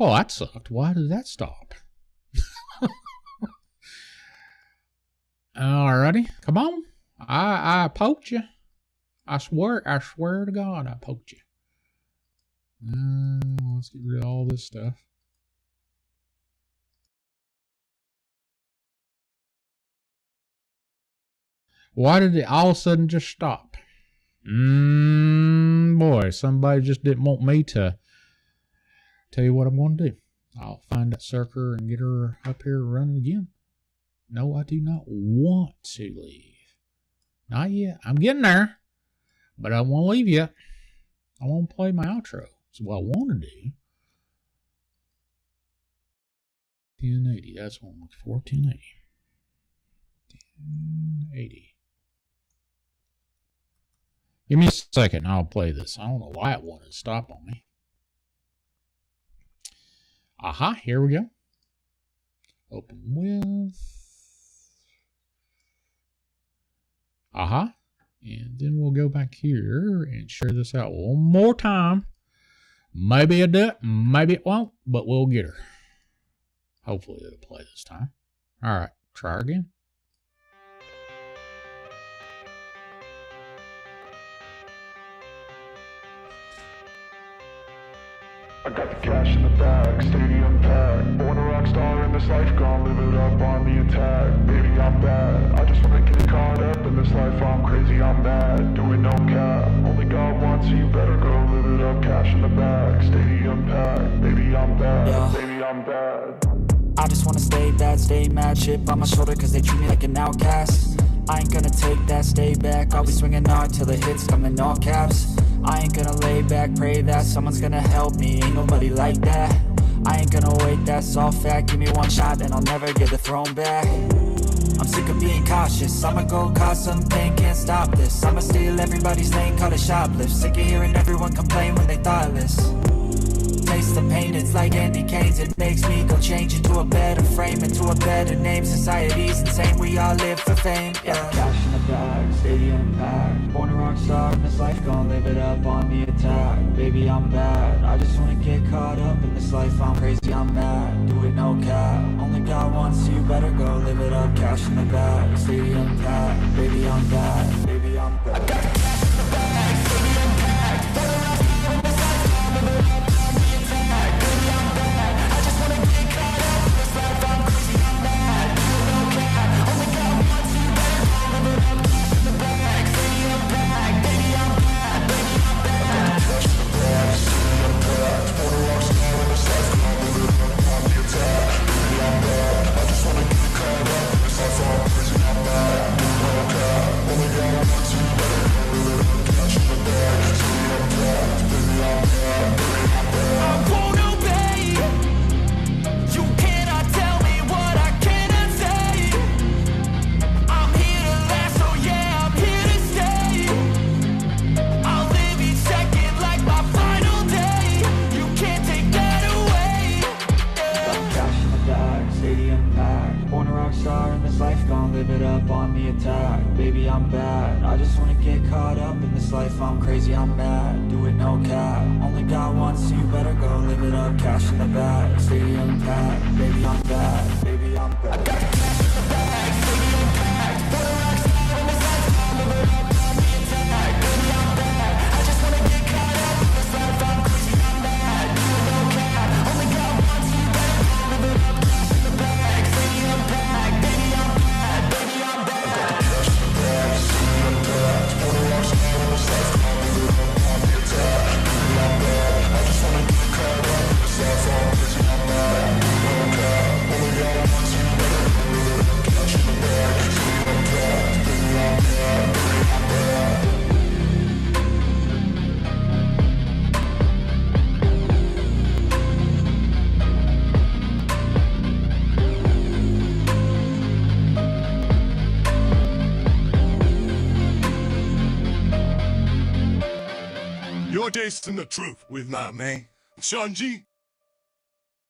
Oh, that sucked. Why did that stop? Alrighty. Come on. I poked you. I swear to God, I poked you. Let's get rid of all this stuff. Why did it all of a sudden just stop? Boy, somebody just didn't want me to tell you what I'm going to do. I'll find that sucker and get her up here running again. No, I do not want to leave. Not yet. I'm getting there. But I won't leave yet. I won't play my outro. So what I want to do. 1080. That's what I'm looking for. 1080. 1080. Give me a second. I'll play this. I don't know why it wanted to stop on me. Aha. Here we go. Open with. Aha. And then we'll go back here and share this out one more time. Maybe it'll do it, maybe it won't, but we'll get her. Hopefully it'll play this time. All right, try her again. I got the cash in the bag, stadium packed. Born a rock star in this life, gone live it up on the I'm bad. I just wanna get caught up in this life, I'm crazy, I'm mad. Doing no cap, only God wants you, better go live it up. Cash in the bag, stadium packed. Baby, I'm bad, Yeah. baby, I'm bad. I just wanna stay bad, stay mad, chip on my shoulder cause they treat me like an outcast. I ain't gonna take that, stay back, I'll be swinging hard till the hits come in all caps. I ain't gonna lay back, pray that someone's gonna help me, ain't nobody like that. I ain't gonna wait, that's all fact, give me one shot and I'll never get the throne back. I'm sick of being cautious, I'ma go cause some pain, can't stop this. I'ma steal everybody's lane, call it shoplift. Sick of hearing everyone complain when they thoughtless. Taste the pain, it's like Andy Cane's. It makes me go change into a better frame, into a better name. Society's insane, we all live for fame, yeah. Cash in the bag, stadium packed. Born a rock star in this life, gon' live it up on the attack. Baby, I'm bad, I just wanna get caught up in this life. I'm crazy, I'm mad, do it no cap. Only God wants you, better go live it up. Cash in the bag, stadium packed. Baby, I'm bad, baby, I'm bad. I got cash in the bag, stadium packed. Born a rock star in this life, gon' live it up. Baby, I'm bad, I just wanna get caught up in this life. I'm crazy, I'm mad, do it no cap. Only God wants you, better go live it up. Cash in the bag, stadium packed. Baby, I'm bad, baby, I'm bad. I got cash in the bag, stadium packed. Born a rock star in this life, I'll live it up on the attack. Baby, I'm bad, I just wanna get caught up in this life. I'm crazy, I'm mad, do it no cap. Only God wants you, better go live it up. Cash in the bag, stadium packed. Baby, I'm bad, baby, I'm bad. You're tasting the truth with my man, Shawn G.